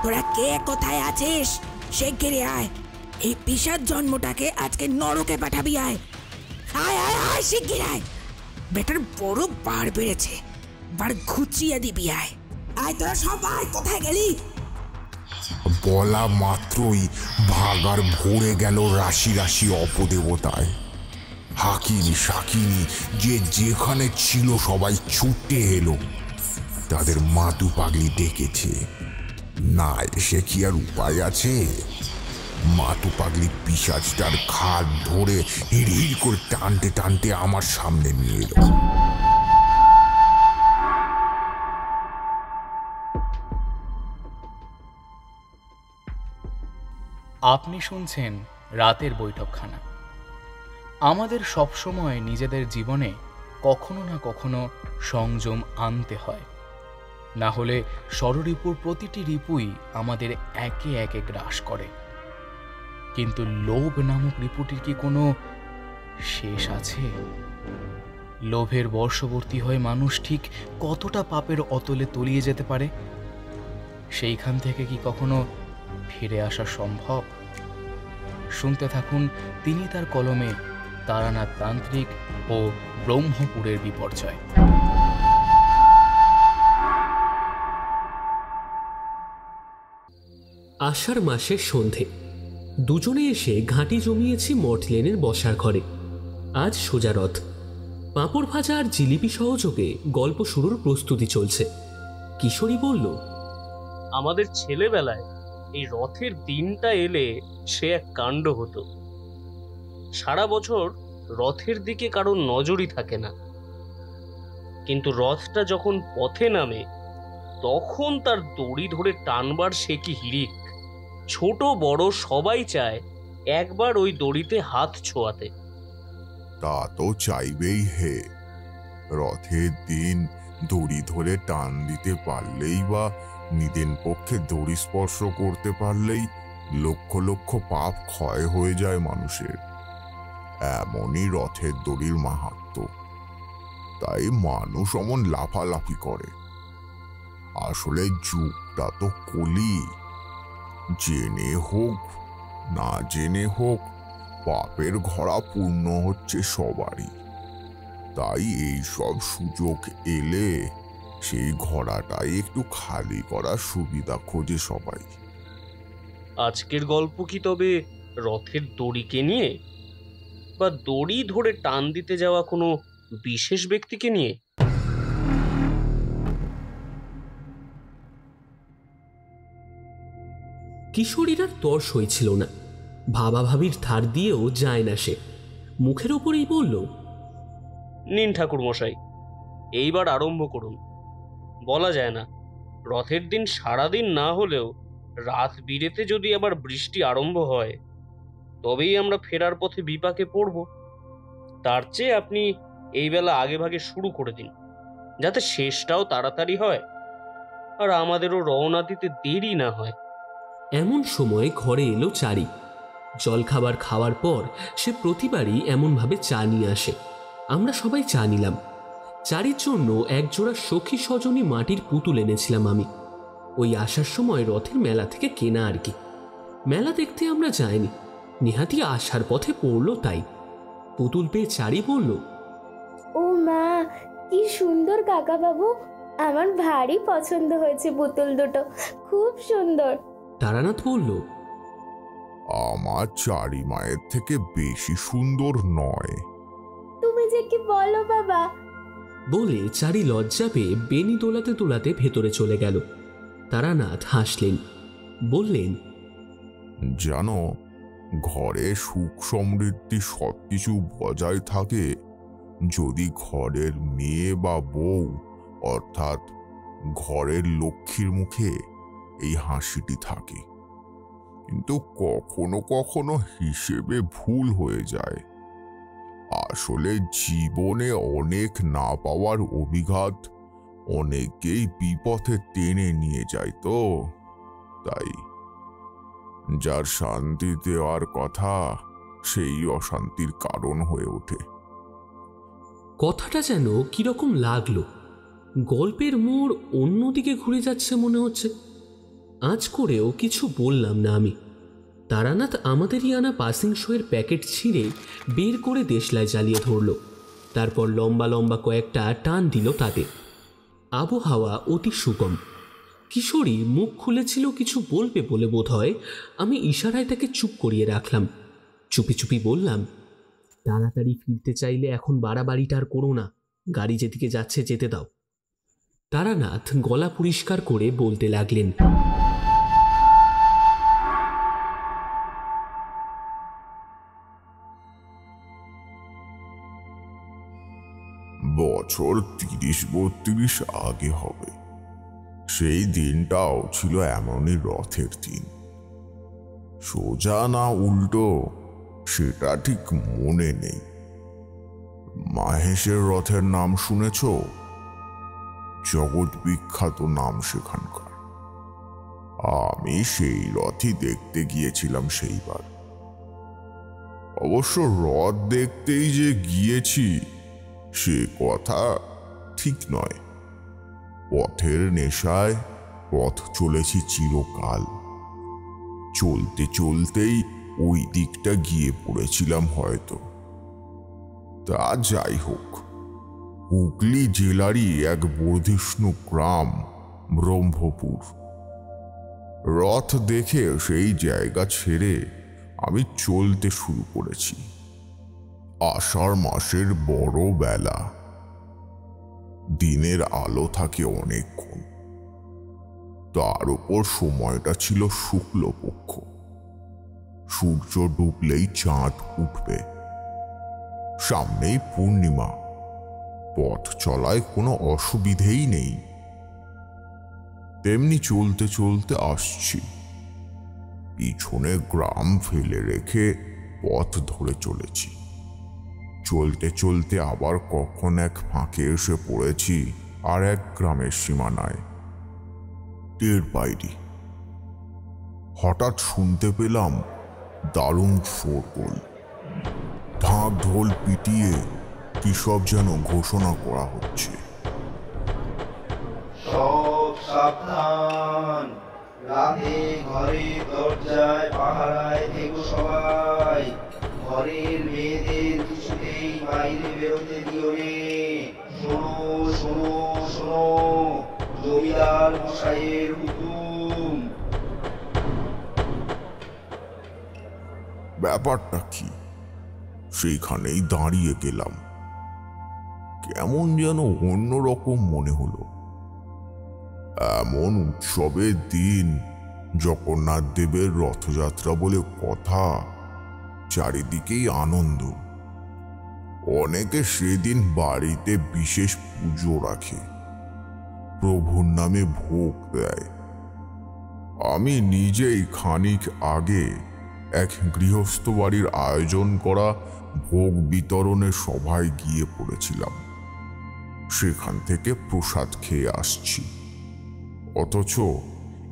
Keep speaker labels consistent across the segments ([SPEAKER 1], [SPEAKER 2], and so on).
[SPEAKER 1] তোরা কে কোথায় আছিস? শিগগিরই আয়, এই পিশাচ জন্মটাকে আজকে নরকে পাঠাবি। আয় আয় আয় আয়, শিগগির আয়। বেটার বড় বার বেড়েছে, বার ঘুচিয়ে দিবি। আয় আয়, তোরা সবাই কোথায় গেলি?
[SPEAKER 2] বলা মাত্রই ভাগার ভরে গেল রাশি রাশি অপদেবতায়। হাকিনি শাকিনি যে যেখানে ছিল সবাই ছুটে এলো। তাদের মাতু পাগলি ডেকেছে, না এসে কি আর উপায় আছে? মাতু পাগলি পিশাচটার ঘাট ধরে হিড় হিড় করে টানতে টানতে আমার সামনে নিয়ে এলো।
[SPEAKER 3] আপনি শুনছেন রাতের বৈঠকখানা। আমাদের সবসময় নিজেদের জীবনে কখনো না কখনো সংযম আনতে হয়, না হলে ষড়রিপুর প্রতিটি রিপুই আমাদের একে একে গ্রাস করে। কিন্তু লোভ নামক রিপুটির কি কোনো শেষ আছে? লোভের বর্ষবর্তী হয়ে মানুষ ঠিক কতটা পাপের অতলে তলিয়ে যেতে পারে? সেইখান থেকে কি কখনো ফিরে আসা সম্ভব? শুনতে থাকুন তিনি তার কলমে, তারানাথ তান্ত্রিক ও ব্রহ্মপুরের বিপর্যয়।
[SPEAKER 4] আষাঢ় মাসের সন্ধে। দুজনে এসে ঘাঁটি জমিয়েছি মঠ লেনের বসার ঘরে। আজ সোজা রথ। পাঁপড় ভাজা আর জিলিপি সহযোগে গল্প শুরুর প্রস্তুতি চলছে। কিশোরী বলল,
[SPEAKER 5] আমাদের ছেলেবেলায় এই রথের দিনটা এলে সে এক কাণ্ড হতো। সারা বছর রথের দিকে কারোর নজরই থাকে না, কিন্তু রথটা যখন পথে নামে তখন তার দড়ি ধরে টানবার সে কি হিড়িক। ছোট বড় সবাই চায় একবার ওই দড়িতে হাত ছোঁয়াতে।
[SPEAKER 2] তা তো চাইবেই হে। রথের দিন দড়ি ধরে টান দিতে পারলেই বা নিদেন পক্ষে দড়ি স্পর্শ করতে পারলেই লক্ষ লক্ষ পাপ ক্ষয় হয়ে যায় মানুষের। এমনই রথের দড়ির মাহাত্ম্য। তাই মানুষ অমন লাফালাফি করে। আসলে যুগটা তো কলি। জেনে হোক না জেনে হোক পাপের ঘোড়া পূর্ণ হচ্ছে সবারই। তাই এই সব সুযোগ এলে সেই ঘোড়াটাই একটু খালি করার সুবিধা খোঁজে সবাই।
[SPEAKER 5] আজকের গল্প কি তবে রথের দড়িকে নিয়ে, বা দড়ি ধরে টান দিতে যাওয়া কোনো বিশেষ ব্যক্তিকে নিয়ে?
[SPEAKER 4] কিশোরীর আর তর সইছিল না। ভাবাভাবির ধার দিয়েও যায় না সে। মুখের ওপরেই বলল,
[SPEAKER 5] নিন ঠাকুর মশাই, এইবার আরম্ভ করুন। বলা যায় না, রথের দিন সারাদিন না হলেও রাত বিরেতে যদি আবার বৃষ্টি আরম্ভ হয় তবেই আমরা ফেরার পথে বিপাকে পড়ব। তার চেয়ে আপনি এই বেলা আগে ভাগে শুরু করে দিন, যাতে শেষটাও তাড়াতাড়ি হয় আর আমাদেরও রওনা দিতে দেরি না হয়।
[SPEAKER 4] এমন সময় ঘরে এলো চারি। জলখাবার খাওয়ার পর সে প্রতিবারই এমনভাবে চা নিয়ে আসে। আমরা সবাই চা নিলাম। চারির জন্য একজোড়া সখী সজনী মাটির পুতুল এনেছিলাম আমি। ওই আসার সময় রথের মেলা থেকে কেনা আর কি। মেলা দেখতে আমরা যাইনি, নেহাতি আসার পথে পড়লো তাই। পুতুল পেয়ে চারি বলল,
[SPEAKER 6] ও মা, কি সুন্দর কাকা বাবু, আমার ভারী পছন্দ হয়েছে পুতুল দুটো, খুব সুন্দর।
[SPEAKER 4] তারানাথ বলল,
[SPEAKER 2] আমার চারি মায়ের থেকে বেশি সুন্দর নয়।
[SPEAKER 6] তুমি যে কি বলো বাবা।
[SPEAKER 4] বলে চারি লজ্জা পেয়ে বেনি দোলাতে দোলাতে ভেতরে চলে গেল। তারানাথ হাসলেন, বললেন,
[SPEAKER 2] জানো, ঘরে সুখ সমৃদ্ধি সবকিছু বজায় থাকে যদি ঘরের মেয়ে বা বউ অর্থাৎ ঘরের লক্ষ্মীর মুখে এই হাসিটি থাকে। কিন্তু কখনো কখনো হিসেবে ভুল হয়ে যায়। আসলে জীবনে অনেক না পাওয়ার অভিঘাত অনেককেই বিপথে টেনে নিয়ে যায় তো। তাই যার শান্তি দেওয়ার কথা সেই অশান্তির কারণ হয়ে ওঠে।
[SPEAKER 4] কথাটা যেন কিরকম লাগলো। গল্পের মোড় অন্যদিকে ঘুরে যাচ্ছে মনে হচ্ছে। আঁচ করেও কিছু বললাম না আমি। তারানাথ আমাদেরই আনা পাসিং শোয়ের প্যাকেট ছিঁড়ে বের করে দেশলায় জ্বালিয়ে ধরল। তারপর লম্বা লম্বা কয়েকটা টান দিল তাতে। আবহাওয়া অতি সুগম। কিশোরী মুখ খুলেছিল কিছু বলবে বলে বোধ হয়। আমি ইশারায় তাকে চুপ করিয়ে রাখলাম। চুপি চুপি বললাম, তাড়াতাড়ি ফিরতে চাইলে এখন বাড়াবাড়িটা আর করো না, গাড়ি যেদিকে যাচ্ছে যেতে দাও। তারানাথ গলা পরিষ্কার করে বলতে লাগলেন,
[SPEAKER 2] বছর ৩০-৩২ আগে হবে। সেই দিনটাও ছিল এমনই রথের দিন। সোজা না উল্টো সেটা ঠিক মনে নেই। মাহেশের রথের নাম শুনেছ? জগৎ বিখ্যাত নাম সেখানকার। আমি সেই রথই দেখতে গিয়েছিলাম সেইবার। অবশ্য রথ দেখতেই যে গিয়েছি সে কথা ঠিক নয়। পথের নেশায় পথ চলেছি চিরকাল। চলতে চলতেই ওই দিকটা গিয়ে পড়েছিলাম হয়তো। তা যাই হোক, হুগলি জেলারই এক বর্ধিষ্ণু গ্রাম ব্রহ্মপুর। রথ দেখে সেই জায়গা ছেড়ে আমি চলতে শুরু করেছি। আষাঢ় মাসের বড় বেলা। দিনের আলো থাকে অনেকক্ষণ। তার উপর সময়টা ছিল শুক্লপক্ষ। সূর্য ডুবলেই চাঁদ উঠবে। সামনেই পূর্ণিমা। পথ চলায় কোনো অসুবিধেই নেই। তেমনি চলতে চলতে আসছি। পিছনে গ্রাম ফেলে রেখে পথ ধরে চলেছি। চলতে চলতে আবার কখন এক ফাঁকে এসে পড়েছি আর এক গ্রামের সীমানায়। টের পাইনি। হঠাৎ শুনতে পেলাম দারুণ শোরগোল। ঢাক ঢোল পিটিয়ে কি সব যেন ঘোষণা করা হচ্ছে।
[SPEAKER 7] সব সাবধান, রাতে ঘরে দরজায় পাহারায় থেকো সবাই। ঘরের মেয়েদের কিছুতেই বাইরে বেরোতে দিও নে। শোনো শোনো শোনো, জমিদার মশাইয়ের হুকুম।
[SPEAKER 2] ব্যাপারটা কি? সেইখানেই দাঁড়িয়ে গেলাম। কেমন যেন অন্যরকম মনে হলো। এমন উৎসবের দিন, জগন্নাথ দেবের রথযাত্রা বলে কথা, চারিদিকেই আনন্দ। অনেকে সেদিন বাড়িতে বিশেষ পুজো রাখে, প্রভুর নামে ভোগ দেয়। আমি নিজেই খানিক আগে এক গৃহস্থ বাড়ির আয়োজন করা ভোগ বিতরণের সভায় গিয়ে পড়েছিলাম। সেখান থেকে প্রসাদ খেয়ে আসছি। অথচ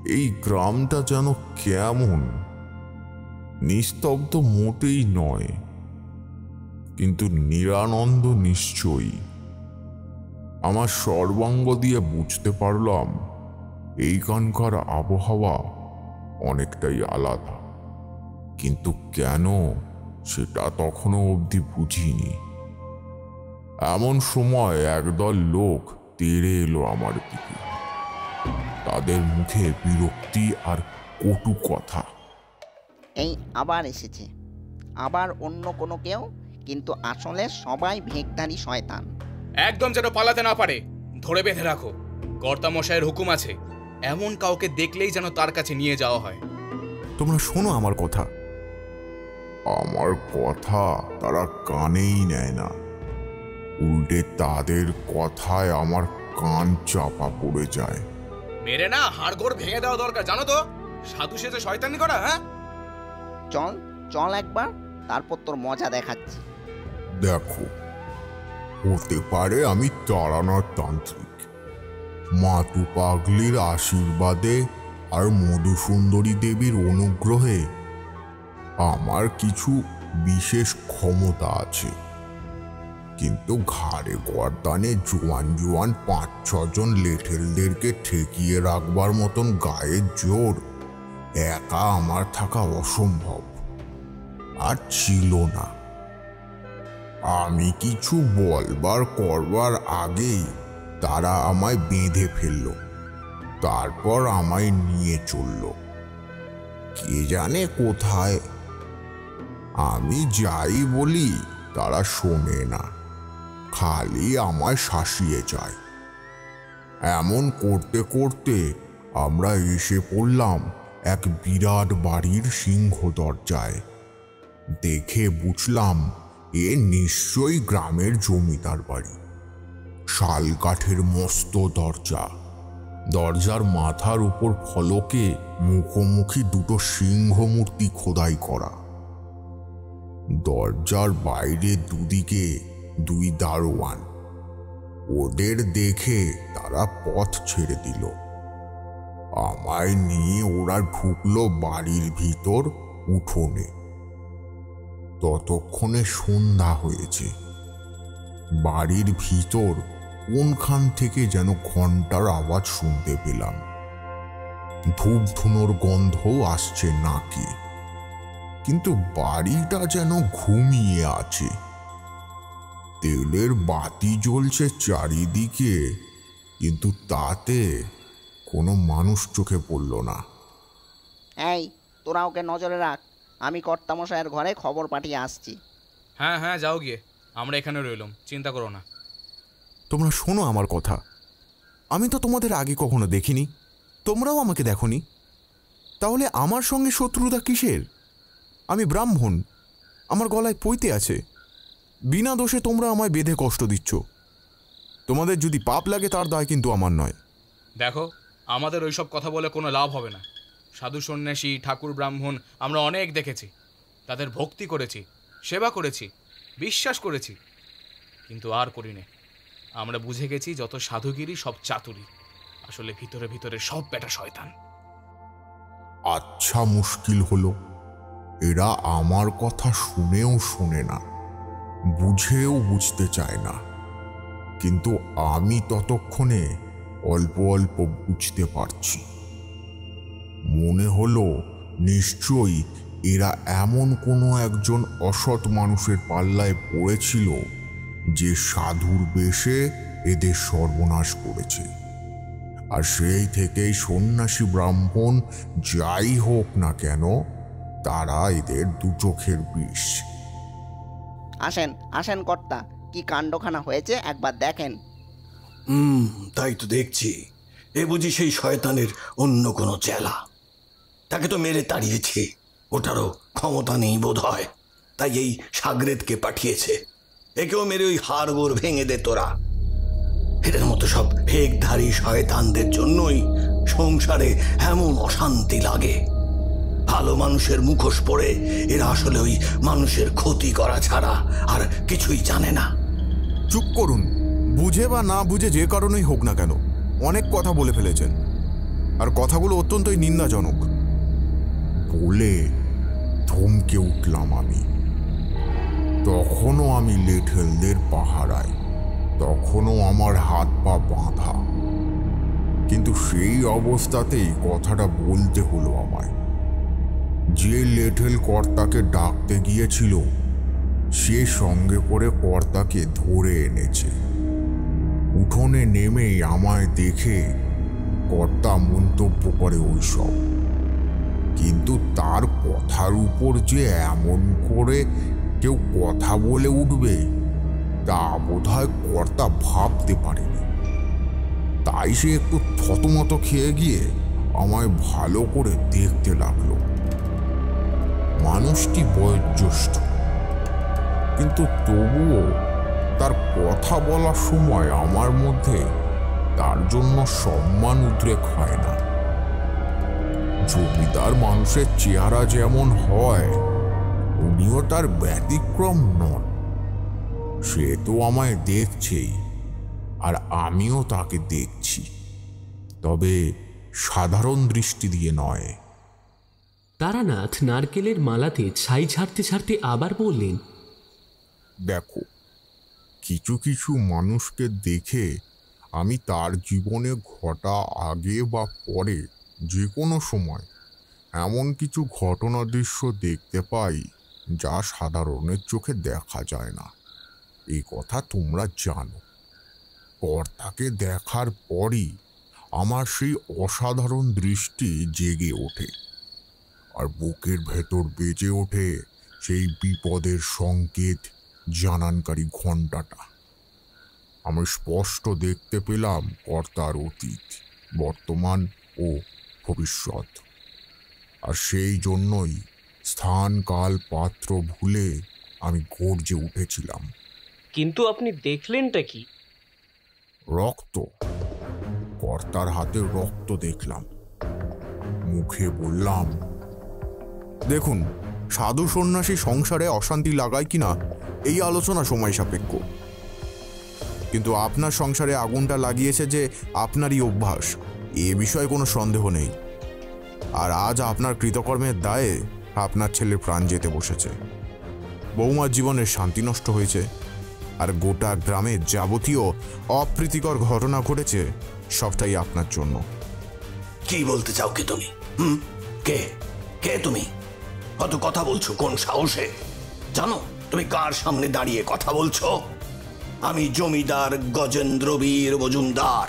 [SPEAKER 2] এই গ্রামটা যেন কেমন, নিস্তব্ধ মোটেই নয়, কিন্তু নিরানন্দ নিশ্চয়ই। আমার সর্বাঙ্গ দিয়ে বুঝতে পারলাম এইখানকার আবহাওয়া অনেকটাই আলাদা, কিন্তু কেন সেটা তখনও অবধি বুঝিনি। এমন সময় একদল লোক তেড়ে এলো আমার দিকে। তাদের মুখে বিরক্তি আর কটু কথা।
[SPEAKER 8] এই আবার এসেছে, আবার অন্য কোনো কেউ, কিন্তু আসলে সবাই ভেকধারী শয়তান।
[SPEAKER 3] একদম যেন পালাতে না পারে, ধরে বেঁধে রাখো। কর্তামশায়ের হুকুম আছে, এমন কাউকে দেখলেই যেন তার কাছে নিয়ে যাওয়া হয়।
[SPEAKER 2] তোমরা শোনো আমার কথা। আমার কথা তারা কানেই নেয় না, উল্টে তাদের কথায় আমার কান চাপা পড়ে যায়।
[SPEAKER 3] মেরে না হাড়গোড় ভেঙে দেওয়া দরকার, জানো তো? সাধু সেজে শয়তানি করা। হ্যাঁ,
[SPEAKER 8] চল চল একবার, তারপর তোর মজা দেখাচ্ছি।
[SPEAKER 2] দেখো, হতে পারে আমি তারানাথ তান্ত্রিক। মাতু পাগলির আশীর্বাদে আর মধুসুন্দরী দেবীর অনুগ্রহে আমার কিছু বিশেষ ক্ষমতা আছে। কিন্তু ঘাড়ে গর্দানে জোয়ান জোয়ান 5-6 লেঠেলদেরকে ঠেকিয়ে রাখবার মতন গায়ের জোর একা আমার থাকা অসম্ভব আর ছিল না। আমি কিছু বলবার করবার আগেই তারা আমায় বেঁধে ফেলল, তারপর আমায় নিয়ে চলল কে জানে কোথায়। আমি যাই বলি তারা শোনে না, খালি আমায় শাসিয়ে যায়। এমন করতে করতে আমরা এসে পড়লাম এক বিরাট বাড়ির সিংহ দরজায়। দেখে বুঝলাম এ নিশ্চয়ই গ্রামের জমিদার বাড়ি। শাল কাঠের মস্ত দরজা, দরজার মাথার উপর ফলকে মুখোমুখি 2 সিংহ মূর্তি খোদাই করা। দরজার বাইরে দুদিকে 2 দারোয়ান। ওদের দেখে তারা পথ ছেড়ে দিল। আমায় নিয়ে ওরা ঢুকলো বাড়ির ভিতর উঠোনে। ততক্ষণে সন্ধ্যা হয়েছে। বাড়ির ভিতর কোনখান থেকে যেন ঘন্টার আওয়াজ শুনতে পেলাম। ধূপ ধুনোর গন্ধও আসছে নাকি, কিন্তু বাড়িটা যেন ঘুমিয়ে আছে। তেলের বাতি জ্বলছে চারিদিকে, কিন্তু তাতে কোনো মানুষ চোখে পড়ল না।
[SPEAKER 8] এই, তোরা ওকে নজরে রাখ, আমি কর্তামশায়ের ঘরে খবর পাঠিয়ে আসছি।
[SPEAKER 3] হ্যাঁ হ্যাঁ, যাও গিয়ে, আমরা এখানে রইলাম, চিন্তা করো না।
[SPEAKER 9] তোমরা শোনো আমার কথা, আমি তো তোমাদের আগে কখনো দেখিনি, তোমরাও আমাকে দেখোনি, তাহলে আমার সঙ্গে শত্রুতা কিসের? আমি ব্রাহ্মণ, আমার গলায় পৈতে আছে, বিনা দোষে তোমরা আমায় বেঁধে কষ্ট দিচ্ছ। তোমাদের যদি পাপ লাগে তার দায় কিন্তু আমার নয়।
[SPEAKER 3] দেখো, আমাদের ওইসব কথা বলে কোনো লাভ হবে না। সাধু সন্ন্যাসী, ঠাকুর, ব্রাহ্মণ আমরা অনেক দেখেছি, তাদের ভক্তি করেছি, সেবা করেছি, বিশ্বাস করেছি, কিন্তু আর করি না। আমরা বুঝে গেছি যত সাধুগিরি সব চাতুরি, আসলে ভিতরে ভিতরে সব বেটা শয়তান।
[SPEAKER 2] আচ্ছা, মুশকিল হলো, এরা আমার কথা শুনেও শোনে না, বুঝেও বুঝতে চায় না, কিন্তু আমি ততক্ষণে অল্প অল্প বুঝতে পারছি। মনে হলো নিশ্চয়ই এরা এমন কোনো একজন অসৎ মানুষের পাল্লায় পড়েছিল যে সাধুর বেশে এদের সর্বনাশ করেছে, আর সেই থেকেই সন্ন্যাসী ব্রাহ্মণ যাই হোক না কেন তারা এদের 2 চোখের বিষ।
[SPEAKER 8] আসেন আসেন কর্তা, কি কাণ্ডখানা হয়েছে একবার দেখেন।
[SPEAKER 10] তাই তো দেখছি, এ বুঝি সেই শয়তানের অন্য কোনো চেলা। তাকে তো মেরে তাড়িয়েছি, ওটারও ক্ষমতা নেই বোধ হয়, তাই এই সাগরেদকে পাঠিয়েছে। একেও মেরে ওই হাড়গোড় ভেঙে দে তোরা। এদের মতো সব ভেকধারী শয়তানদের জন্যই সংসারে এমন অশান্তি লাগে। ভালো মানুষের মুখোশ পরে এরা আসলে ওই মানুষের ক্ষতি করা ছাড়া আর কিছুই জানে না।
[SPEAKER 9] চুপ করুন, বুঝে বা না বুঝে যে কারণেই হোক না কেন অনেক কথা বলে ফেলেছেন, আর কথাগুলো অত্যন্তই নিন্দাজনক।
[SPEAKER 2] বলে ধমকে উঠলাম আমি। তখনও আমি লেঠেলদের পাহারায়, তখনও আমার হাত পা বাঁধা, কিন্তু সেই অবস্থাতেই কথাটা বলতে হলো আমায়। যে লেঠেল কর্তাকে ডাকতে গিয়েছিল সে সঙ্গে করে কর্তাকে ধরে এনেছে। উঠোনে নেমেই আমায় দেখে কর্তা মন্তব্য করে ওইসব, কিন্তু তার কথার উপর যে এমন করে কেউ কথা বলে উঠবে তা বোধহয় কর্তা ভাবতে পারেনি। তাই সে একটু থতমত খেয়ে গিয়ে আমায় ভালো করে দেখতে লাগলো। মানুষটি বয়োজ্যেষ্ঠ, কিন্তু তবুও তার কথা বলার সময় আমার মধ্যে তার জন্য সম্মান উদ্রেক হয় না। জমিদার মানুষের চেহারা যেমন হয় উনিও তার ব্যতিক্রম নন। সে তো আমায় দেখছেই, আর আমিও তাকে দেখছি, তবে সাধারণ দৃষ্টি দিয়ে নয়।
[SPEAKER 4] তারানাথ নারকেলের মালাতে ছাই ছাড়তে ছাড়তে আবার বললেন,
[SPEAKER 2] দেখো, কিছু কিছু মানুষকে দেখে আমি তার জীবনে ঘটা আগে বা পরে যে কোনো সময় এমন কিছু ঘটনা দৃশ্য দেখতে পাই যা সাধারণের চোখে দেখা যায় না। এই কথা তোমরা জানো। কর্তাকে দেখার পরই আমার সেই অসাধারণ দৃষ্টি জেগে ওঠে, আর বুকের ভেতর বেজে ওঠে সেই বিপদের সংকেত জানানকারী ঘণ্টাটা। আমি স্পষ্ট দেখতে পেলাম কর্তার অতীত, বর্তমান ও ভবিষ্যৎ। আর সেই জন্যই স্থান কাল পাত্র ভুলে আমি গর্জে উঠেছিলাম।
[SPEAKER 5] কিন্তু আপনি দেখলেনটা কি?
[SPEAKER 2] রক্ত। কর্তার হাতে রক্ত দেখলাম। মুখে বললাম,
[SPEAKER 9] দেখুন, সাধু সন্ন্যাসী সংসারে অশান্তি লাগায় কিনা এই আলোচনা সময় সাপেক্ষ, কিন্তু আপনার সংসারে আগুনটা লাগিয়েছে যে আপনারই অভ্যাস, এ বিষয়ে কোনো সন্দেহ নেই। আর আজ আপনার কৃতকর্মের দায়ে আপনার ছেলের প্রাণ যেতে বসেছে, বৌমার জীবনের শান্তি নষ্ট হয়েছে, আর গোটা গ্রামে যাবতীয় অপ্রীতিকর ঘটনা ঘটেছে, সবটাই আপনার জন্য।
[SPEAKER 10] কি বলতে চাও কি তুমি? কে কে তুমি? কত কথা বলছো কোন সাহসে? জানো তুমি কার সামনে দাঁড়িয়ে কথা বলছো? আমি জমিদার গজেন্দ্রবীর মজুমদার,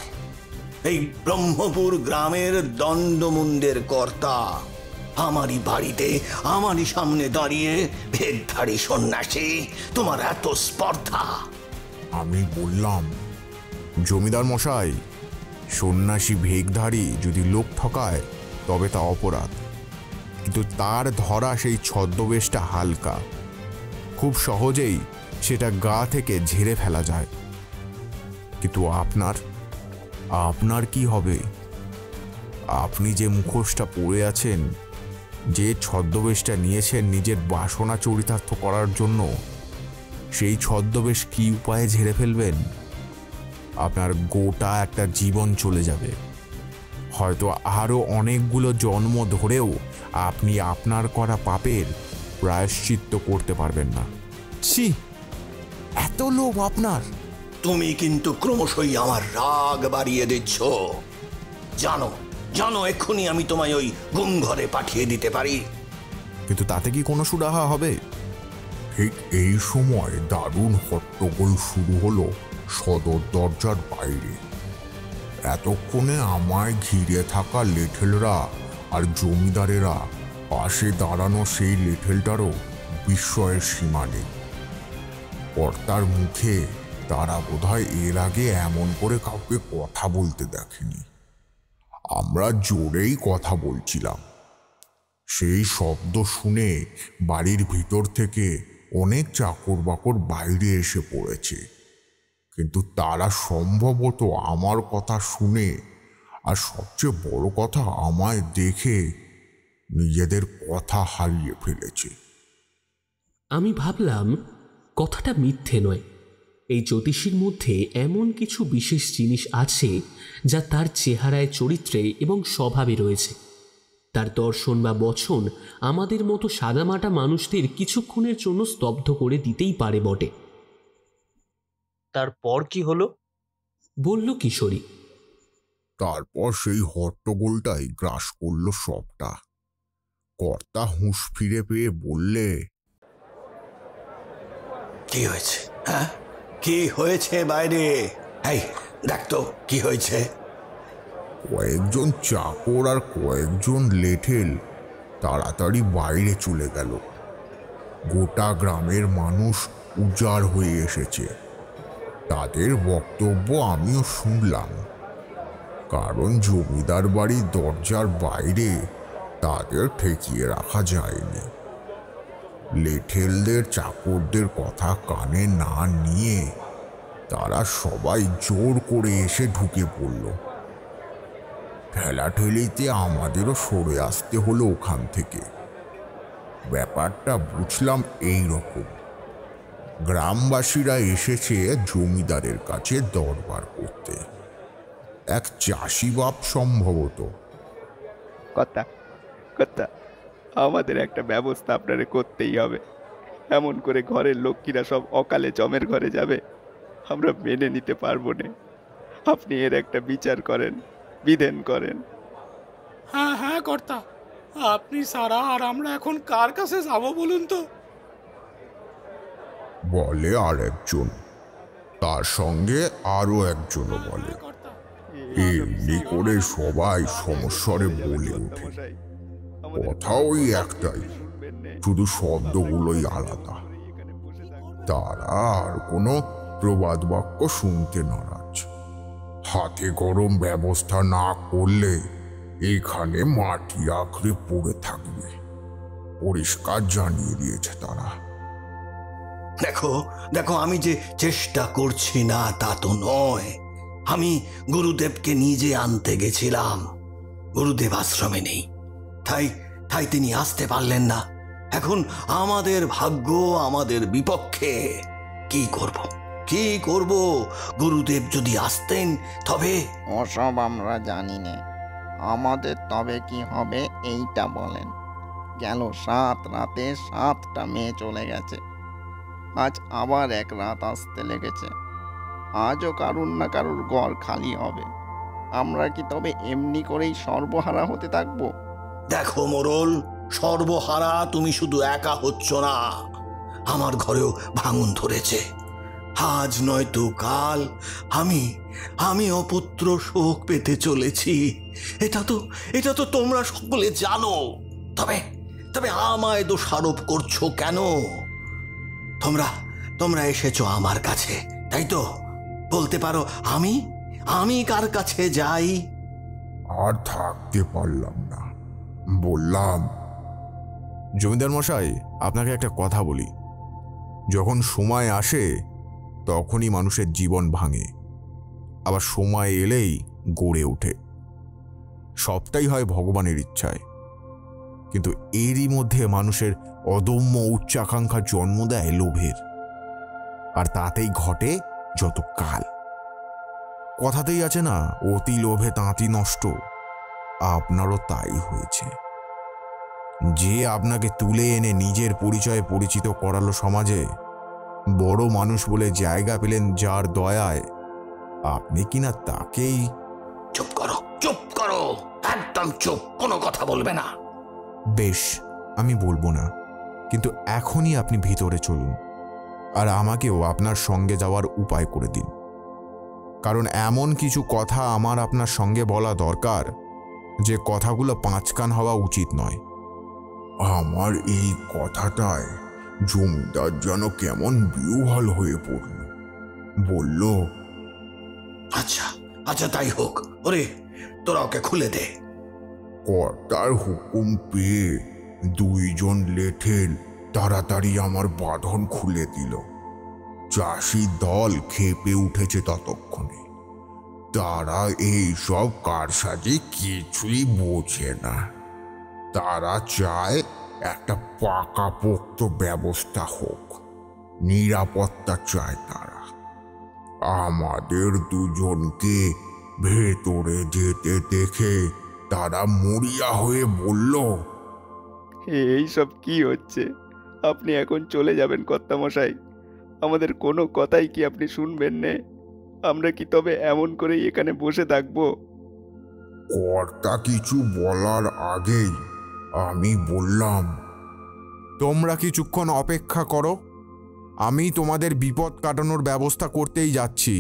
[SPEAKER 10] এই ব্রহ্মপুর গ্রামের দণ্ডমুণ্ডের কর্তা। আমারই বাড়িতে আমারই সামনে দাঁড়িয়ে ভেগধারী সন্ন্যাসী, তোমার এত স্পর্ধা?
[SPEAKER 2] আমি বললাম,
[SPEAKER 9] জমিদার মশাই, সন্ন্যাসী ভেগধারী যদি লোক ঠকায় তবে তা অপরাধ, কিন্তু তার ধরা সেই ছদ্মবেশটা হালকা, খুব সহজেই সেটা গা থেকে ঝেড়ে ফেলা যায়। কিন্তু আপনার কি হবে? আপনি যে মুখোশটা পরে আছেন, যে ছদ্মবেশটা নিয়েছেন নিজের বাসনা চরিতার্থ করার জন্য, সেই ছদ্মবেশ কি উপায়ে ঝেড়ে ফেলবেন? আপনার গোটা একটা জীবন চলে যাবে, হয়তো আরও অনেকগুলো জন্ম ধরেও আপনি আপনার করা পাপের প্রায়শ্চিত্ত করতে পারবেন না। ছি, এত লোভ আপনার!
[SPEAKER 10] তুমি কিন্তু ক্রমশই আমার রাগ বাড়িয়ে দিচ্ছ। জানো জানো এক্ষুনি আমি তোমায় ওই গুম ঘরে পাঠিয়ে দিতে পারি।
[SPEAKER 9] কিন্তু তাতে কি কোনো সুরাহা হবে?
[SPEAKER 2] ঠিক এই সময় দারুণ হট্টগোল শুরু হলো সদর দরজার বাইরে। এতক্ষণে আমায় ঘিরে থাকা লেঠেলরা আর জমিদারেরা পাশে দাঁড়ানো সেই লেঠেলটারও বিস্ময়ের সীমা নেই। কর্তার মুখে তারা বোধহয় এর আগে এমন করে কাউকে কথা বলতে দেখেনি। আমরা জোরেই কথা বলছিলাম। সেই শব্দ শুনে বাড়ির ভিতর থেকে অনেক চাকর বাকর বাইরে এসে পড়েছে, কিন্তু তারা সম্ভবত আমার কথা শুনে আর সবচেয়ে বড় কথা আমায় দেখে নিজেদের কথা হারিয়ে ফেলেছে।
[SPEAKER 4] আমি ভাবলাম কথাটা মিথ্যে নয়, এই জ্যোতিষীর মধ্যে এমন কিছু বিশেষ জিনিস আছে যা তার চেহারায়, চরিত্রে এবং স্বভাবে রয়েছে। তার দর্শন বা বচন আমাদের মতো সাদামাটা মানুষদের কিছুক্ষণের জন্য স্তব্ধ করে দিতেই পারে বটে।
[SPEAKER 5] তারপর কি হলো?
[SPEAKER 4] বলল কিশোরী।
[SPEAKER 2] তারপর সেই হট্টগোলটাই গ্রাস করল সবটা। কর্তা হুঁশ ফিরে পেয়ে বললে,
[SPEAKER 10] কি হয়েছে? হ্যাঁ, কি হয়েছে বাইরে? এই দেখ তো কি হয়েছে।
[SPEAKER 2] কয়েকজন চাকর আর কয়েকজন লেঠেল তাড়াতাড়ি বাইরে চলে গেল। গোটা গ্রামের মানুষ উজাড় হয়ে এসেছে। তাদের বক্তব্য আমিও শুনলাম, কারণ জমিদার বাড়ির দরজার বাইরে তাদের ঠেকিয়ে রাখা যায়নি। লেঠেলদের চাকরদের কথা কানে না নিয়ে তারা সবাই জোর করে এসে ঢুকে পড়ল। ঠেলাঠেলিতে আমাদেরও সরে আসতে হলো ওখান থেকে। ব্যাপারটা বুঝলাম এই রকম, গ্রামবাসীরা এসেছে জমিদারের কাছে দরবার করতে। এক চাষি বাপ সম্ভবত।
[SPEAKER 11] কথা আমাদের একটা ব্যবস্থা আপনারে করতেই হবে। এমন করে ঘরের লক্ষ্মীরা সব অকালে জমের ঘরে যাবে, আমরা মেনে নিতে পারবো না। আপনি এর একটা বিচার করেন, বিধান করেন।
[SPEAKER 12] হ্যাঁ হ্যাঁ কর্তা, আপনি সারা আর আমরা এখন কার কাছে যাব বলুন তো?
[SPEAKER 2] বলে আর একজন, তার সঙ্গে আরো একজনও বলে। এমনি করে সবাই সমস্বরে বলে ওঠে। কথা ওই একটাই, শুধু শব্দগুলোই আলাদা। তারা আর কোনো প্রবাদ বাক্য শুনতে নারাজ। হাতে গরম ব্যবস্থা না করলে এখানে মাটি আঁকড়ে পড়ে থাকবে, পরিষ্কার জানিয়ে দিয়েছে তারা।
[SPEAKER 10] দেখো দেখো, আমি যে চেষ্টা করছি না তা তো নয়। আমি গুরুদেবকে নিজে আনতে গেছিলাম, গুরুদেব আশ্রমে নেই, তাই তিনি আসতে পারলেন না। এখন আমাদের ভাগ্য আমাদের বিপক্ষে। কি করব? গুরুদেব যদি আসতেন তবে।
[SPEAKER 8] ওসব আমরা জানি না, আমাদের তবে কি হবে এইটা বলেন। গেল 7 রাতে 7টা মেয়ে চলে গেছে, আজ আবার এক রাত আসতে লেগেছে। আজও কারুর না কারুর ঘর খালি হবে। আমরা কি তবে এমনি করেই সর্বহারা হতে থাকবো?
[SPEAKER 10] দেখো মোড়ল, সর্বহারা তুমি শুধু একা হচ্ছ না, আমার ঘরেও ভাঙন ধরেছে। আজ নয়তো কাল আমি অপুত্র শোক পেতে চলেছি। এটা তো তোমরা সকলে জানো। তবে আমায় দোষারোপ করছো কেন? তোমরা এসেছো আমার কাছে, তাই তো বলতে পারো আমি কার কাছে যাই?
[SPEAKER 2] আর থাকতে পারলাম না, বললাম।
[SPEAKER 9] জমিদার মশাই, আপনাকে একটা কথা বলি। যখন সময় আসে তখনই মানুষের জীবন ভাঙে, আবার সময় এলেই গড়ে ওঠে। সবটাই হয় ভগবানের ইচ্ছায়, কিন্তু এরই মধ্যে মানুষের অদম্য উচ্চাকাঙ্ক্ষা জন্ম দেয় লোভের, আর তাতেই ঘটে যত কাল। কথাতেই আছে না, অতি লোভে তাঁতি নষ্ট। আপনারও তাই হয়েছে। যে আপনাকে তুলে এনে নিজের পরিচয়ে পরিচিত করালো সমাজে, বড় মানুষ বলে জায়গা পেলেন যার দয়ায়, আপনি কিনা তাকেই।
[SPEAKER 10] চুপ করো, একদম চুপ, কোনো কথা বলবে না।
[SPEAKER 9] বেশ, আমি বলবো না, কিন্তু এখনই আপনি ভিতরে চলুন, আর আমাকেও আপনার সঙ্গে যাওয়ার উপায় করে দিন। কারণ এমন কিছু কথা আমার আপনার সঙ্গে বলা দরকার, যে কথাগুলো 5 কান হওয়া উচিত নয়।
[SPEAKER 2] আমার এই কথাটায় জমিদার যেন কেমন বিহ্বল হয়ে পড়ল। বলল,
[SPEAKER 10] আচ্ছা তাই হোক। ওরে, তোরা ওকে খুলে দে।
[SPEAKER 2] কর্তার হুকুম পেয়ে 2 জন লেঠেল তাড়াতাড়ি আমার বাঁধন খুলে দিল। চাষি দল ক্ষেপে উঠেছে ততক্ষণে। তারা এই সব কারসাজি কিছুই বোঝে না। তারা চায় একটা পাকাপোক্ত ব্যবস্থা হোক, নিরাপত্তা চায় তারা। আমাদের 2 জনকে ভেতরে যেতে দেখে তারা মরিয়া হয়ে বলল,
[SPEAKER 11] এই সব কি হচ্ছে? আপনি এখন চলে যাবেন কর্তামশাই? আমাদের কোনো কথাই কি আপনি শুনবেন না? আমরা কি তবে এমন করেই এখানে বসে থাকবো?
[SPEAKER 2] কর্তা কিছু বলার আগেই আমি বললাম,
[SPEAKER 9] তোমরা কিছুক্ষণ অপেক্ষা করো, আমি তোমাদের বিপদ কাটানোর ব্যবস্থা করতেই যাচ্ছি।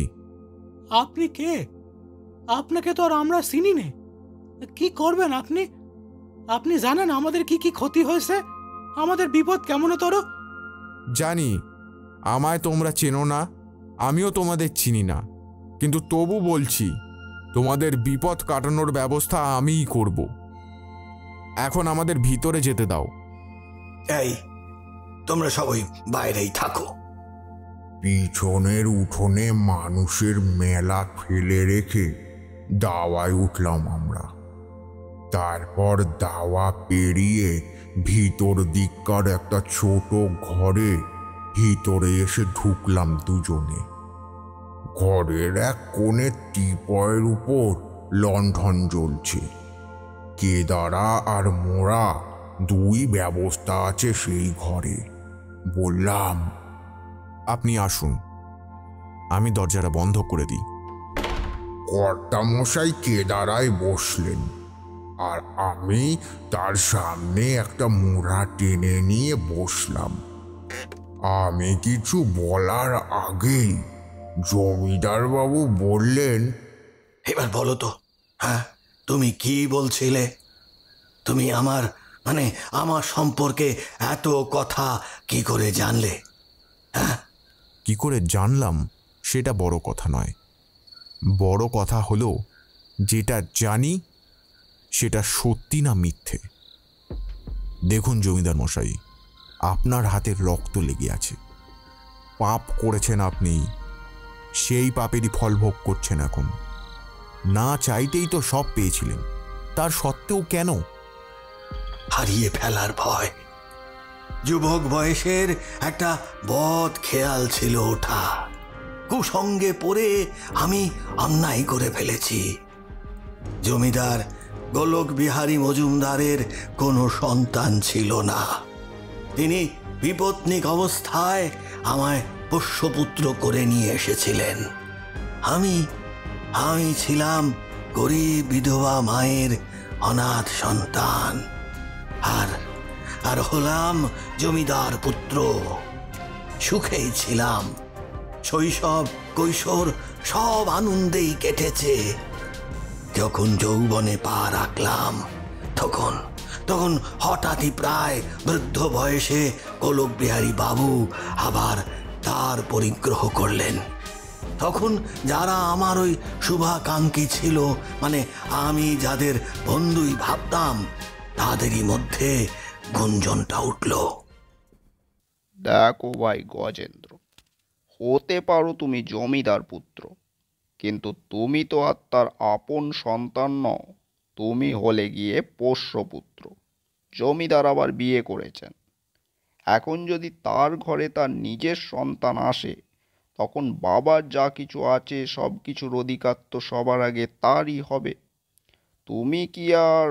[SPEAKER 12] আপনি কে? আপনাকে তো আর আমরা চিনি নে। কি করবেন আপনি? আপনি জানেন আমাদের কি কি ক্ষতি হয়েছে, আমাদের বিপদ কেমনতর?
[SPEAKER 9] জানি আমায় তোমরা চেনো না, আমিও তোমাদের চিনি না, কিন্তু তবু বলছি, তোমাদের বিপদ কাটানোর ব্যবস্থা আমিই করব। এখন আমাদের ভিতরে যেতে দাও।
[SPEAKER 10] এই, তোমরা সবাই বাইরেই থাকো।
[SPEAKER 2] পিছনের উঠোনে মানুষের মেলা ফেলে রেখে দাওয়ায় উঠলাম আমরা। তারপর দাওয়া পেরিয়ে ভিতর দিককার একটা ছোট ঘরে ভিতরে এসে ঢুকলাম 2 জনে। ঘরের এক কোণে টিপয়ের উপর লণ্ঠন জ্বলছে। কেদারা আর মোড়া 2 ব্যবস্থা আছে সেই ঘরে। বললাম,
[SPEAKER 9] আপনি আসুন। আমি দরজাটা বন্ধ করে দিই।
[SPEAKER 2] কর্তামশাই কেদারায় বসলেন, আর আমি তার সামনে একটা মোড়া টেনে নিয়ে বসলাম। আমি কিছু বলার আগেই জমিদার বাবু বললেন,
[SPEAKER 10] এবার বলো তো, হ্যাঁ তুমি কি বলছিলে? তুমি আমার আমার সম্পর্কে এত কথা কি করে জানলে? হ্যাঁ,
[SPEAKER 9] কি করে জানলাম সেটা বড় কথা নয়, বড় কথা হলো যেটা জানি সেটা সত্যি না মিথ্যে। দেখুন জমিদার মশাই, আপনার হাতের রক্ত লেগে আছে, পাপ করেছেন আপনি, সেই পাপেরই ফল ভোগ করছেন এখন। না চাইতেই তো সব পেয়েছিলেন, তার সত্ত্বেও কেন?
[SPEAKER 10] হারিয়ে ফেলার ভয়। যুবক বয়সের একটা বদ খেয়াল ছিল ওঠা। কুসঙ্গে পড়ে আমি অন্যায় করে ফেলেছি। জমিদার গোলক বিহারী মজুমদারের কোনো সন্তান ছিল না। তিনি বিপত্নিক অবস্থায় আমায় পোষ্যপুত্র করে নিয়ে এসেছিলেন। আমি ছিলাম গরিব বিধবা মায়ের অনাথ সন্তান, আর হলাম জমিদার পুত্র। সুখেই ছিলাম, শৈশব কৈশোর সব আনন্দেই কেটেছে। যখন যৌবনে পা রাখলাম তখন হঠাৎই প্রায় বৃদ্ধ বয়সে গোলক বিহারী বাবু আবার তার পরিগ্রহ করলেন। তখন যারা আমার ওই শুভাকাঙ্ক্ষী ছিল, আমি যাদের বন্ধুই ভাবতাম, তাদেরই মধ্যে গুঞ্জনটা উঠল।
[SPEAKER 8] দেখো ভাই গজেন্দ্র, হতে পারো তুমি জমিদার পুত্র, কিন্তু তুমি তো আর তার আপন সন্তান নও। তুমি হলে গিয়ে পোষ্যপুত্র। জমিদার আবার বিয়ে করেছেন। এখন যদি তার ঘরে তার নিজের সন্তান আসে, তখন বাবার যা কিছু আছে সব কিছুর অধিকার তো সবার আগে তারই হবে। তুমি কি আর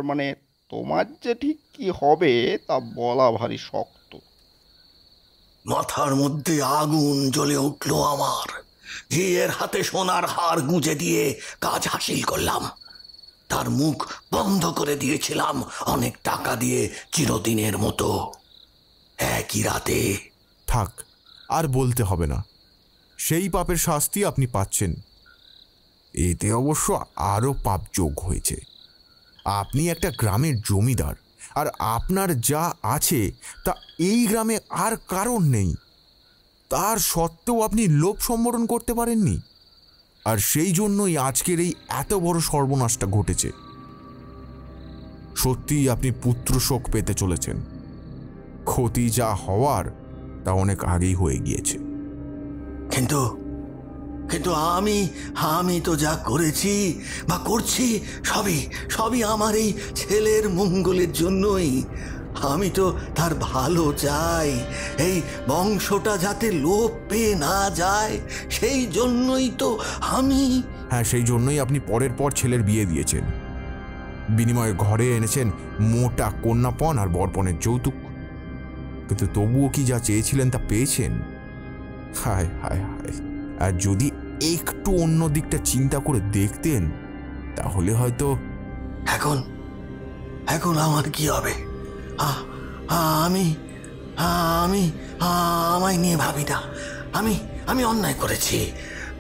[SPEAKER 8] তোমার যে ঠিক কি হবে তা বলা ভারী শক্ত।
[SPEAKER 10] মাথার মধ্যে আগুন জ্বলে উঠল আমার। ঝিয়ের হাতে সোনার হার গুঁজে দিয়ে কাজ হাসিল করলাম। তার মুখ বন্ধ করে দিয়েছিলাম অনেক টাকা দিয়ে চিরদিনের মতো। একই রাতে।
[SPEAKER 9] থাক, আর বলতে হবে না, সেই পাপের শাস্তি আপনি পাচ্ছেন। এতে অবশ্য আরও পাপ যোগ হয়েছে। আপনি একটা গ্রামের জমিদার, আর আপনার যা আছে তা এই গ্রামে আর কারণ নেই। তার সত্ত্বেও আপনি লোভ সম্বরণ করতে পারেননি, আর সেই জন্যই আজকের এই এত বড় সর্বনাশটা ঘটেছে। সত্যিই আপনি পুত্র শোক পেতে চলেছেন। ক্ষতি যা হওয়ার তা অনেক আগেই হয়ে গিয়েছে।
[SPEAKER 10] কিন্তু আমি তো যা করেছি বা করছি সবই আমার এই ছেলের মঙ্গলের জন্যই। আমি তো তার ভালো চাই, এই বংশটা যাতে লোপ পেয়ে না যায়, সেই জন্যই তো আমি।
[SPEAKER 9] হ্যাঁ, সেই জন্যই আপনি পরের পর ছেলের বিয়ে দিয়েছেন। বিনিময়ে ঘরে এনেছেন মোটা কন্যাপণ আর বরপণের যৌতুক। কিন্তু তবুও কি যা চেয়েছিলেন তা পেয়েছেন? হায় হায় হায়! আর যদি একটু অন্য দিকটা চিন্তা করে দেখতেন, তাহলে হয়তো।
[SPEAKER 10] এখন আমার কি হবে? আমায় নিয়ে ভাবি না। আমি অন্যায় করেছি,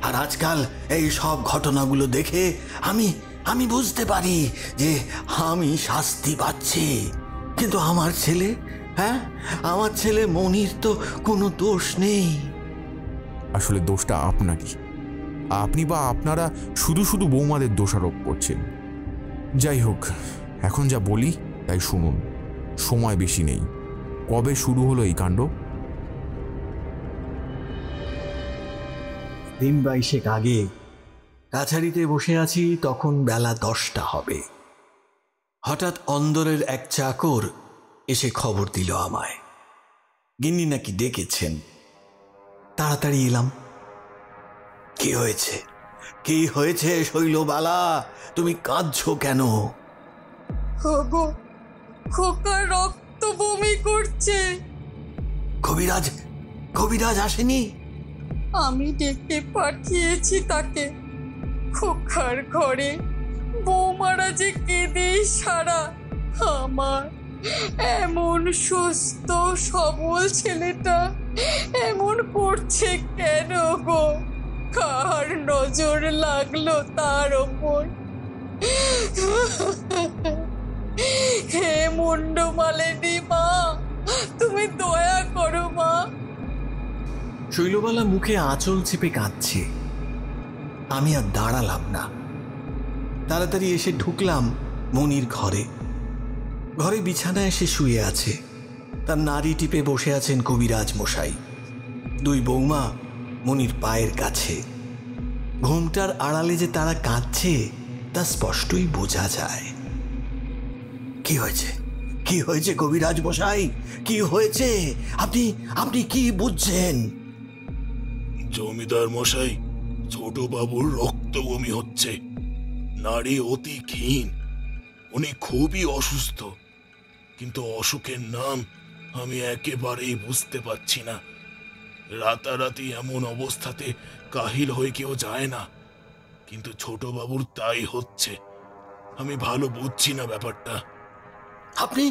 [SPEAKER 10] আর আজকাল এই সব ঘটনাগুলো দেখে আমি বুঝতে পারি যে আমি শাস্তি পাচ্ছি। কিন্তু আমার ছেলে মনির তো কোনো দোষ নেই।
[SPEAKER 9] আসলে দোষটা আপনারই। আপনি বা আপনারা শুধু শুধু বৌমাদের দোষারোপ করছেন। যাই হোক, এখন যা বলি তাই শুনুন। সময় বেশি নেই। কবে শুরু হলো এই কাণ্ড?
[SPEAKER 10] দিন 22 আগে কাছারিতে বসে আছি, তখন বেলা 10টা হবে। হঠাৎ অন্দরের এক চাকর এসে খবর দিল আমায়, গিন্নি নাকি ডেকেছেন। তাড়াতাড়ি এলাম। কি হয়েছে শৈলবালা, তুমি কাঁদছো কেন?
[SPEAKER 13] খোকা রক্ত বমি করছে।
[SPEAKER 10] কবিরাজ আসেনি?
[SPEAKER 13] আমি ডেকে পাঠিয়েছি তাকে। খোকার ঘরে বৌমারা যে কেঁদে সারা। আমার এমন সুস্থ সবল ছেলেটা এমন করছে কেন গো? কার নজর লাগলো তার ওপর? হে মুন্ডমালিনী মা, তুমি দয়া করো মা।
[SPEAKER 10] শৈলবালা মুখে আঁচল চেপে কাঁদছে। আমি আর দাঁড়ালাম না, তাড়াতাড়ি এসে ঢুকলাম মনির ঘরে। ঘরে বিছানায় এসে শুয়ে আছে, তার নাড়ি টিপে বসে আছেন কবিরাজ মশাই। দুই বৌমা মনির পায়ের কাছে। ঘুমটার আড়ালে যে তারা কাঁদছে তা স্পষ্টই বোঝা যায়। কি হয়েছে, কি হয়েছে কবিরাজ মশাই, কি হয়েছে? আপনি আপনি কি বুঝছেন?
[SPEAKER 14] জমিদার মশাই, ছোট বাবুর রক্ত বমি হচ্ছে, নাড়ি অতি ক্ষীণ, উনি খুবই অসুস্থ, কিন্তু অসুখের নাম আমি একেবারেই বুঝতে পারছি না। রাতারাতি এমন অবস্থাতে কাহিল হয়ে কেউ যায় না, কিন্তু ছোট বাবুর তাই হচ্ছে। আমি ভালো বুঝছি না ব্যাপারটা।
[SPEAKER 10] আপনি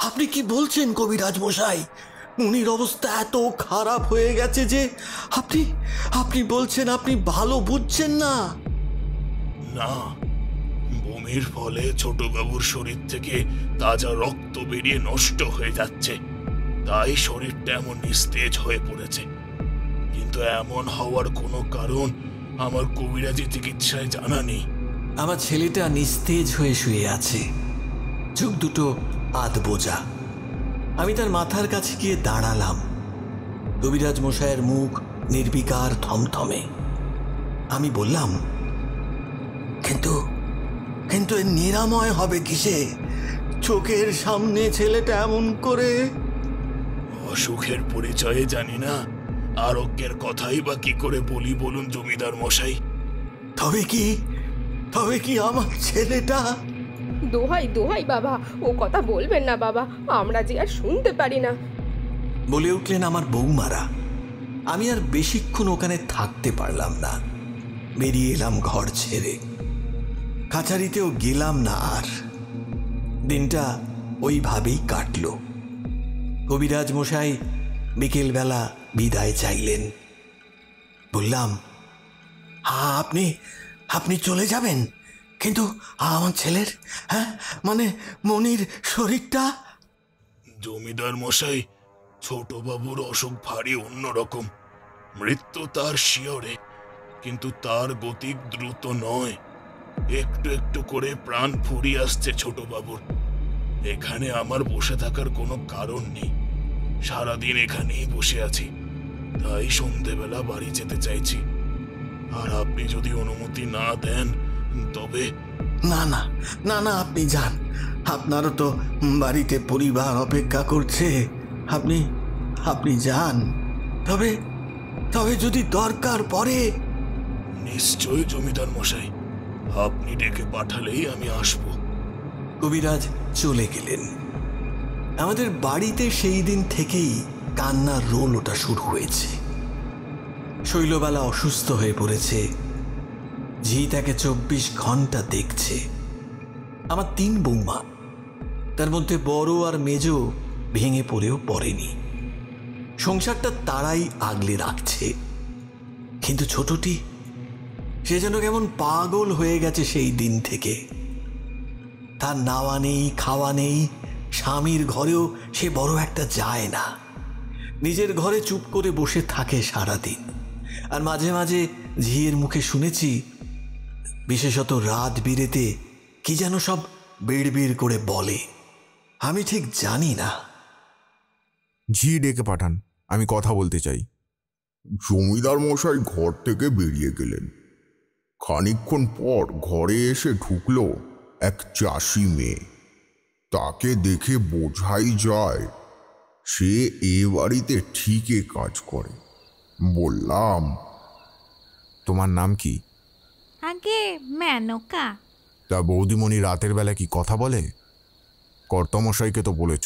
[SPEAKER 10] আপনি কি বলছেন কবিরাজ মশাই? উনির অবস্থা এত খারাপ হয়ে গেছে যে আপনি আপনি বলছেন আপনি ভালো বুঝছেন না?
[SPEAKER 14] না, বমির ফলে ছোট বাবুর শরীর থেকে তাজা রক্ত বেরিয়ে নষ্ট হয়ে যাচ্ছে, তাই শরীরটা এমন নিস্তেজ হয়ে পড়েছে। কিন্তু এমন হওয়ার কোনো কারণ আমার কবিরাজি চিকিৎসায় জানা নেই।
[SPEAKER 10] আমার ছেলেটা নিস্তেজ হয়ে শুয়ে আছে, চোখ দুটো আধ বোঝা। আমি তার মাথার কাছে গিয়ে দাঁড়ালাম। কবিরাজ মশাইয়ের মুখ নির্বিকার, থমথমে। আমি বললাম, কিন্তু কিন্তু এর নিরাময় হবে কিসে? চোখের সামনে ছেলেটা এমন করে।
[SPEAKER 14] অসুখের পরিচয়ে জানি না, আরোগ্যের কথাই বা কি করে বলি বলুন জমিদার মশাই।
[SPEAKER 10] তবে কি আমার ছেলেটা?
[SPEAKER 15] দোহাই দোহাই বাবা, ও কথা বলবেন না বাবা, আমরা যে আর শুনতে পারি না,
[SPEAKER 10] বলে উঠলেন আমার বৌমারা। আমি আর বেশিক্ষণ ওখানে থাকতে পারলাম না, বেরিয়ে এলাম ঘর ছেড়ে। কাছারিতেও গেলাম না আর। দিনটা ওইভাবেই কাটল। কবিরাজ মশাই বিকেলবেলা বিদায় চাইলেন। বললাম, আপনি আপনি চলে যাবেন, কিন্তু আমার ছেলের, হ্যাঁ মানে মনির শরীরটা?
[SPEAKER 14] জমিদার মশাই, ছোট বাবুর অসুখ ভারী অন্যরকম। মৃত্যু তার শিয়রে, কিন্তু তার গতি দ্রুত নয়। একটু একটু করে প্রাণ ফুরিয়ে আসছে ছোট বাবুর। এখানে আমার বসে থাকার কোনো কারণ নেই, সারাদিন এখানেই বসে আছি, তাই সন্ধেবেলা বাড়ি যেতে চাইছি। আর আপনি যদি অনুমতি না দেন তবে।
[SPEAKER 10] না না না না, আপনি যান, আপনারও তো বাড়িতে পরিবার অপেক্ষা করছে। আপনি আপনি যান। তবে তবে যদি দরকার পড়ে।
[SPEAKER 14] নিশ্চয় জমিদার মশাই, আপনি ডেকে পাঠালেই আমি আসব।
[SPEAKER 10] কবিরাজ চলে গেলেন। আমাদের বাড়িতে সেই দিন থেকেই কান্নার রোল ওটা শুরু হয়েছে। শৈলবালা অসুস্থ হয়ে পড়েছে, ঝি তাকে 24 ঘন্টা দেখছে। আমার 3 বৌমা, তার মধ্যে বড় আর মেজ ভেঙে পড়েও পড়েনি, সংসারটা তারাই আগলে রাখছে। কিন্তু ছোটটি, সে যেন কেমন পাগল হয়ে গেছে সেই দিন থেকে। তার নাওয়া নেই, খাওয়া নেই, স্বামীর ঘরেও সে বড় একটা যায় না। নিজের ঘরে চুপ করে বসে থাকে সারাদিন। আর মাঝে মাঝে ঝিয়ের মুখে শুনেছি, বিশেষত রাত বিরেতে কি যেন সব বিড়বিড় করে বলে, আমি ঠিক জানি না।
[SPEAKER 9] ঝি ডেকে পাঠান, আমি কথা বলতে চাই।
[SPEAKER 2] জমিদার মশাই ঘর থেকে বেরিয়ে গেলেন। খানিকক্ষণ পর ঘরে এসে ঢুকল এক চাষি মেয়ে। তাকে দেখে বোঝাই যায় সে এ বাড়িতে ঠিকই কাজ করে। বললাম,
[SPEAKER 9] তোমার নাম কি?
[SPEAKER 1] আগে মেনকা।
[SPEAKER 9] তা বৌদিমণি রাতের বেলা কি কথা বলে? কর্তামশাইকে তো বলেছ,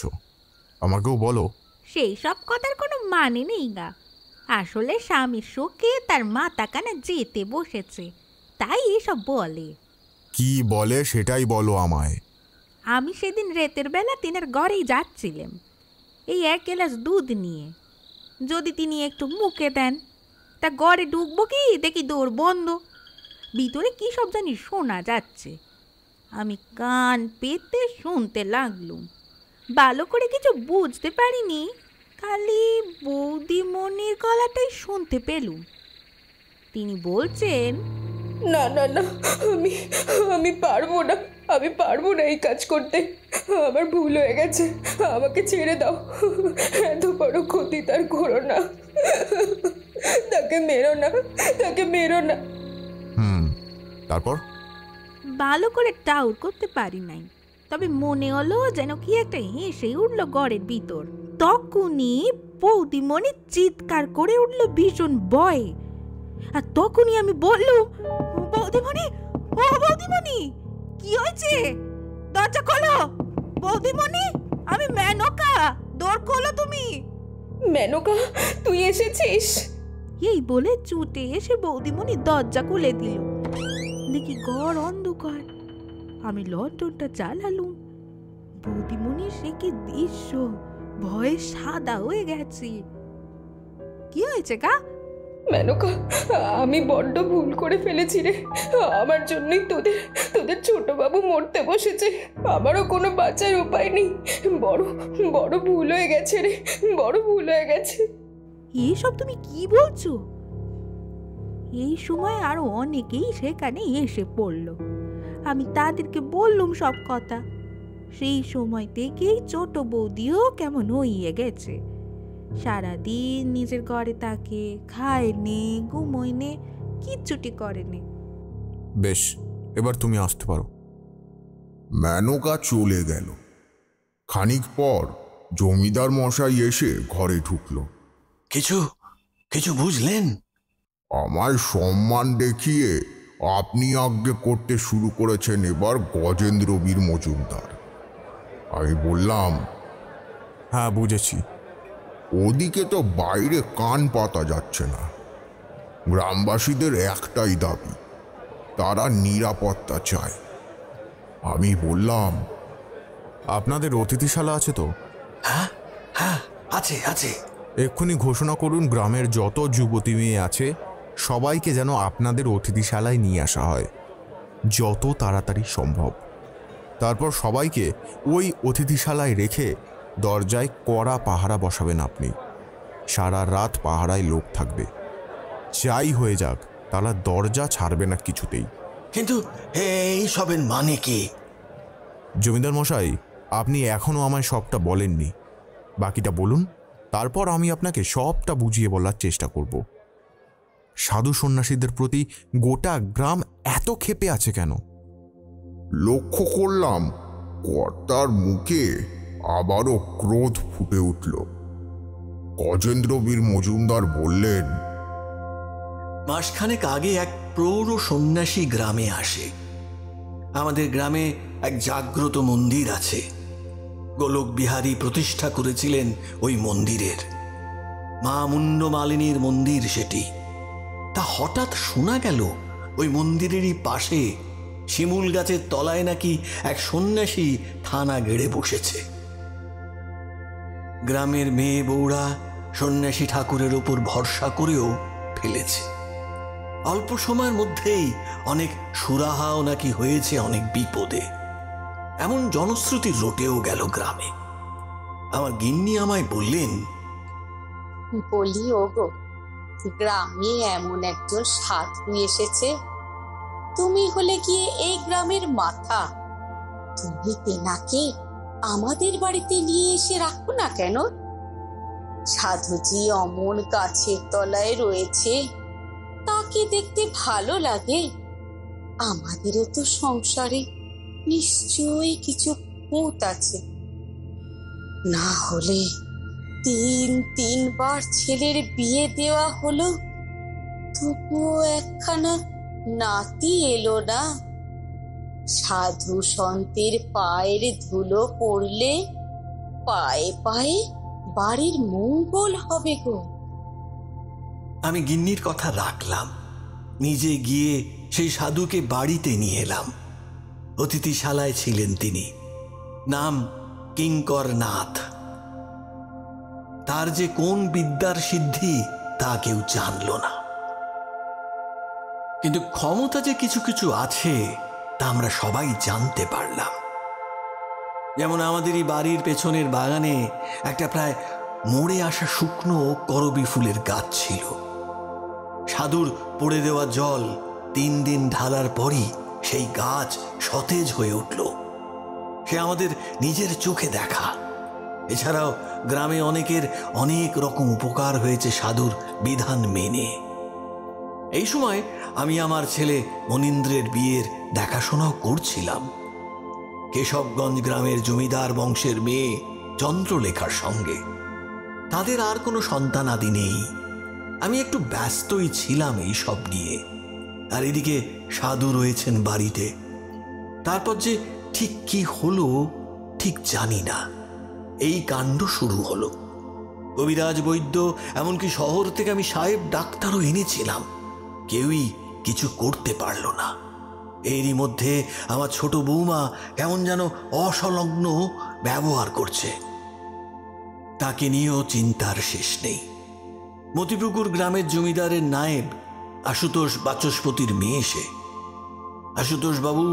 [SPEAKER 9] আমাকেও বলো।
[SPEAKER 1] সেই সব কথার কোনো মানে নেই গা।
[SPEAKER 16] আসলে স্বামীর শোকে তার মাথা কানে যেতে বসেছে, তাই এসব বলে।
[SPEAKER 9] কি বলে সেটাই বলো আমায়।
[SPEAKER 16] আমি সেদিন রাতের বেলা তিনের ঘরেই যাচ্ছিলাম এই 1 গ্লাস দুধ নিয়ে। যদি তিনি একটু মুখে দেন, তা ঘরে ঢুকবো কি দেখি দৌড় বন্ধ। ভিতরে কি সব জানি শোনা যাচ্ছে। আমি কান পেতে শুনতে লাগলুম, ভালো করে কিছু বুঝতে পারিনি, খালি বৌদিমণির গলাটাই শুনতে পেলুম। তিনি বলছেন,
[SPEAKER 15] না না না, আমি পারবো না, আমি পারবো না এই কাজ করতে। আমার ভুল হয়ে গেছে, আমাকে ছেড়ে দাও। এত বড় ক্ষতি তার করো না, তাকে মেরো না, তাকে মেরো না।
[SPEAKER 9] তারপর
[SPEAKER 16] ভালো করে টাউর করতে পারি নাই, তবে মনে হলো যেন কি একটা হেসে উঠলো ঘরের ভিতর। তখনই বৌদিমণি চিৎকার করে উঠলো ভীষণ ভয়ে। আর তখনই আমি বললুম, বৌদিমণি, ও বৌদিমণি, কি হয়েছে? দরজা খোলো বৌদিমণি, আমি মেনকা, দৌড় খোলো তুমি।
[SPEAKER 15] মেনকা, তুই এসেছিস?
[SPEAKER 16] এই বলে ছুটে এসে বৌদিমণি দরজা খুলে দিল। দেখি ঘর অন্ধকার। আমি লণ্ঠনটা জ্বালালুম। বৌদিমণি সে কি দৃশ্য, ভয়ে সাদা হয়ে গেছে। কি হয়েছে গা?
[SPEAKER 15] মেনকা, আমি বড্ড ভুল করে ফেলেছি রে। আমার জন্যই তোদের ছোট বাবু মরতে বসেছে। আমারও কোনো বাঁচার উপায় নেই। বড় বড় ভুল হয়ে গেছে রে, বড় ভুল হয়ে গেছে।
[SPEAKER 16] এইসব তুমি কি বলছো? এই সময় আরো অনেকেই সেখানে এসে পড়ল। আমি তাদেরকে বললুম সব কথা। সেই সময় থেকেই ছোট বৌদিও কেমন হইয়ে গেছে। সারাদিন নিজের ঘরে থাকে, খায় নে, ঘুমোয় নে, কিচ্ছুটি করে নে।
[SPEAKER 9] বেশ, এবার তুমি আসতে পারো।
[SPEAKER 2] মেনকা চলে গেল। খানিক পর জমিদার মশাই এসে ঘরে ঢুকলো।
[SPEAKER 10] কিছু বুঝলেন?
[SPEAKER 2] আমার সম্মান দেখিয়ে আপনি আজ্ঞে করতে শুরু করেছেন এবার গজেন্দ্র বীর মজুমদার। আমি বললাম,
[SPEAKER 9] হ্যাঁ বুঝেছি।
[SPEAKER 2] ওদিকে তো বাইরে কান পাতা যাচ্ছে না। গ্রামবাসীদের একটাই দাবি, তারা নিরাপত্তা চায়। আমি বললাম,
[SPEAKER 9] আপনাদের অতিথিশালা আছে তো?
[SPEAKER 10] হ্যাঁ আছে আছে।
[SPEAKER 9] এক্ষুনি ঘোষণা করুন গ্রামের যত যুবতী মেয়ে আছে সবাইকে যেন আপনাদের অতিথিশালায় নিয়ে আসা হয়, যত তাড়াতাড়ি সম্ভব। তারপর সবাইকে ওই অতিথিশালায় রেখে দরজায় কড়া পাহারা বসাবেন আপনি। সারা রাত পাহারায় লোক থাকবে। যাই হয়ে যাক, তারা দরজা ছাড়বে না কিছুতেই।
[SPEAKER 10] কিন্তু এই সবের মানে কি?
[SPEAKER 9] জমিদার মশাই, আপনি এখনো আমায় সবটা বলেননি। বাকিটা বলুন, তারপর আমি আপনাকে সবটা বুঝিয়ে বলার চেষ্টা করব। সাধু সন্ন্যাসীদের প্রতি গোটা গ্রাম এত ক্ষেপে আছে কেন?
[SPEAKER 2] লক্ষ্য করলাম কর্তার মুখে আবারও ক্রোধ ফুটে উঠল। গজেন্দ্র বীর মজুমদার বললেন,
[SPEAKER 10] মাসখানেক আগে এক প্রৌঢ় সন্ন্যাসী গ্রামে আসে। আমাদের গ্রামে এক জাগ্রত মন্দির আছে। গোলক বিহারী প্রতিষ্ঠা করেছিলেন ওই মন্দিরের। মা মুন্ডমালিনীর মন্দির সেটি। তা হঠাৎ শোনা গেল ওই মন্দিরেরই পাশে শিমুল গাছের তলায় নাকি এক সন্ন্যাসী থানা গেড়ে বসেছে। গ্রামের মেয়ে বউরা সন্ন্যাসী ঠাকুরের ওপর ভরসা করেও ফেলেছে। অল্প সময়ের মধ্যেই অনেক সুরাহাও নাকি হয়েছে অনেক বিপদে। এমন জনশ্রুতি রটেও গেল গ্রামে। আমার গিন্নি আমায় বললেন,
[SPEAKER 13] বলি ওগো, গ্রামে এমন একজন সাধু এসেছে। তুমি হলে গিয়ে এই গ্রামের মাথা। তুমি তেনাকে আমাদের বাড়িতে নিয়ে এসে রাখো না কেন? সাধুজি অমন গাছের তলায় রয়েছে, তাকে দেখতে ভালো লাগে। আমাদেরও তো সংসারে নিশ্চয়ই কিছু খুঁত আছে। না হলে তিনবার ছেলের বিয়ে দেওয়া হলো, তবুও একখানা নাতি এলো না। সাধু সন্তের পায়ের ধুলো পড়লে পায়ে পায়ে বাড়ির মঙ্গল হবে গো।
[SPEAKER 10] আমি গিন্নির কথা রাখলাম, নিজে গিয়ে সেই সাধুকে বাড়িতে নিয়ে এলাম। অতিথিশালায় ছিলেন তিনি, নাম কিঙ্কর নাথ। তার যে কোন বিদ্যার সিদ্ধি তা কেউ জানল না, কিন্তু ক্ষমতা যে কিছু কিছু আছে তা আমরা সবাই জানতে পারলাম। যেমন আমাদেরই বাড়ির পেছনের বাগানে একটা প্রায় মরে আসা শুকনো করবি ফুলের গাছ ছিল। সাধুর পড়ে দেওয়া জল 3 দিন ঢালার পরই সেই গাছ সতেজ হয়ে উঠল। সে আমাদের নিজের চোখে দেখা। এছাড়াও গ্রামে অনেকের অনেক রকম উপকার হয়েছে সাধুর বিধান মেনে। এই সময় আমি আমার ছেলে মনীন্দ্রের বিয়ের দেখাশোনাও করছিলাম। কেশবগঞ্জ গ্রামের জমিদার বংশের মেয়ে চন্দ্রলেখার সঙ্গে। তাদের আর কোনো সন্তানাদি নেই। আমি একটু ব্যস্তই ছিলাম এই সব নিয়ে। আর এদিকে সাধু রয়েছেন বাড়িতে। তারপর যে ঠিক কি হলো ঠিক জানি না। এই কাণ্ড শুরু হলো। কবিরাজ, বৈদ্য, এমনকি শহর থেকে আমি সাহেব ডাক্তারও এনেছিলাম, কেউই কিছু করতে পারল না। এরই মধ্যে আমার ছোট বৌমা কেমন যেন অসংলগ্ন ব্যবহার করছে। তাকে নিয়েও চিন্তার শেষ নেই। মতিপুকুর গ্রামের জমিদারের নায়েব আশুতোষ বাচস্পতির মেয়ে সে। আশুতোষ বাবু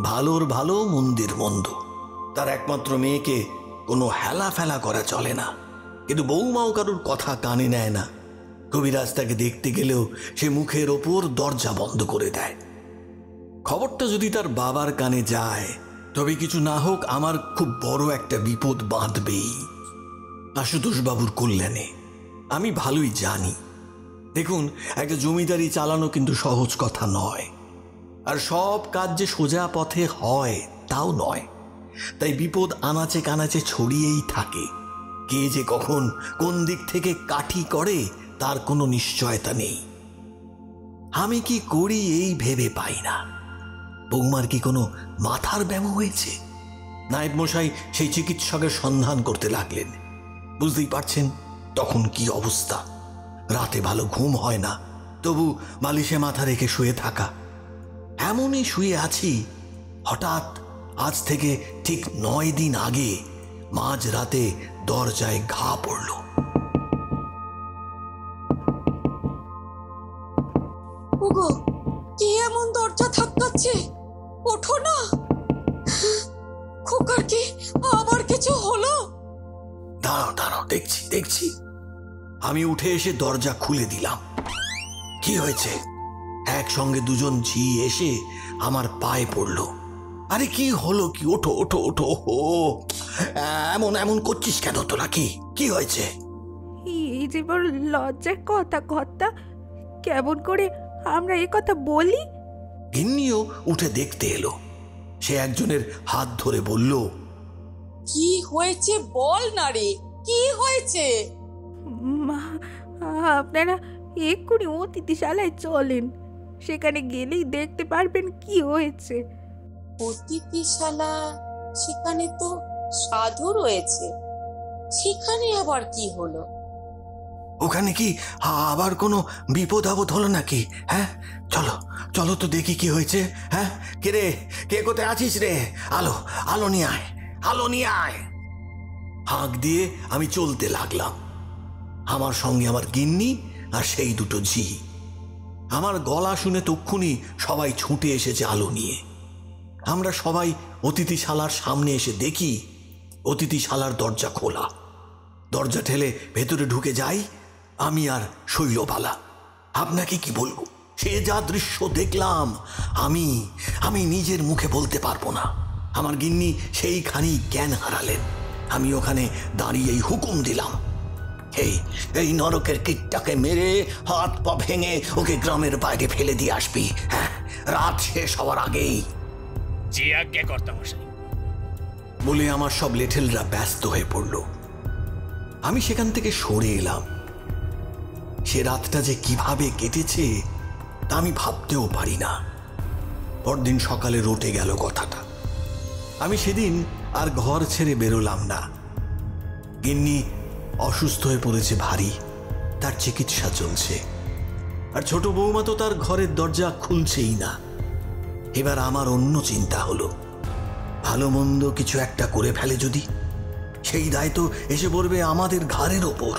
[SPEAKER 10] ভালোর ভালো মন্দের মন্দ। তার একমাত্র মেয়েকে কোনো হেলা ফেলা করা চলে না, কিন্তু বৌমাও কারোর কথা কানে নেয় না। কবিরাজ তাকে দেখতে গেলেও সে মুখের ওপর দরজা বন্ধ করে দেয়। খবরটা যদি তার বাবার কানে যায় তবে কিছু না হোক আমার খুব বড় একটা বিপদ বাঁধবেই আশুতোষ বাবুর কল্যাণে। আমি ভালোই জানি। দেখুন, একটা জমিদারি চালানো কিন্তু সহজ কথা নয়, আর সব কাজ যে সোজা পথে হয় তাও নয়। তাই বিপদ আনাচে কানাচে ছড়িয়েই থাকে। কে যে কখন কোন দিক থেকে কাঠি করে তার কোনো নিশ্চয়তা নেই। আমি কি করি এই ভেবে পাই না। বৌমার কি কোনো মাথার ব্যামো হয়েছে? নায়েব মশাই সেই চিকিৎসকের সন্ধান করতে লাগলেন। বুঝতেই পারছেন তখন কি অবস্থা। রাতে ভালো ঘুম হয় না, তবু বালিশে মাথা রেখে শুয়ে থাকা। এমনই শুয়ে আছি, হঠাৎ আজ থেকে ঠিক 9 দিন আগে মাঝ রাতে দরজায় ঘা পড়ল।
[SPEAKER 13] ওগো, কি এমন দরজা ধাক্কাচ্ছে? ওঠো না। খোকার কি আবার কিছু হলো?
[SPEAKER 10] দাঁড়াও দাঁড়াও, দেখছি দেখছি। আমি উঠে এসে দরজা খুলে দিলাম। কি হয়েছে? একসঙ্গে দুজন ঝি এসে আমার পায়ে পড়ল। আরে কি হলো কি? ওঠো ওঠো ওঠো। ও এমন এমন করছিস কেন তোরা? কি হয়েছে?
[SPEAKER 16] এই যে বড় লজ্জার কথা কর্তা, কেমন করে আমরা এ কথা বলি?
[SPEAKER 10] গিন্নিও উঠে দেখতে এলো। সে একজনের হাত ধরে বলল,
[SPEAKER 13] কি হয়েছে বল না রে, কি হয়েছে?
[SPEAKER 16] মা, আপনারা এক্ষুনি অতিথিশালায় চলেন, সেখানে গেলেই দেখতে পারবেন কি হয়েছে।
[SPEAKER 13] অতিথিশালা? সেখানে তো সাধু রয়েছে, সেখানে আবার কি হলো?
[SPEAKER 10] ওখানে কি আবার কোনো বিপদ আপদ হলো নাকি? হ্যাঁ, চলো চলো তো দেখি কি হয়েছে। হ্যাঁ, কে রে? কে কোথায় আছিস রে? আলো আলো নিয়ে আয়, আলো নিয়ে আয়। হাঁক দিয়ে আমি চলতে লাগলাম। আমার সঙ্গে আমার গিন্নি আর সেই দুটো ঝি। আমার গলা শুনে তক্ষুনি সবাই ছুটে এসেছে আলো নিয়ে। আমরা সবাই অতিথিশালার সামনে এসে দেখি অতিথিশালার দরজা খোলা। দরজা ঠেলে ভেতরে ঢুকে যাই আমি আর শৈলবালা। আপনাকে কি বলবো, সে যা দৃশ্য দেখলাম আমি নিজের মুখে বলতে পারবো না। আমার গিন্নি সেইখানেই জ্ঞান হারালেন। আমি ওখানে দাঁড়িয়েই হুকুম দিলাম, এই নরকের কীটটাকে মেরে হাত পা ভেঙে ওকে গ্রামের বাইরে ফেলে দিয়ে আসবি। হ্যাঁ, রাত শেষ হওয়ার আগেই।
[SPEAKER 17] জি আজ্ঞা কর্তামশাই।
[SPEAKER 10] বলে আমার সব লেঠেলরা ব্যস্ত হয়ে পড়ল। আমি সেখান থেকে সরে এলাম। সে রাতটা যে কিভাবে কেটেছে তা আমি ভাবতেও পারি না। পরদিন সকালে রটে গেল কথাটা। আমি সেদিন আর ঘর ছেড়ে বেরোলাম না। গিন্নি অসুস্থ হয়ে পড়েছে ভারী, তার চিকিৎসা চলছে। আর ছোট বৌমা তো তার ঘরের দরজা খুলছেই না। এবার আমার অন্য চিন্তা হলো, ভালো মন্দ কিছু একটা করে ফেলে যদি, সেই দায় তো এসে পড়বে আমাদের ঘাড়ের ওপর।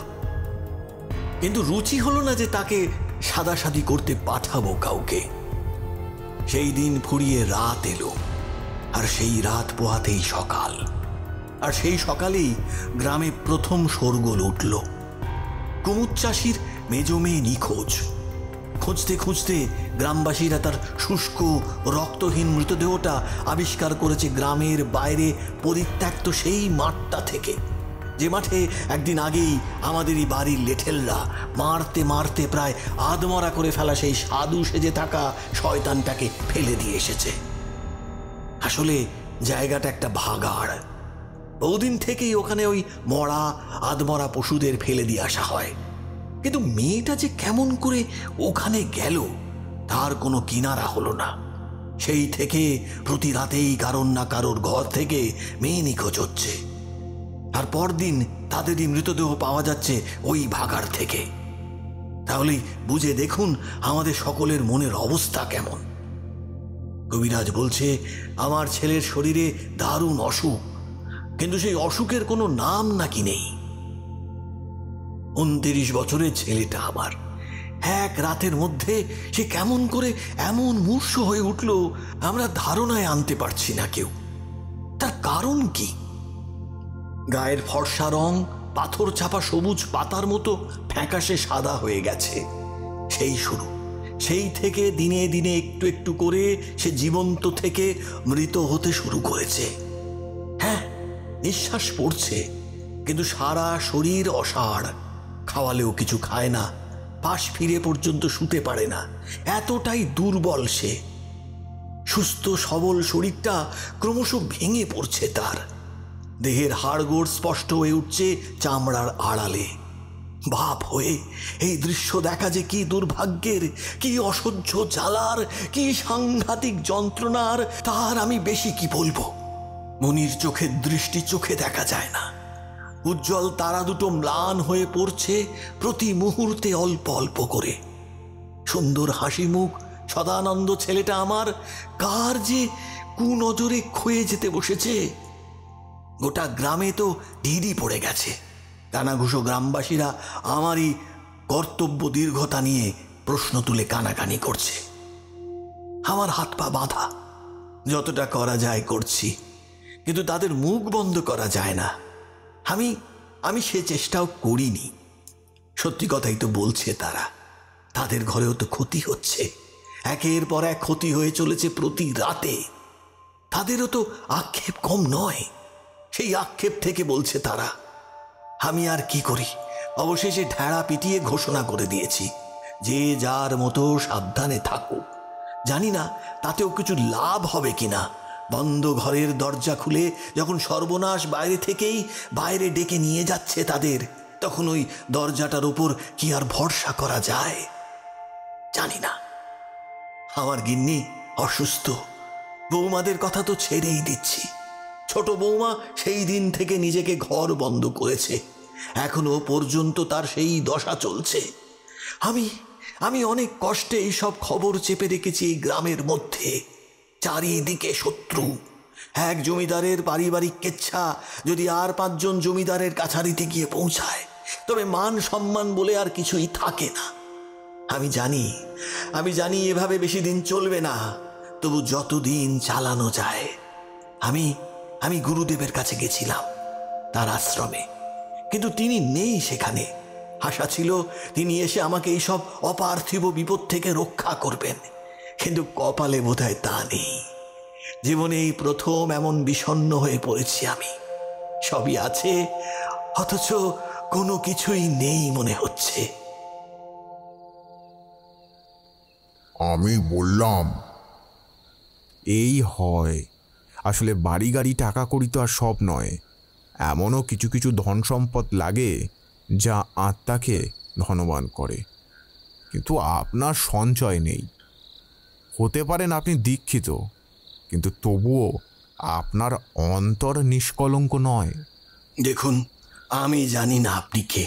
[SPEAKER 10] কিন্তু রুচি হলো না যে তাকে সাদাসাদি করতে পাঠাবো কাউকে। সেই দিন ফুরিয়ে রাত এলো, আর সেই রাত পোহাতেই সকাল। আর সেই সকালেই গ্রামে প্রথম শোরগোল উঠল। কুমুদ চাষির মেজ মেয়ে নিখোঁজ। খুঁজতে খুঁজতে গ্রামবাসীরা তার শুষ্ক রক্তহীন মৃতদেহটা আবিষ্কার করেছে গ্রামের বাইরে পরিত্যক্ত সেই মাঠটা থেকে, যে মাঠে একদিন আগেই আমাদেরই বাড়ির লেঠেলরা মারতে মারতে প্রায় আধমরা করে ফেলা সেই সাধু সেজে থাকা শয়তানটাকে ফেলে দিয়ে এসেছে। আসলে জায়গাটা একটা ভাগাড়। বহুদিন থেকেই ওখানে ওই মরা আধমরা পশুদের ফেলে দিয়ে আসা হয়। কিন্তু মেয়েটা যে কেমন করে ওখানে গেল তার কোনো কিনারা হলো না। সেই থেকে প্রতি রাতেই কারোর না কারোর ঘর থেকে মেয়ে নিখোঁজ হচ্ছে। আর পরদিন তাদেরই মৃতদেহ পাওয়া যাচ্ছে ওই ভাগাড় থেকে। তাহলে বুঝে দেখুন আমাদের সকলের মনের অবস্থা কেমন। কবিরাজ বলছে আমার ছেলের শরীরে দারুণ অসুখ, কিন্তু সেই অসুখের কোনো নাম নাকি নেই। 29 বছরের ছেলেটা আমার, এক রাতের মধ্যে সে কেমন করে এমন মূর্ছ হয়ে উঠল আমরা ধারণায় আনতে পারছি না কেউ। তার কারণ কি? গায়ের ফর্সা রং পাথর চাপা সবুজ পাতার মতো ফ্যাকাশে সাদা হয়ে গেছে। সেই শুরু, সেই থেকে দিনে দিনে একটু একটু করে সে জীবন্ত থেকে মৃত হতে শুরু করেছে। হ্যাঁ, নিঃশ্বাস পড়ছে, কিন্তু সারা শরীর অসাড়। খাওয়ালেও কিছু খায় না, পাশ ফিরে পর্যন্ত শুতে পারে না, এতটাই দুর্বল সে। সুস্থ সবল শরীরটা ক্রমশ ভেঙে পড়ছে তার। দেহের হাড়গোড় স্পষ্ট হয়ে উঠছে চামড়ার আড়ালে। বাপ হয়ে এই দৃশ্য দেখা যে কি দুর্ভাগ্যের, কি অসহ্য জ্বালার, কি সাংঘাতিক যন্ত্রণার, তার আমি বেশি কি বলবো। মনির চোখের দৃষ্টি চোখে দেখা যায় না। উজ্জ্বল তারা দুটো ম্লান হয়ে পড়ছে প্রতি মুহূর্তে অল্প অল্প করে। সুন্দর হাসি মুখ সদানন্দ ছেলেটা আমার কার যে কুনজরে ক্ষয়ে যেতে বসেছে। গোটা গ্রামে তো ঢিড়ি পড়ে গেছে। কানাঘুষো গ্রামবাসীরা আমারই কর্তব্য দীর্ঘতা নিয়ে প্রশ্ন তুলে কানাকানি করছে। আমার হাত পা বাঁধা, যতটা করা যায় করছি, কিন্তু তাদের মুখ বন্ধ করা যায় না। আমি সে চেষ্টাও করিনি। সত্যি কথাই তো বলছে তারা, তাদের ঘরেও তো ক্ষতি হচ্ছে, একের পর এক ক্ষতি হয়ে চলেছে প্রতি রাতে। তাদেরও তো আক্ষেপ কম নয়। সেই আক্ষেপ থেকে বলছে তারা। আমি আর কি করি, অবশেষে ঢেড়া পিটিয়ে ঘোষণা করে দিয়েছি, যে যার মতো সাবধানে থাকুক। জানি না তাতেও কিছু লাভ হবে কিনা। বন্ধ ঘরের দরজা খুলে যখন সর্বনাশ বাইরে থেকেই বাইরে ডেকে নিয়ে যাচ্ছে তাদের, তখন ওই দরজাটার উপর কি আর ভরসা করা যায়? জানি না। আমার গিন্নি অসুস্থ, বৌমাদের কথা তো ছেড়েই দিচ্ছি। ছোট বৌমা সেই দিন থেকে নিজেকে ঘর বন্ধ করেছে, এখনো পর্যন্ত তার সেই দশা চলছে। আমি অনেক কষ্টে এইসব খবর চেপে রেখেছি এই গ্রামের মধ্যে। চারিদিকে শত্রু। এক জমিদারের পারিবারিক কেচ্ছা যদি আর 5 জন জমিদারের কাছারিতে গিয়ে পৌঁছায়, তবে মান সম্মান বলে আর কিছুই থাকে না। আমি জানি এভাবে বেশি দিন চলবে না, তবু যতদিন চালানো যায়। আমি গুরুদেবের কাছে গেছিলাম, তার আশ্রমে, কিন্তু তিনি নেই সেখানে। আশা ছিল তিনি এসে আমাকে এইসব অপার্থিব বিপদ থেকে রক্ষা করবেন, কিন্তু কপালে বোধহয় তা নেই। জীবনে এই প্রথম এমন বিষণ্ণ হয়ে পড়েছি আমি। সবই আছে, অথচ কোনো কিছুই নেই মনে হচ্ছে।
[SPEAKER 2] আমি বললাম
[SPEAKER 9] এই হয়। আসলে বাড়ি গাড়ি টাকা করি তো আর সব নয়। এমনও কিছু কিছু ধন সম্পদ লাগে যা আত্মাকে ধনবান করে, কিন্তু আপনার সঞ্চয় নেই। হতে পারেন আপনি দীক্ষিত, কিন্তু তবুও আপনার অন্তর নিষ্কলঙ্ক নয়।
[SPEAKER 10] দেখুন, আমি জানি না আপনি কে।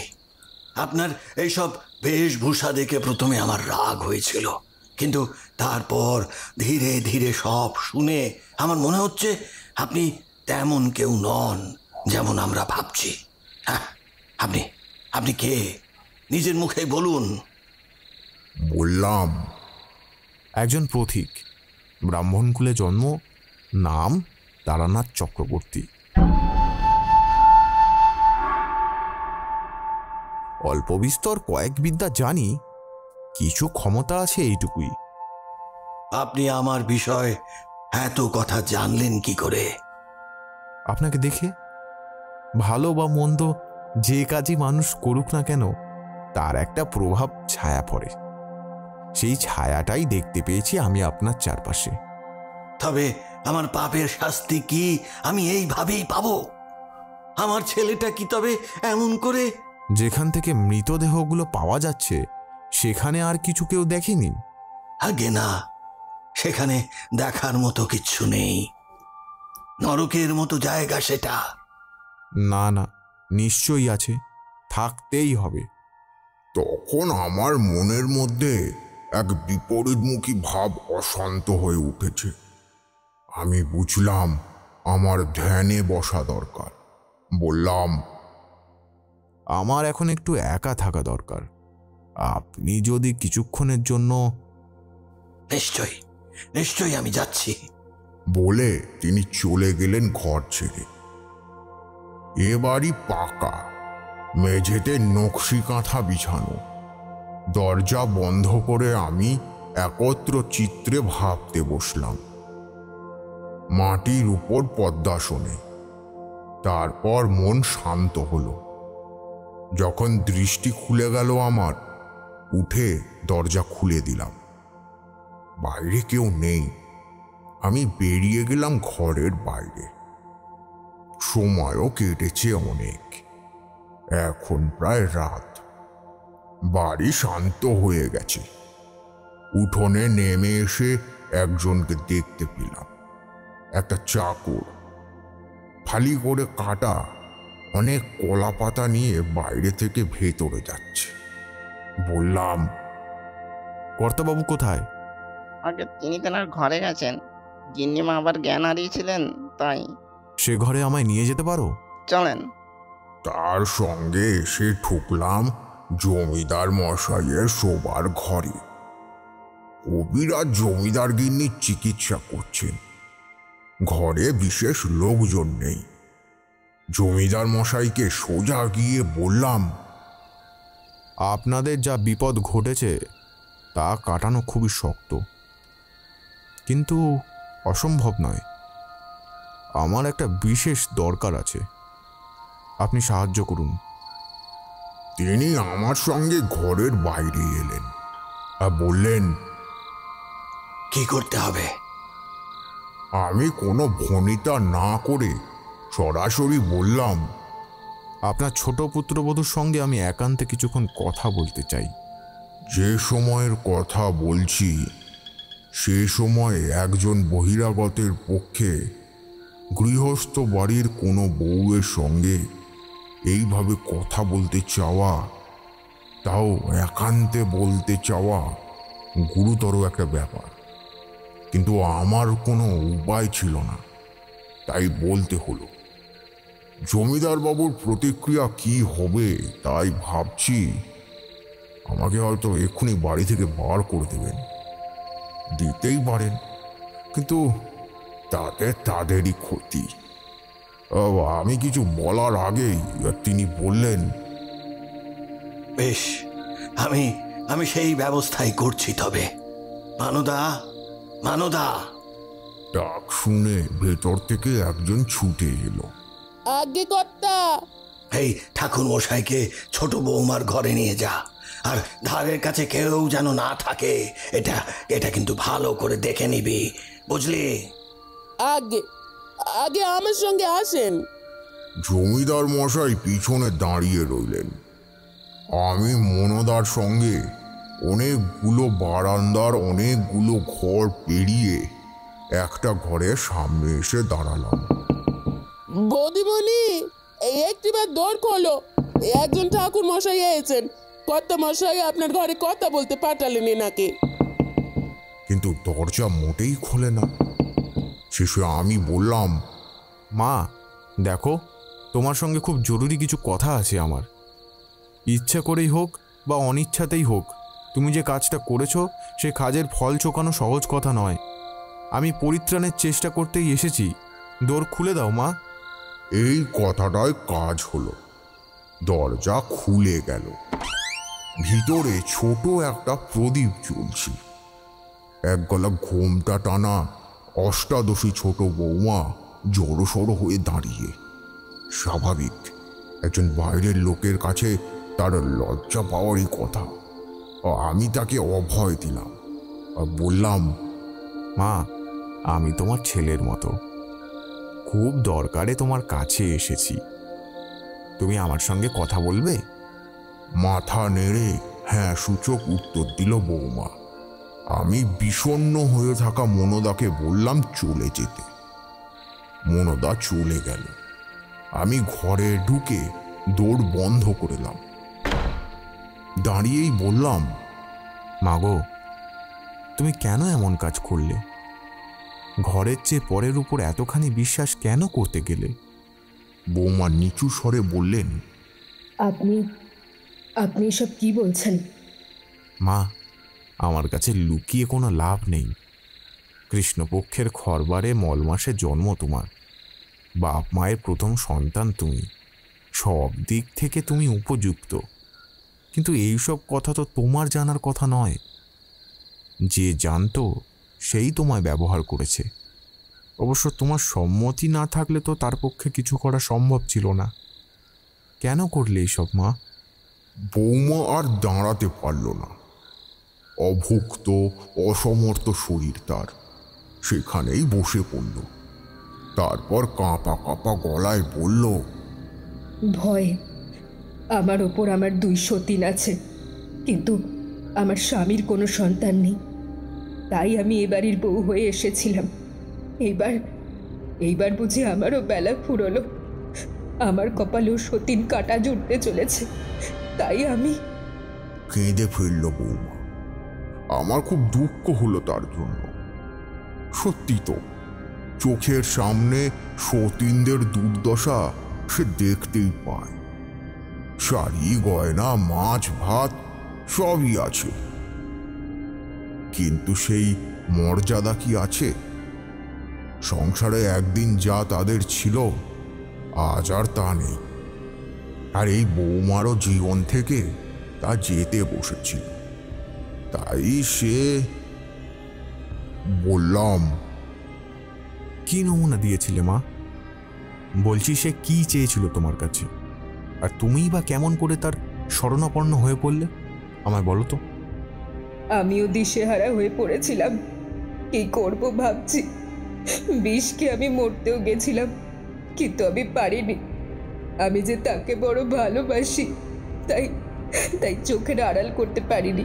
[SPEAKER 10] আপনার এইসব বেশভূষা দেখে প্রথমে আমার রাগ হয়েছিল, কিন্তু তারপর ধীরে ধীরে সব শুনে আমার মনে হচ্ছে আপনি তেমন কেউ নন যেমন আমরা ভাবছি। হ্যাঁ, আপনি আপনি কে? নিজের মুখে বলুন।
[SPEAKER 2] বললাম,
[SPEAKER 9] একজন পথিক, ব্রাহ্মণকুলে জন্ম, নাম তারানাথ চক্রবর্তী। অল্প বিস্তর কয়েক বিদ্যা জানি, কিছু ক্ষমতা আছে এইটুকুই।
[SPEAKER 10] আপনি আমার বিষয় এত কথা জানলেন কি করে?
[SPEAKER 9] আপনাকে দেখে। ভালো বা মন্দ যে কাজই মানুষ করুক না কেন, তার একটা প্রভাব ছায়া পড়ে। সেই ছায়াটাই দেখতে পেয়েছি আমি আপনার চারপাশে।
[SPEAKER 10] তবে আমার পাপের শাস্তি কি আমি এইভাবেই পাবো? আমার ছেলেটা কি তবে এমন করে?
[SPEAKER 9] যেখান থেকে মৃতদেহগুলো পাওয়া যাচ্ছে সেখানে আর কিছু কেউ দেখেনি?
[SPEAKER 10] আগে না, সেখানে দেখার মতো কিচ্ছু নেই। নরকের মতো জায়গা সেটা।
[SPEAKER 9] না না, নিশ্চয়ই আছে, থাকতেই হবে।
[SPEAKER 2] তখন আমার মনের মধ্যে এক বিপরীতমুখী ভাব অশান্ত হয়ে উঠেছে। আমি বুঝলাম আমার ধ্যানে বসা দরকার। বললাম,
[SPEAKER 9] আমার এখন একটু একা থাকা দরকার। আপনি যদি কিছুক্ষণের জন্য।
[SPEAKER 10] নিশ্চয়ই নিশ্চয়ই, আমি যাচ্ছি
[SPEAKER 2] বলে তিনি চলে গেলেন ঘর ছেড়ে। এ বাড়ি পাকা, মেঝেতে নকশি কাঁথা বিছানো। দরজা বন্ধ করে আমি একত্র চিত্রে ভাবতে বসলাম। মাটির উপর পদ্মাসনে। তারপর মন শান্ত হলো। যখন দৃষ্টি খুলে গেল আমার, উঠে দরজা খুলে দিলাম। বাইরে কেউ নেই। আমি বেরিয়ে গেলাম ঘরের বাইরে। সময়ও কেটেছে অনেক। এখন প্রায় রাত। বাড়ি শান্ত হয়ে গেছে। উঠোনে নেমে এসে একজনকে দেখতে পেলাম। একটা চাকর ফালি করে কাটা অনেক কলা পাতা নিয়ে বাইরে থেকে ভেতরে যাচ্ছে। বললাম,
[SPEAKER 9] কর্তাবাবু কোথায়?
[SPEAKER 8] আগে তিনি তেনার ঘরে গেছেন। গিন্নিমা আবার জ্ঞান হারিয়েছিলেন, তাই।
[SPEAKER 9] সে ঘরে আমায় নিয়ে যেতে পারো?
[SPEAKER 8] চলেন।
[SPEAKER 2] তার সঙ্গে এসে ঢুকলাম জমিদার মশাইয়ের শোবার ঘরে। কবিরাজ জমিদার গিন্নির চিকিৎসা করছেন। ঘরে বিশেষ লোকজন নেই। জমিদার মশাইকে সোজা গিয়ে বললাম,
[SPEAKER 9] আপনাদের যা বিপদ ঘটেছে তা কাটানো খুবই শক্ত, কিন্তু অসম্ভব নয়। আমার একটা বিশেষ দরকার আছে, আপনি সাহায্য করুন।
[SPEAKER 2] তিনি আমার সঙ্গে ঘরের বাইরে এলেন আর বললেন,
[SPEAKER 10] কি করতে হবে?
[SPEAKER 2] আমি কোনো ভনিতা না করে সরাসরি বললাম,
[SPEAKER 9] আপনার ছোট পুত্রবধূর সঙ্গে আমি একান্তে কিছুক্ষণ কথা বলতে চাই।
[SPEAKER 2] যে সময়ের কথা বলছি সে সময় একজন বহিরাগতের পক্ষে গৃহস্থ বাড়ির কোনো বউয়ের সঙ্গে এইভাবে কথা বলতে চাওয়া, তাও একান্তে বলতে চাওয়া, গুরুতর একটা ব্যাপার। কিন্তু আমার কোনো উপায় ছিল না, তাই বলতে হলো। জমিদার বাবুর প্রতিক্রিয়া কি হবে তাই ভাবছি। আমাকে হয়তো এক্ষুনি বাড়ি থেকে বার করে দেবেন, দিতেই পারেন, কিন্তু তাতে তাদেরই ক্ষতি। আমি কিছু বলার আগেই তিনি বললেন,
[SPEAKER 10] বেশ, আমি সেই ব্যবস্থাই করছি। তবে মানদা, মানদা।
[SPEAKER 2] ডাক শুনে ভেতর থেকে একজন ছুটে এলো।
[SPEAKER 15] আগে কর্তা।
[SPEAKER 10] এই ঠাকুর মশাইকে ছোট বৌমার ঘরে নিয়ে যা, আর ধারের কাছে কেউ যেন না থাকে। এটা কিন্তু ভালো করে দেখে নিবি, বুঝলি?
[SPEAKER 15] আগে আগে আমার সঙ্গে আসেন।
[SPEAKER 2] জমিদার মশাই পিছনে দাঁড়িয়ে রইলেন। আমি মনদার সঙ্গে অনেকগুলো বারান্দার অনেকগুলো ঘর পেরিয়ে একটা ঘরের সামনে এসে দাঁড়ালাম।
[SPEAKER 15] বৌদিমণি, এই একটিবার দৌড় খোলো। একজন ঠাকুর মশাই এসেছেন,
[SPEAKER 18] কর্তা মশাই আপনার ঘরে কথা বলতে পাঠালেন এনাকে।
[SPEAKER 2] কিন্তু দরজা মোটেই খোলে না। শেষে আমি বললাম,
[SPEAKER 9] মা দেখো, তোমার সঙ্গে খুব জরুরি কিছু কথা আছে আমার। ইচ্ছা করেই হোক বা অনিচ্ছাতেই হোক, তুমি যে কাজটা করেছো সে কাজের ফল চোকানো সহজ কথা নয়। আমি পরিত্রাণের চেষ্টা করতেই এসেছি, দোর খুলে দাও মা।
[SPEAKER 2] এই কথাটায় কাজ হলো। দরজা খুলে গেল। ভিতরে ছোট একটা প্রদীপ জ্বলছে। এক গলা ঘোমটা টানা অষ্টাদশী ছোট বৌমা জড়সড় হয়ে দাঁড়িয়ে। স্বাভাবিক, একজন বাইরের লোকের কাছে তার লজ্জা পাওয়ারই কথা। আমি তাকে অভয় দিলাম আর বললাম,
[SPEAKER 9] মা আমি তোমার ছেলের মতো, খুব দরকারে তোমার কাছে এসেছি, তুমি আমার সঙ্গে কথা বলবে?
[SPEAKER 2] মাথা নেড়ে হ্যাঁ সূচক উত্তর দিল বৌমা। আমি বিষণ্ণ হয়ে থাকা মনদাকে বললাম চলে যেতে। মনদা চলে গেল। আমি ঘরে ঢুকে দৌড় বন্ধ করলাম। দাঁড়িয়েই বললাম,
[SPEAKER 9] মাগো তুমি কেন এমন কাজ করলে? ঘরের চেয়ে পরের উপর এতখানি বিশ্বাস কেন করতে গেলে?
[SPEAKER 2] বৌমা নিচু স্বরে বললেন,
[SPEAKER 15] আপনি আপনি এসব কি বলছেন?
[SPEAKER 9] মা আমার কাছে লুকিয়ে কোনো লাভ নেই। কৃষ্ণপক্ষের খরবারে মল মাসে জন্ম তোমার, বাপ মায়ের প্রথম সন্তান তুমি, সব দিক থেকে তুমি উপযুক্ত। কিন্তু এইসব কথা তো তোমার জানার কথা নয়। যে জানতো সেই তোমায় ব্যবহার করেছে। অবশ্য তোমার সম্মতি না থাকলে তো তার পক্ষে কিছু করা সম্ভব ছিল না। কেন করলে এইসব মা?
[SPEAKER 2] বৌমা আর দাঁড়াতে পারল না। অভুক্ত অসমর্থ শরীর তার, সেখানেই বসে পড়ল। তারপর কাঁপা কাঁপা গলায় বলল,
[SPEAKER 15] ভয় আমার ওপর আমার 2 সতীন আছে, কিন্তু আমার স্বামীর কোনো সন্তান নেই। তাই আমি এ বাড়ির বউ হয়ে এসেছিলাম। এইবার বুঝি আমারও বেলা ফুরলো। আমার কপালেও সতীন কাটা জুটতে চলেছে। তাই আমি
[SPEAKER 2] কেঁদে ফেলল বৌমা। আমার খুব দুঃখ হলো তার জন্য। সত্যি তো, চোখের সামনে সতীনদের দুর্দশা সে দেখতেই পায়। শাড়ি গয়না মাছ ভাত সবই আছে, কিন্তু সেই মর্যাদা কি আছে? সংসারে একদিন যা তাদের ছিল আজ আর তা নেই। আর এই বৌমারও জীবন থেকে তা যেতে বসেছিল। তাই সে বললাম,
[SPEAKER 9] কি নমুনা দিয়েছিলে মা? বলছি সে কি চেয়েছিল তোমার কাছে, আর তুমিই বা কেমন করে তার শরণাপন্ন হয়ে পড়লে আমায় বলো তো।
[SPEAKER 15] আমিও দিশেহারা হয়ে পড়েছিলাম। কি করব ভাবছি। বিষকে আমি মরতেও গেছিলাম, কিন্তু আমি পারিনি। আমি যে তাকে বড় ভালোবাসি, তাই চোখের আড়াল করতে পারিনি।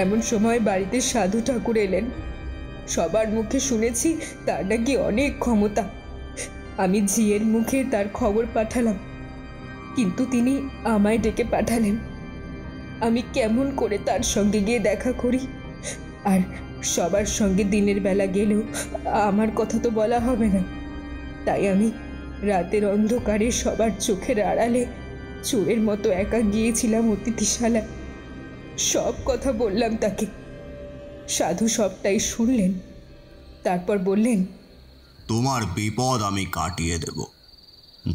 [SPEAKER 15] এমন সময় বাড়িতে সাধু ঠাকুর এলেন। সবার মুখে শুনেছি তার নাকি অনেক ক্ষমতা। আমি ঝিয়ের মুখে তার খবর পাঠালাম, কিন্তু তিনি আমায় ডেকে পাঠালেন। আমি কেমন করে তার সঙ্গে গিয়ে দেখা করি? আর সবার সঙ্গে দিনের বেলা গেলেও আমার কথা তো বলা হবে না। তাই আমি রাতের অন্ধকারে সবার চোখের আড়ালে চোরের মতো একা গিয়েছিলাম অতিথিশালা। সব কথা বললাম তাকে। সাধু সবটাই শুনলেন। তারপর বললেন,
[SPEAKER 19] তোমার বিপদ আমি কাটিয়ে দেব।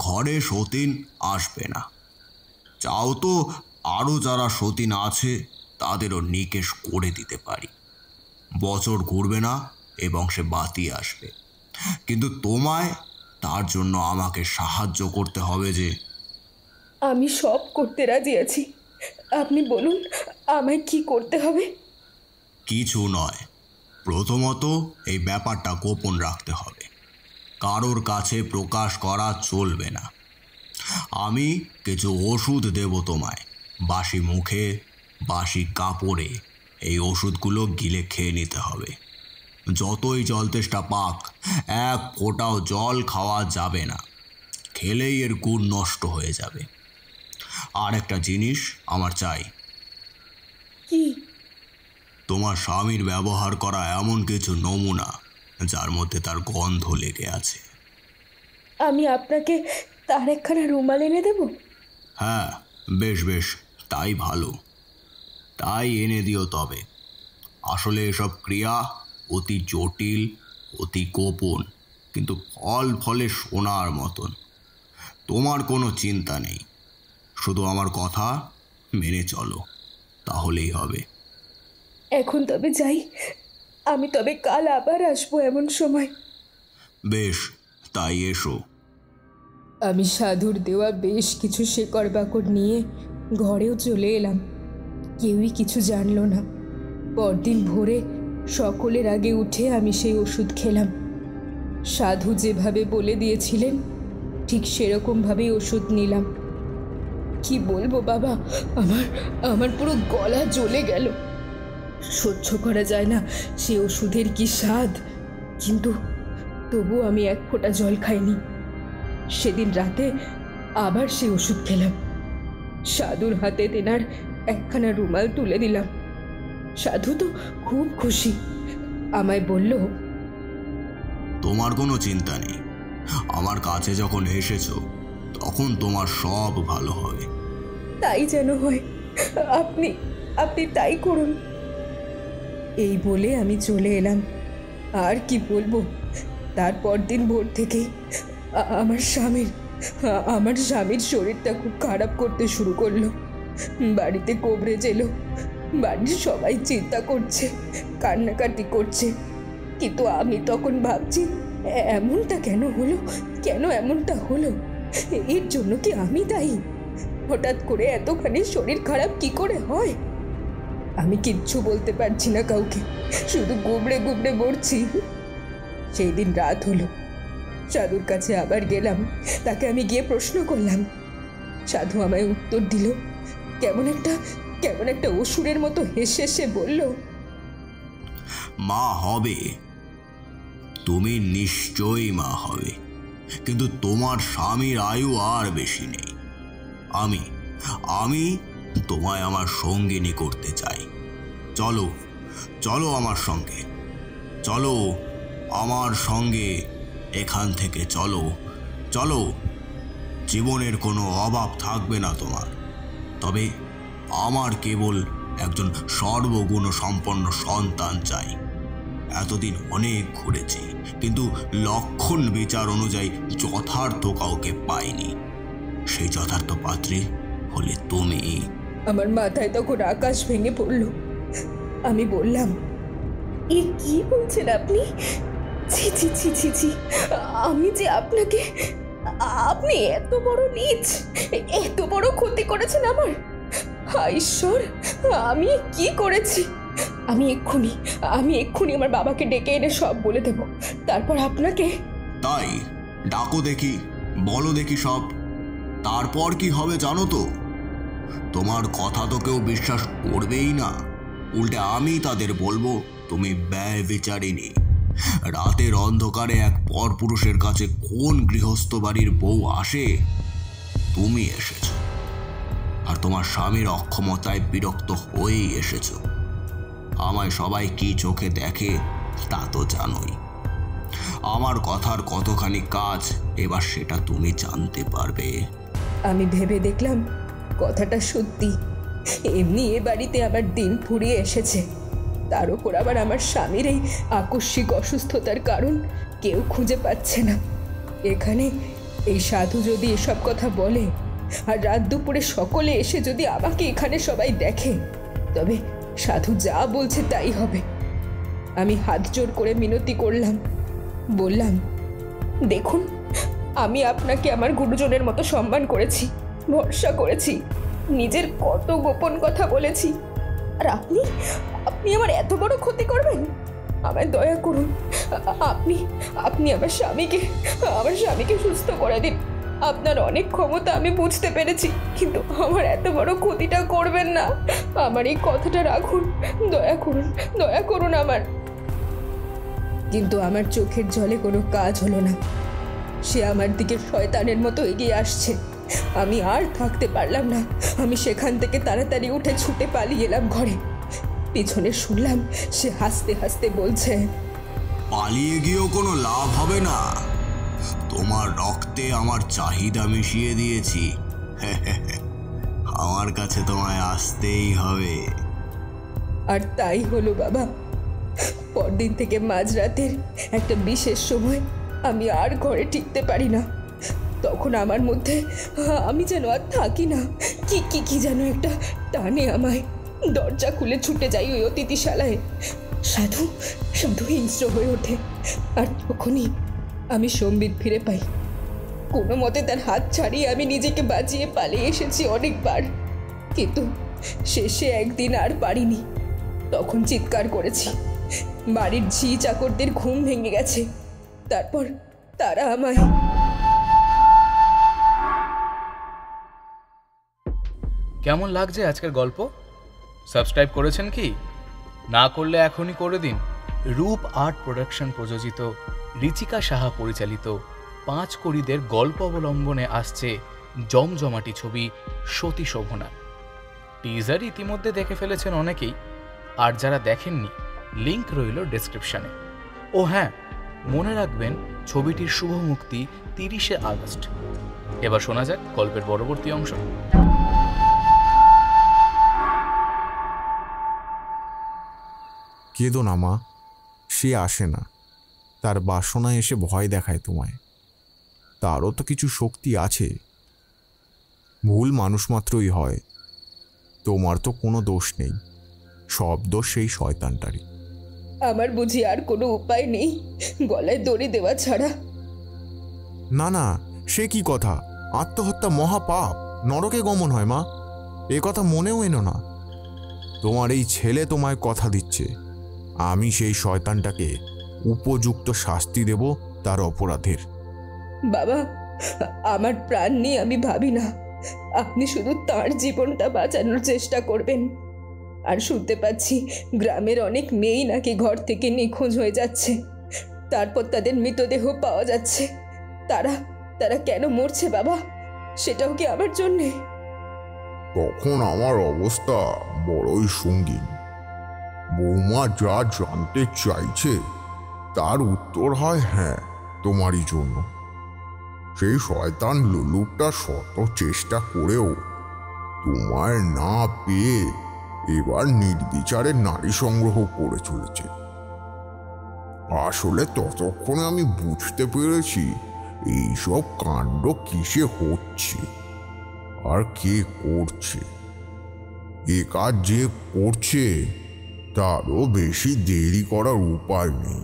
[SPEAKER 19] ঘরে সতীন আসবে না। চাও তো আরও যারা সতীন আছে তাদেরও নিকেশ করে দিতে পারি। বছর ঘুরবে না এবং সে বাতি আসবে। কিন্তু তোমায় তার জন্য আমাকে সাহায্য করতে হবে। যে
[SPEAKER 15] আমি সব করতে রাজি আছি। আপনি বলুন আমায় কি করতে হবে?
[SPEAKER 19] কিছু নয়, প্রথমত এই ব্যাপারটা গোপন রাখতে হবে। কারোর কাছে প্রকাশ করা চলবে না। আমি কিছু ওষুধ দেব তোমায়, বাসি মুখে বাসি কাপড়ে। এই ওষুধগুলো গিলে খেয়ে নিতে হবে। যতই জল তেষ্টা পাক, এক ফোঁটাও জল খাওয়া যাবে না। খেলেই এর গুণ নষ্ট হয়ে যাবে। আর একটা জিনিস আমার চাই।
[SPEAKER 15] কি?
[SPEAKER 19] তোমার স্বামীর ব্যবহার করা এমন কিছু নমুনা যার মধ্যে তার গন্ধ লেগে আছে।
[SPEAKER 15] আমি আপনাকে তার একখানা রুমাল এনে দেব?
[SPEAKER 19] হ্যাঁ, বেশ বেশ, তাই ভালো, তাই এনে দিও। তবে আসলে এসব ক্রিয়া অতি জটিল, অতি গোপন, কিন্তু ফলে শোনার মতন। তোমার কোনো চিন্তা নেই, শুধু আমার কথা মেনে চলো, তাহলেই হবে।
[SPEAKER 15] এখন তবে যাই, আমি তবে কাল আবার আসবো এমন সময়।
[SPEAKER 19] বেশ, তাই এসো।
[SPEAKER 15] আমি সাধুর দেওয়া বেশ কিছু শেকড় বাকড় নিয়ে ঘরেও চলে এলাম। কেউই কিছু জানল না। পরদিন ভোরে সকলের আগে উঠে আমি সেই ওষুধ খেলাম। সাধু যেভাবে বলে দিয়েছিলেন ঠিক সেরকমভাবেই ওষুধ নিলাম। কি বলবো বাবা, আমার পুরো গলা জ্বলে গেল। সহ্য করা যায় না সে ওষুধের কি স্বাদ, কিন্তু তবু আমি এক ফোঁটা জল খাইনি। সেদিন রাতে আবার সে ওষুধ খেলাম। সাধুর হাতে তেনার একখানা রুমাল তুলে দিলাম। সাধু তো খুব খুশি, আমায় বলল,
[SPEAKER 19] তোমার কোনো চিন্তা নেই, আমার কাছে যখন এসেছো তখন তোমার সব ভালো হবে।
[SPEAKER 15] তাই যেন হয়, আপনি তাই করুন। এই বলে আমি চলে এলাম। আর কি বলবো, তারপর দিন ভোর থেকেই আমার স্বামীর শরীরটা খুব খারাপ করতে শুরু করলো। বাড়িতে কোবরেজ এলো। বাড়ির সবাই চিন্তা করছে, কান্নাকাটি করছে, কিন্তু আমি তখন ভাবছি এমনটা কেন হলো, কেন এমনটা হলো? এর জন্য কি আমি দায়ী? হঠাৎ করে এতখানি শরীর খারাপ কি করে হয়? আমি কিচ্ছু বলতে পারছি না কাউকে, শুধু গুবড়ে গুবড়ে মরছি। সেই দিন রাত হলো, সাধুর কাছে আবার গেলাম। তাকে আমি গিয়ে প্রশ্ন করলাম। সাধু আমায় উত্তর দিল, কেমন একটা অসুরের মতো হেসে সে বলল,
[SPEAKER 19] মা হবে, তুমি নিশ্চয়ই মা হবে, কিন্তু তোমার স্বামীর আয়ু আর বেশি নেই। আমি তোমায় আমার সঙ্গিনী করতে চাই। চলো চলো আমার সঙ্গে, চলো আমার সঙ্গে, এখান থেকে চলো চলো। জীবনের কোনো অভাব থাকবে না তোমার। তবে আমার কেবল একজন সর্বগুণ সম্পন্ন সন্তান চাই। এতদিন অনেক ঘুরেছি, কিন্তু লক্ষণ বিচার অনুযায়ী যথার্থ কাউকে পাইনি। সেই যথার্থ পাত্রী হলে তুমি।
[SPEAKER 15] আমার মাথায় তখন আকাশ ভেঙে পড়ল। আমি বললাম, এ কি বলছেন আপনি? ছি ছি ছি ছি ছি, আমি যে আপনি এত বড় নীচ, এত বড় ক্ষতি করেছেন আমার। ঈশ্বর, আমি কি করেছি? আমি এক্ষুনি আমার বাবাকে ডেকে এনে সব বলে দেব, তারপর আপনাকে।
[SPEAKER 19] তাই ডাকো দেখি, বলো দেখি সব। তারপর কি হবে জানো তো? তোমার কথা তো কেউ বিশ্বাস করবেই না। উল্টে আমি তাদের বলবো তুমি ব্যয় বিচারিনি। রাতের অন্ধকারে এক পরপুরুষের কাছে কোন গৃহস্থ বাড়ির বউ আসে? তুমি এসেছ, আর তোমার স্বামীর অক্ষমতায় বিরক্ত হয়েই এসেছ। আমায় সবাই কি চোখে দেখে তা তো জানোই। আমার কথার কতখানি কাজ এবার সেটা তুমি জানতে পারবে।
[SPEAKER 15] আমি ভেবে দেখলাম কথাটা সত্যি। এমনি এ বাড়িতে আমার দিন ফুরিয়ে এসেছে, তার উপর আবার আমার স্বামীর এই আকস্মিক অসুস্থতার কারণ কেউ খুঁজে পাচ্ছে না। এখানে এই সাধু যদি এসব কথা বলে, আর রাত দুপুরে সকলে এসে যদি আমাকে এখানে সবাই দেখে, তবে সাধু যা বলছে তাই হবে। আমি হাত জোর করে মিনতি করলাম, বললাম, দেখুন, আমি আপনাকে আমার গুরুজনের মতো সম্মান করেছি, ভরসা করেছি, নিজের কত গোপন কথা বলেছি, আর আপনি আমার এত বড় ক্ষতি করবেন? আমায় দয়া করুন, আপনি আমার স্বামীকে সুস্থ করে দিন। আপনার অনেক ক্ষমতা আমি বুঝতে পেরেছি, কিন্তু আমার এত বড় ক্ষতিটা করবেন না। আমার এই কথাটা রাখুন, দয়া করুন আমার। কিন্তু আমার চোখের জলে কোনো কাজ হলো না। সে আমার দিকে শয়তানের মতো এগিয়ে আসছে। আমি আর থাকতে পারলাম না। আমি সেখান থেকে তাড়াতাড়ি উঠে ছুটে পালিয়ে এলাম ঘরে। পিছনে শুনলাম সে হাসতে হাসতে বলছে,
[SPEAKER 19] পালিয়ে গিয়েও কোনো লাভ হবে না, তোমার রক্তে আমার চাহিদা মিশিয়ে দিয়েছি, আমার কাছে তোমায় আসতেই হবে।
[SPEAKER 15] আর তাই হলো বাবা। পরদিন থেকে মাঝরাতের একটা বিশেষ সময় আমি আর ঘরে টিকতে পারি না। তখন আমার মধ্যে আমি যেন আর থাকি না, কি কি কি যেন একটা টানে আমায়। দরজা খুলে ছুটে যাই ওই অতিথিশালায়। সাধু সাধু হিংস্র হয়ে ওঠে। আর তখনই আমি সম্বিত ফিরে পাই। কোনো মতে তার হাত ছাড়িয়ে আমি নিজেকে বাঁচিয়ে পালিয়ে এসেছি অনেকবার, কিন্তু শেষে একদিন আর পারিনি। তখন চিৎকার করেছি। বাড়ির ঝি চাকরদের ঘুম ভেঙে গেছে। তারপর তারা আমায়।
[SPEAKER 3] কেমন লাগছে আজকের গল্প? সাবস্ক্রাইব করেছেন কি? না করলে এখনই করে দিন। রূপ আর্ট প্রোডাকশন প্রযোজিত, ঋচিকা সাহা পরিচালিত 5 কড়িদের গল্প অবলম্বনে আসছে জমজমাটি ছবি সতী শোভনা। টিজার ইতিমধ্যে দেখে ফেলেছেন অনেকেই, আর যারা দেখেননি লিংক রইল ডেসক্রিপশনে। ও হ্যাঁ, মনে রাখবেন ছবিটির শুভ মুক্তি 30শে আগস্ট। এবার শোনা যাক গল্পের পরবর্তী অংশ।
[SPEAKER 9] কেঁদো না মা, সে আসে না। তার বাসনায় এসে ভয় দেখায় তোমায়। তারও তো কিছু শক্তি আছে। ভুল মানুষ মাত্রই হয়। তোমার তো কোনো দোষ নেই, সব দোষ সেই শয়তানটারই।
[SPEAKER 15] আমার বুঝি আর কোনো উপায় নেই গলায় দড়ি দেওয়া ছাড়া?
[SPEAKER 9] না না, সে কি কথা! আত্মহত্যা মহাপাপ, নরকে গমন হয় মা। এ কথা মনেও এনো না। তোমার এই ছেলে তোমায় কথা দিচ্ছে, আমি সেই শয়তানটাকে উপযুক্ত শাস্তি দেব তার অপরাধের।
[SPEAKER 15] বাবা, আমার প্রাণ নিয়ে আমি ভাবি না। আপনি শুধু তার জীবনটা বাঁচানোর চেষ্টা করবেন। আর শুনতে পাচ্ছি গ্রামের অনেক মেয়েই নাকি ঘর থেকে নিখোঁজ হয়ে যাচ্ছে, তারপর তাদের মৃতদেহ পাওয়া যাচ্ছে। তারা তারা কেন মরছে বাবা? সেটাও কি আমার জন্যে?
[SPEAKER 2] তখন আমার অবস্থা বড়ই সঙ্গীন। বৌমা যা জানতে চাইছে তার উত্তর হয় হ্যাঁ, তোমারই জন্য। সেই শয়তান লুলুকটা শত চেষ্টা করেও তোমায় না পেয়ে এবার নির্বিচারে নারী সংগ্রহ করে চলেছে। আসলে ততক্ষণে আমি বুঝতে পেরেছি এইসব কাণ্ড কিসে হচ্ছে আর কে করছে। এ কাজ যে করছে তারও বেশি দেরি করার উপায় নেই।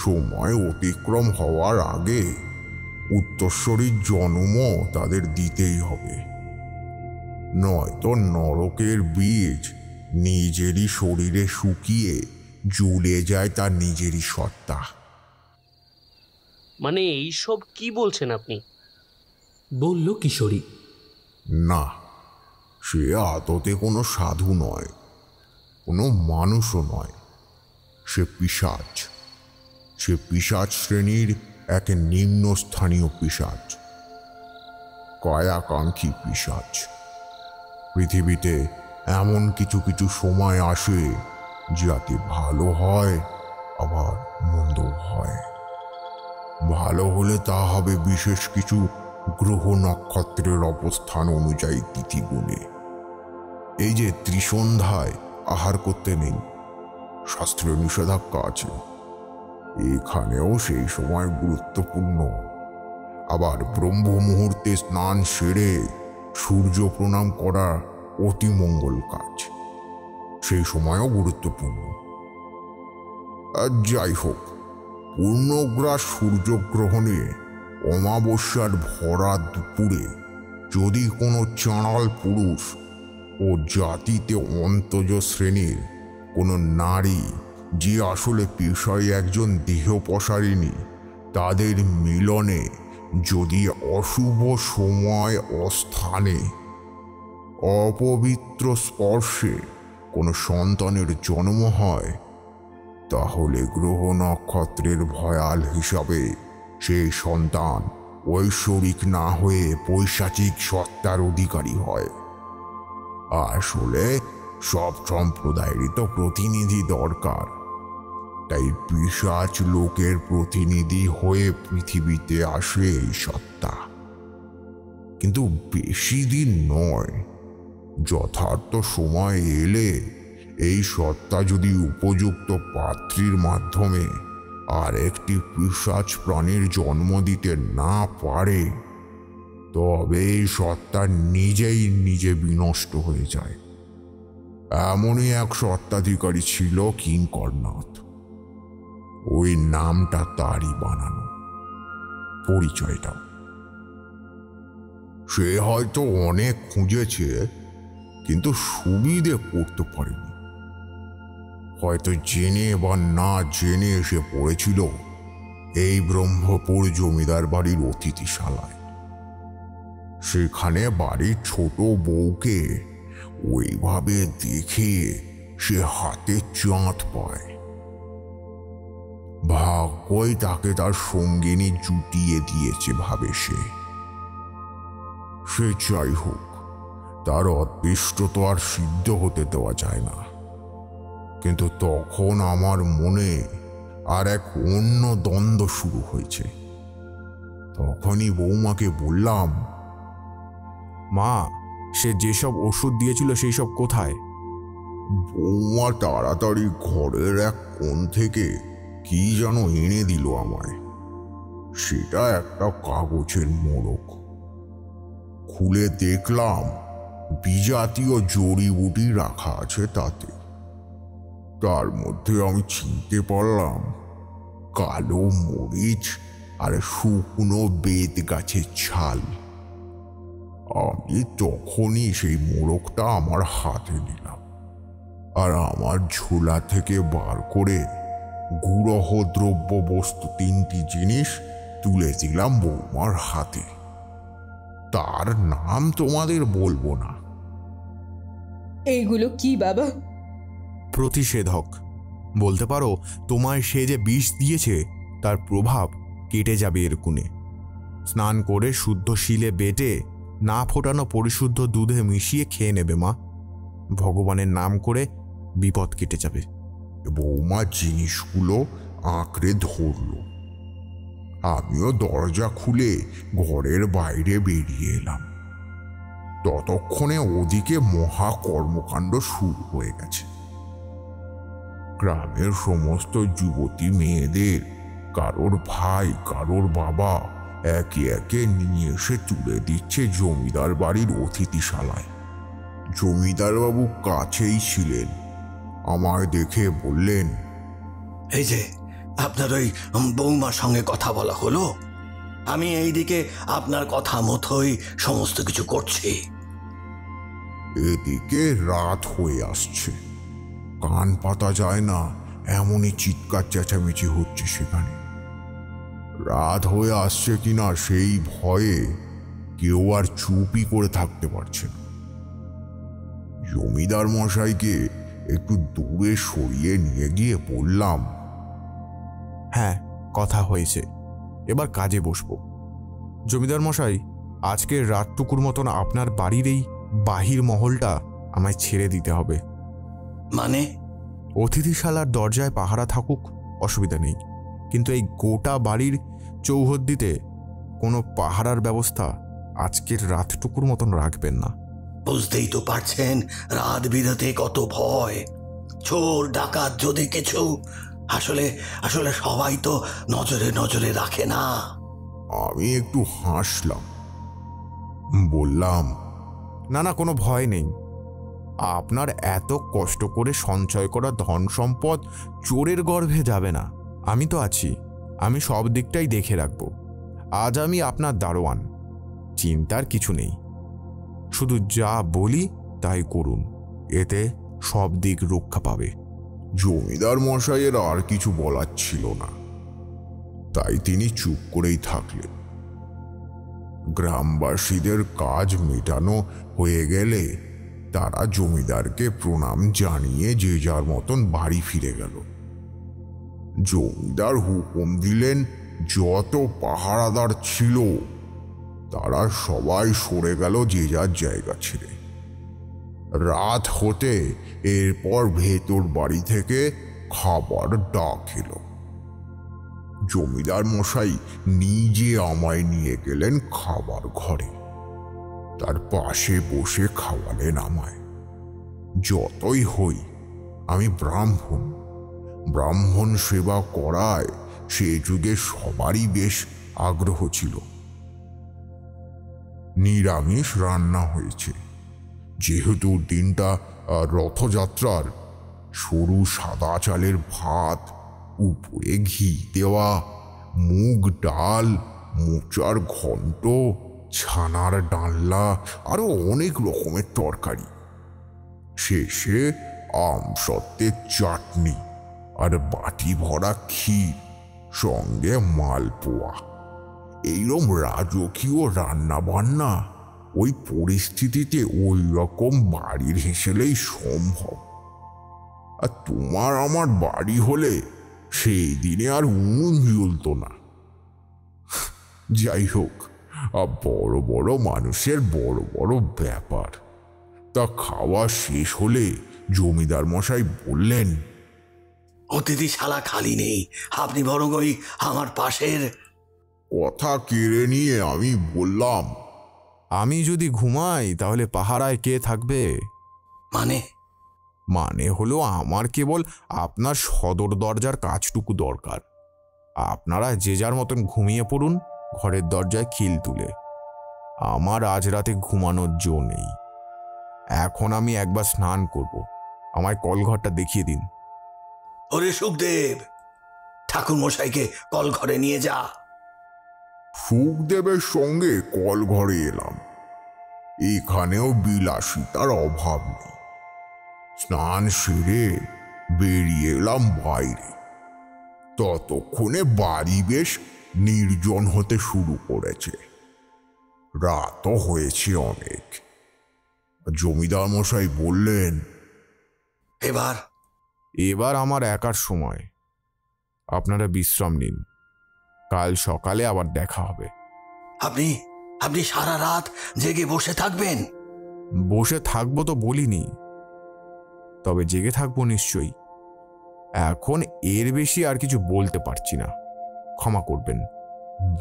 [SPEAKER 2] সময় অতিক্রম হওয়ার আগে উত্তরস্বরীর জন্মও তাদের দিতেই হবে, নয়তো নরকের বীজ নিজেরই শরীরে শুকিয়ে জ্বলে যায় তার নিজেরই সত্তা।
[SPEAKER 5] মানে এইসব কি বলছেন আপনি?
[SPEAKER 4] বলল কিশোরী।
[SPEAKER 2] না, সে আদতে কোনো সাধু নয়, কোনো মানুষও নয়। সে পিশাচ। সে পিশাচ শ্রেণীর এক নিম্নস্থানীয় পিশাচ, কায়াকাঙ্ক্ষী পিশাচ। পৃথিবীতে এমন কিছু কিছু সময় আসে যাতে ভালো হয় আবার মন্দও হয়। ভালো হলে তা হবে বিশেষ কিছু গ্রহ নক্ষত্রের অবস্থান অনুযায়ী তিথি গুণে। এই যে ত্রিসন্ধ্যায় আহার করতে নেই, শাস্ত্রীয় নিষেধাজ্ঞা আছে, এখানেও সেই সময় গুরুত্বপূর্ণ। আবার ব্রহ্ম মুহূর্তে স্নান সেরে সূর্য প্রণাম করা অতি মঙ্গল কাজ, সেই সময়ও গুরুত্বপূর্ণ। আর যাই হোক, পূর্ণগ্রাস সূর্যগ্রহণে অমাবস্যার ভরা দুপুরে যদি কোনো চাঁড়াল পুরুষ ও জাতিতে অন্তজ শ্রেণীর কোনো নারী, যে আসলে পেশায় একজন দেহপসারিণী, তাদের মিলনে যদি অশুভ সময় ও স্থানে অপবিত্র স্পর্শে কোনো সন্তানের জন্ম হয়, তাহলে গ্রহ নক্ষত্রের ভয়াল হিসাবে সেই সন্তান ঐশ্বরিক না হয়ে পৈশাচিক সত্তার অধিকারী হয়। আসলে সব সম্প্রদায়েরই তো প্রতিনিধি দরকার, তাই পিশাচ লোকের প্রতিনিধি হয়ে পৃথিবীতে আসে এই সত্তা। কিন্তু বেশি দিন নয়, যথার্থ সময় এলে এই সত্তা যদি উপযুক্ত পাত্রীর মাধ্যমে আর একটি পিশাচ প্রাণীর জন্ম দিতে না পারে, তবে এই সত্তা নিজেই নিজে বিনষ্ট হয়ে যায়। এমনই এক সত্ত্বাধিকারী ছিল কিঙ্করনাথ। ওই নামটা তারই বানানো, পরিচয়টা। সে হয়তো অনেক খুঁজেছে, কিন্তু সুবিধে করতে পারেনি। হয়তো জেনে বা না জেনে এসে পড়েছিল এই ব্রহ্মপুর জমিদার বাড়ির অতিথিশালায়। সেখানে বাড়ির ছোট বউকে ওইভাবে দেখে সে হাতে চাঁদ পায়। ভাগ্যই তাকে তার সঙ্গিনী জুটিয়ে দিয়েছে ভাবে সে। যাই হোক, তার অদৃষ্ট তো আর সিদ্ধ হতে দেওয়া যায় না। কিন্তু তখন আমার মনে আর এক অন্য দ্বন্দ্ব শুরু হয়েছে। তখনই বৌমাকে বললাম,
[SPEAKER 9] মা, সে যেসব ওষুধ দিয়েছিল সেই সব কোথায়?
[SPEAKER 2] বৌমা তাড়াতাড়ি ঘরের এক কোণ থেকে কি যেন এনে দিল আমায়। সেটা একটা কাগজের মোড়ক। খুলে দেখলাম বিজাতীয় জড়িবুটি রাখা আছে তাতে। তার মধ্যে আমি চিনতে পারলাম কালো মরিচ আর শুকনো বেত গাছের ছাল। আমি তখনই সেই মোড়কটা আমার হাতে নিলাম, আর আমার ঝোলা থেকে বার করে গুরহ দ্রব্য বস্তু 3টি জিনিস তুলে দিলাম বৌমার হাতে। তার নাম তোমাদের বলবো না।
[SPEAKER 15] এইগুলো কি বাবা?
[SPEAKER 9] প্রতিষেধক। বলতে পারো তোমায় সে যে বিষ দিয়েছে তার প্রভাব কেটে যাবে এর গুণে। স্নান করে শুদ্ধ শিলে বেটে না ফোটানো পরিশুদ্ধ দুধে মিশিয়ে খেয়ে নেবে মা। ভগবানের নাম করে বিপদ কেটে যাবে।
[SPEAKER 2] বৌমা জিনিসগুলো আঁকড়ে ধরল। আমিও দরজা খুলে ঘরের বাইরে বেরিয়ে এলাম। ততক্ষণে ওদিকে মহা কর্মকাণ্ড শুরু হয়ে গেছে। গ্রামের সমস্ত যুবতী মেয়েদের কারোর ভাই কারোর বাবা একে একে নিয়ে এসে তুলে দিচ্ছে জমিদার বাড়ির অতিথিশালায়। জমিদারবাবু কাছেই ছিলেন। আমায় দেখে বললেন,
[SPEAKER 10] এই যে আপনার ওই বৌমার সঙ্গে কথা বলা হলো, আমি এইদিকে আপনার কথা মতোই সমস্ত কিছু করছি।
[SPEAKER 2] এদিকে রাত হয়ে আসছে, কান পাতা যায় না এমনই চিৎকার চেঁচামেচি হচ্ছে সেখানে। রাত হয়ে আসছে কিনা সেই ভয়ে কেউ আর চুপই করে থাকতে পারছে না। জমিদার মশাইকে একটু দূরে সরিয়ে নিয়ে গিয়ে বললাম,
[SPEAKER 9] হ্যাঁ, কথা হয়েছে, এবার কাজে বসবো। জমিদার মশাই, আজকের রাতটুকুর মতন আপনার বাড়ির এই বাহির মহলটা আমায় ছেড়ে দিতে হবে।
[SPEAKER 10] মানে?
[SPEAKER 9] অতিথিশালার দরজায় পাহারা থাকুক, অসুবিধা নেই, কিন্তু এই গোটা বাড়ির চৌহদ্দিতে কোনো পাহারার ব্যবস্থা আজকের রাতটুকুর মতন রাখবেন না।
[SPEAKER 10] বুঝতেই তো পারছেন রাত বিরাতে কত ভয়। চোর ডাকাত যদি কিছু, আসলে আসলে সবাই তো নজরে নজরে রাখে না।
[SPEAKER 2] আমি একটু হাসলাম, বললাম,
[SPEAKER 9] না না, কোনো ভয় নেই। আপনার এত কষ্ট করে সঞ্চয় করা ধন সম্পদ চোরের গর্ভে যাবে না। আমি তো আছি, আমি সব দিকটাই দেখে রাখব। আজ আমি আপনার দারোয়ান, চিন্তার কিছু নেই। শুধু যা বলি তাই করুন, এতে সব দিক রক্ষা পাবে।
[SPEAKER 2] জমিদার মশাইয়ের আর কিছু বলার ছিল না, তাই তিনি চুপ করেই থাকলেন। গ্রামবাসীদের কাজ মেটানো হয়ে গেলে তারা জমিদারকে প্রণাম জানিয়ে যে যার মতন বাড়ি ফিরে গেল। জমিদার হুকুম দিলেন যত পাহারাদার ছিল তারা সবাই সরে গেল যে যার জায়গা ছেড়ে। রাত হতে এরপর ভেতর বাড়ি থেকে খাবার ডাক এলো। জমিদার মশাই নিজে আমায় নিয়ে গেলেন খাবার ঘরে, তার পাশে বসে খাওয়ালেন আমায়। যতই হই আমি ব্রাহ্মণ, ব্রাহ্মণ সেবা করায় সে যুগে সবারই বেশ আগ্রহ ছিল। নিরামিষ রান্না হয়েছে, যেহেতু দিনটা রথযাত্রার। সরু সাদা চালের ভাত, উপরে ঘি দেওয়া, মুগ ডাল, মোচার ঘন্ট, ছানার ডালনা, আরো অনেক রকমের তরকারি। শেষে আমসত্ত্বের চাটনি আর বাটি ভরা ক্ষীর, সঙ্গে মালপোয়া। এইরকম রাজকীয় রান্না বান্না ওই পরিস্থিতিতে ওই রকম বাড়ির হেসেলেই সম্ভব। আর তোমার আমার বাড়ি হলে সেই দিনে আর উনুন জ্বলত না। যাই হোক, বড় বড় মানুষের বড় বড় ব্যাপার। তা খাওয়া শেষ হলে জমিদার মশাই বললেন,
[SPEAKER 10] অতিথিশালা খালি নেই, আপনি বরং ওই আমার পাশের।
[SPEAKER 2] কথা কেড়ে নিয়ে আমি বললাম,
[SPEAKER 9] আমি যদি ঘুমাই তাহলে পাহারায় কে থাকবে? মানে হলো আমার কেবল আপনার সদর দরজার কাজটুকু দরকার। আপনারা যে যার মতন ঘুমিয়ে পড়ুন ঘরের দরজায় খিল তুলে। আমার আজ রাতে ঘুমানোর জো নেই। এখন আমি একবার স্নান করব, আমায় কলঘরটা দেখিয়ে দিন।
[SPEAKER 10] ওরে সুখদেব, ঠাকুর মশাইকে কল ঘরে নিয়ে যা।
[SPEAKER 2] সুখদেবের সঙ্গে কল ঘরে এলাম। এখানেও বিলাসিতার অভাব নেই। স্নান সেরে বেরিয়ে এলাম বাইরে। ততক্ষণে বাড়ি বেশ নির্জন হতে শুরু করেছে। রাতও হয়েছে অনেক। জমিদার মশাই বললেন,
[SPEAKER 9] এবার আমার একার সময়, আপনারা বিশ্রাম নিন, কাল সকালে আবার দেখা হবে।
[SPEAKER 10] আপনি সারা রাত জেগে বসে থাকবেন?
[SPEAKER 9] বসে থাকবো তো বলিনি, তবে জেগে থাকবো নিশ্চয়ই। এখন এর বেশি আর কিছু বলতে পারছি না, ক্ষমা করবেন।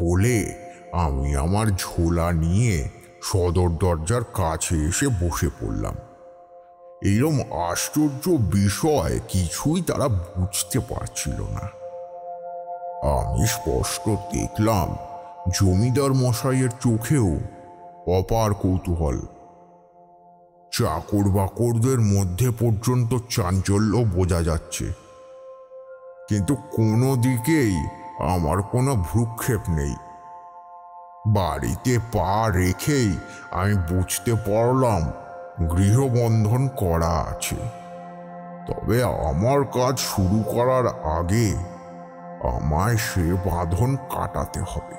[SPEAKER 2] বলে আমি আমার ঝোলা নিয়ে সদর দরজার কাছে এসে বসে পড়লাম। এইরকম আশ্চর্য বিষয় কিছুই তারা বুঝতে পারছিল না। আমি স্পষ্ট দেখলাম জমিদার মশাইয়ের চোখেও অপার কৌতূহল। চাকর বাকরদের মধ্যে পর্যন্ত চাঞ্চল্য বোঝা যাচ্ছে, কিন্তু কোনো দিকেই আমার কোনো ভ্রুক্ষেপ নেই। বাড়িতে পা রেখেই আমি বুঝতে পারলাম গৃহবন্ধন করা আছে। তবে আমার কাজ শুরু করার আগে আমায় সে বাঁধন কাটাতে হবে।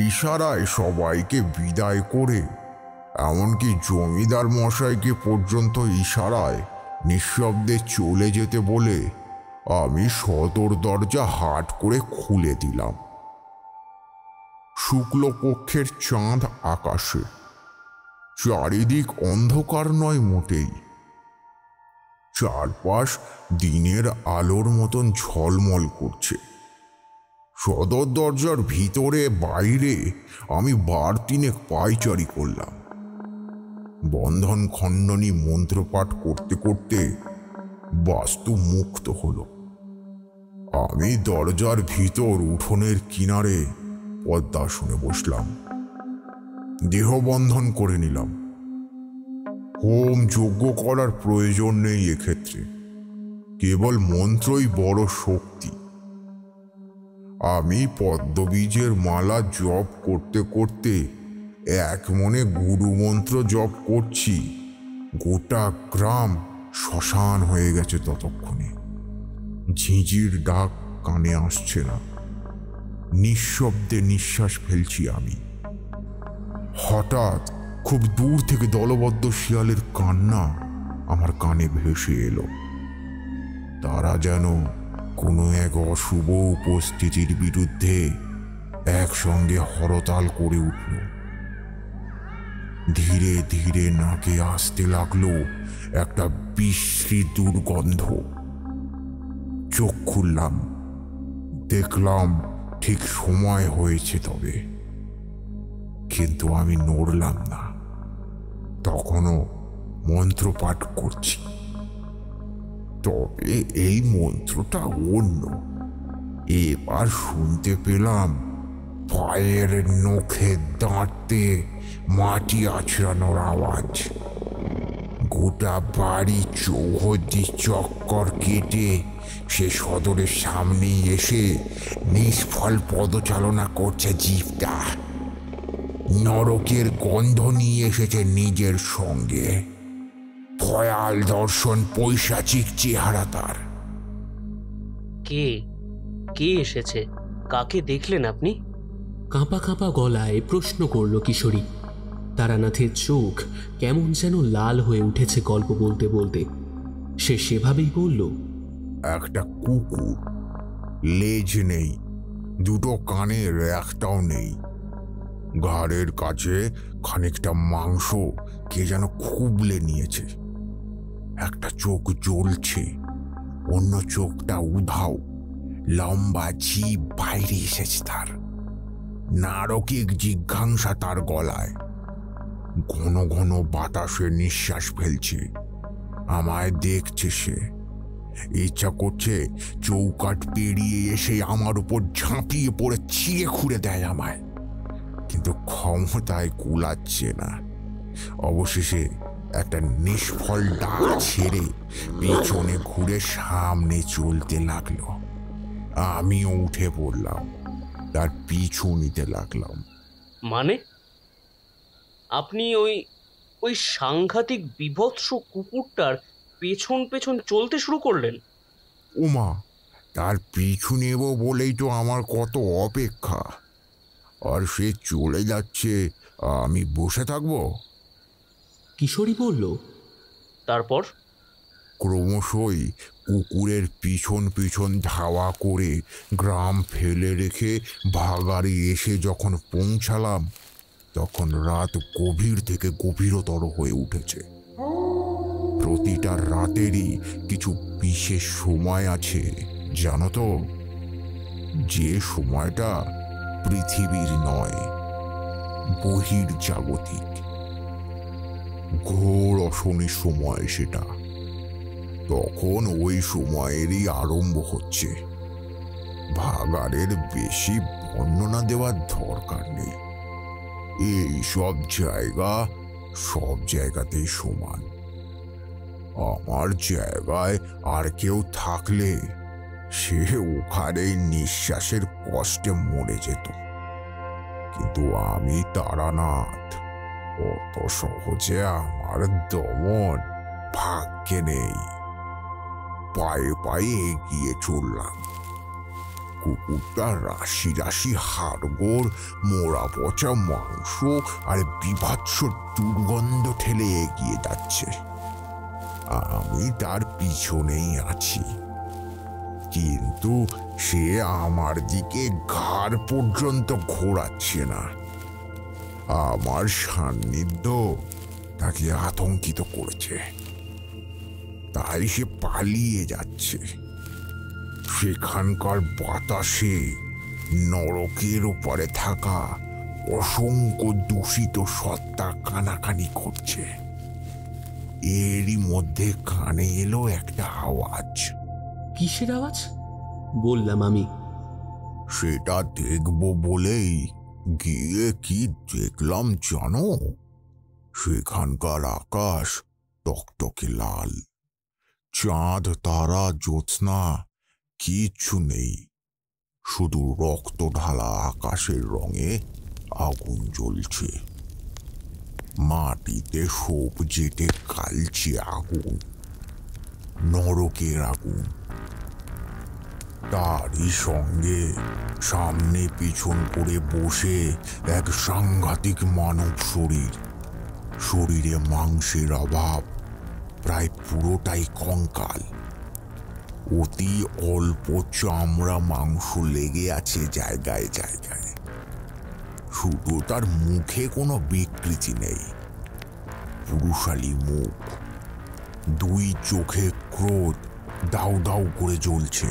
[SPEAKER 2] ইশারায় সবাইকে বিদায় করে, এমনকি জমিদার মশাইকে পর্যন্ত ইশারায় নিঃশব্দে চলে যেতে বলে আমি সদর দরজা হাট করে খুলে দিলাম। শুক্লপক্ষের চাঁদ আকাশে, চারিদিক অন্ধকার নয় মোটেই। চারপাশ দিনের আলোর মতন ঝলমল করছে। সদর দরজার ভিতরে বাইরে আমি বার তিনেক পায়চারি করলাম। বন্ধন খণ্ডনী মন্ত্রপাঠ করতে করতে বাস্তু মুক্ত হলো। আমি দরজার ভিতর উঠোনের কিনারে পদ্মাসনে বসলাম। দেহবন্ধন করে নিলাম। হোম যজ্ঞ করার প্রয়োজন নেই এক্ষেত্রে, কেবল মন্ত্রই বড় শক্তি। আমি পদ্মবীজের মালা জপ করতে করতে এক মনে গুরু মন্ত্র জপ করছি। গোটা গ্রাম শ্মশান হয়ে গেছে ততক্ষণে। ঝিঁঝির ডাক কানে আসছে না, নিঃশব্দে নিঃশ্বাস ফেলছি আমি। হঠাৎ খুব দূর থেকে দলবদ্ধ শিয়ালের কান্না আমার কানে ভেসে এলো। তারা যেন কোনো এক অশুভ উপস্থিতির বিরুদ্ধে একসঙ্গে হরতাল করে উঠল। ধীরে ধীরে নাকে আসতে লাগলো একটা বিশ্রী দুর্গন্ধ। চোখ খুললাম, দেখলাম ঠিক সময় হয়েছে, তবে কিন্তু আমি নড়লাম না। তখনও মন্ত্র পাঠ করছি, তবে এই মন্ত্রটা অন্য। এবার শুনতে পেলাম পায়ের নখে দাঁড়তে মাটি আছড়ানোর আওয়াজ। গোটা বাড়ি চৌহদ্দি চক্কর কেটে সে সদরের সামনেই এসে নিষ্ফল পদচালনা করছে জীবটা। নরকের গন্ধ নিয়ে এসেছে নিজের সঙ্গে। ভয়াল দর্শন, পৈশাচিক চেহারা তার।
[SPEAKER 5] কে কে এসেছে? কাকে দেখলেন আপনি?
[SPEAKER 4] কাঁপা কাঁপা গলায় প্রশ্ন করল কিশোরী। তারানাথের চোখ কেমন যেন লাল হয়ে উঠেছে গল্প বলতে বলতে। সে সেভাবেই বলল,
[SPEAKER 2] একটা কুকুর, লেজ নেই, দুটো কানের একটাও নেই, ঘাড়ের কাছে খানিকটা মাংস কে যেন খুবলে নিয়েছে। একটা চোখ জ্বলছে, অন্য চোখটা উধাও, লম্বা জিভ বাইরে এসেছে তার। নারকিক জিজ্ঞাসা তার গলায়। ঘন ঘন বাতাসে নিঃশ্বাস ফেলছে। আমায় দেখছে সে। ইচ্ছা করছে চৌকাঠ পেরিয়ে এসে আমার উপর ঝাঁপিয়ে পড়ে ছিঁড়ে খুঁড়ে দেয় আমায়, কিন্তু ক্ষমতায় কুলাচ্ছে না। অবশেষে একটা নিষ্ফল ডাক ছেড়ে পিছনে ঘুরে সামনে চলতে লাগলো। আমিও উঠে পড়লাম, তার পিছু নিতে লাগলাম।
[SPEAKER 5] মানে আপনি ওই সাংঘাতিক বিভৎস কুকুরটার পেছন পেছন চলতে শুরু করলেন?
[SPEAKER 2] ওমা, তার পিছু নেব বলেই তো আমার কত অপেক্ষা। আর সে চলে যাচ্ছে, আমি বসে থাকবো?
[SPEAKER 4] কিশোরী বলল,
[SPEAKER 5] তারপর?
[SPEAKER 2] ক্রমশই কুকুরের পিছন পিছন ধাওয়া করে গ্রাম ফেলে রেখে ভাগাড়ে এসে যখন পৌঁছালাম, তখন রাত গভীর থেকে গভীরতর হয়ে উঠেছে। প্রতিটা রাতেরই কিছু বিশেষ সময় আছে, জানো তো? যে সময়টা পৃথিবীর নয়, বহির্জাগতিক। ঘোর অশনির সময় সেটা। তখন ওই সময়েরই আরম্ভ হচ্ছে। ভাগাড়ের বেশি বর্ণনা দেওয়ার দরকার নেই। এই সব জায়গা সব জায়গাতেই সমান। আমার জায়গায় আর কেউ থাকলে সে ওখানেই নিঃশ্বাসের কষ্টে মরে যেত, কিন্তু আমি তারানাথ। অত সহজে আমার দমন ভাগ্যে নেই। পায়ে পায়ে এগিয়ে চললাম। কুকুরটা রাশি রাশি হাড়গোড়, মোড়া পচা মাংস আর বিভৎস দুর্গন্ধ ঠেলে এগিয়ে যাচ্ছে। আমি তার পিছনেই আছি, কিন্তু সে আমার দিকে ঘাড় পর্যন্ত ঘোরাচ্ছে না। আমার সান্নিধ্য তাকে আতঙ্কিত করেছে, তাই সে পালিয়ে যাচ্ছে। সেখানকার বাতাসে নরকের উপরে থাকা অসংখ্য দূষিত সত্তা কানাকানি করছে। এরই মধ্যে কানে এলো একটা আওয়াজ।
[SPEAKER 4] কিসের আওয়াজ? বললাম আমি।
[SPEAKER 2] সেটা দেখব বলেই গিয়ে কি দেখলাম জানো? সেখানকার আকাশ টকটকে লাল, চাঁদ তারা জ্যোৎস্না কিচ্ছু নেই, শুধু রক্ত ঢালা আকাশের রঙে আগুন জ্বলছে। মাটিতে সোপ জেটে কালচে আগুন, নরকের আগুন। তারই সঙ্গে সামনে পিছন করে বসে এক সাংঘাতিক মানব শরীর। শরীরে মাংসের অভাব, প্রায় পুরোটাই কঙ্কাল। অতি অল্প চামড়া মাংস লেগে আছে জায়গায় জায়গায়। শুধু তার মুখে কোনো বিকৃতি নেই, পুরুষালী মুখ, দুই চোখে ক্রোধ দাউ দাউ করে জ্বলছে,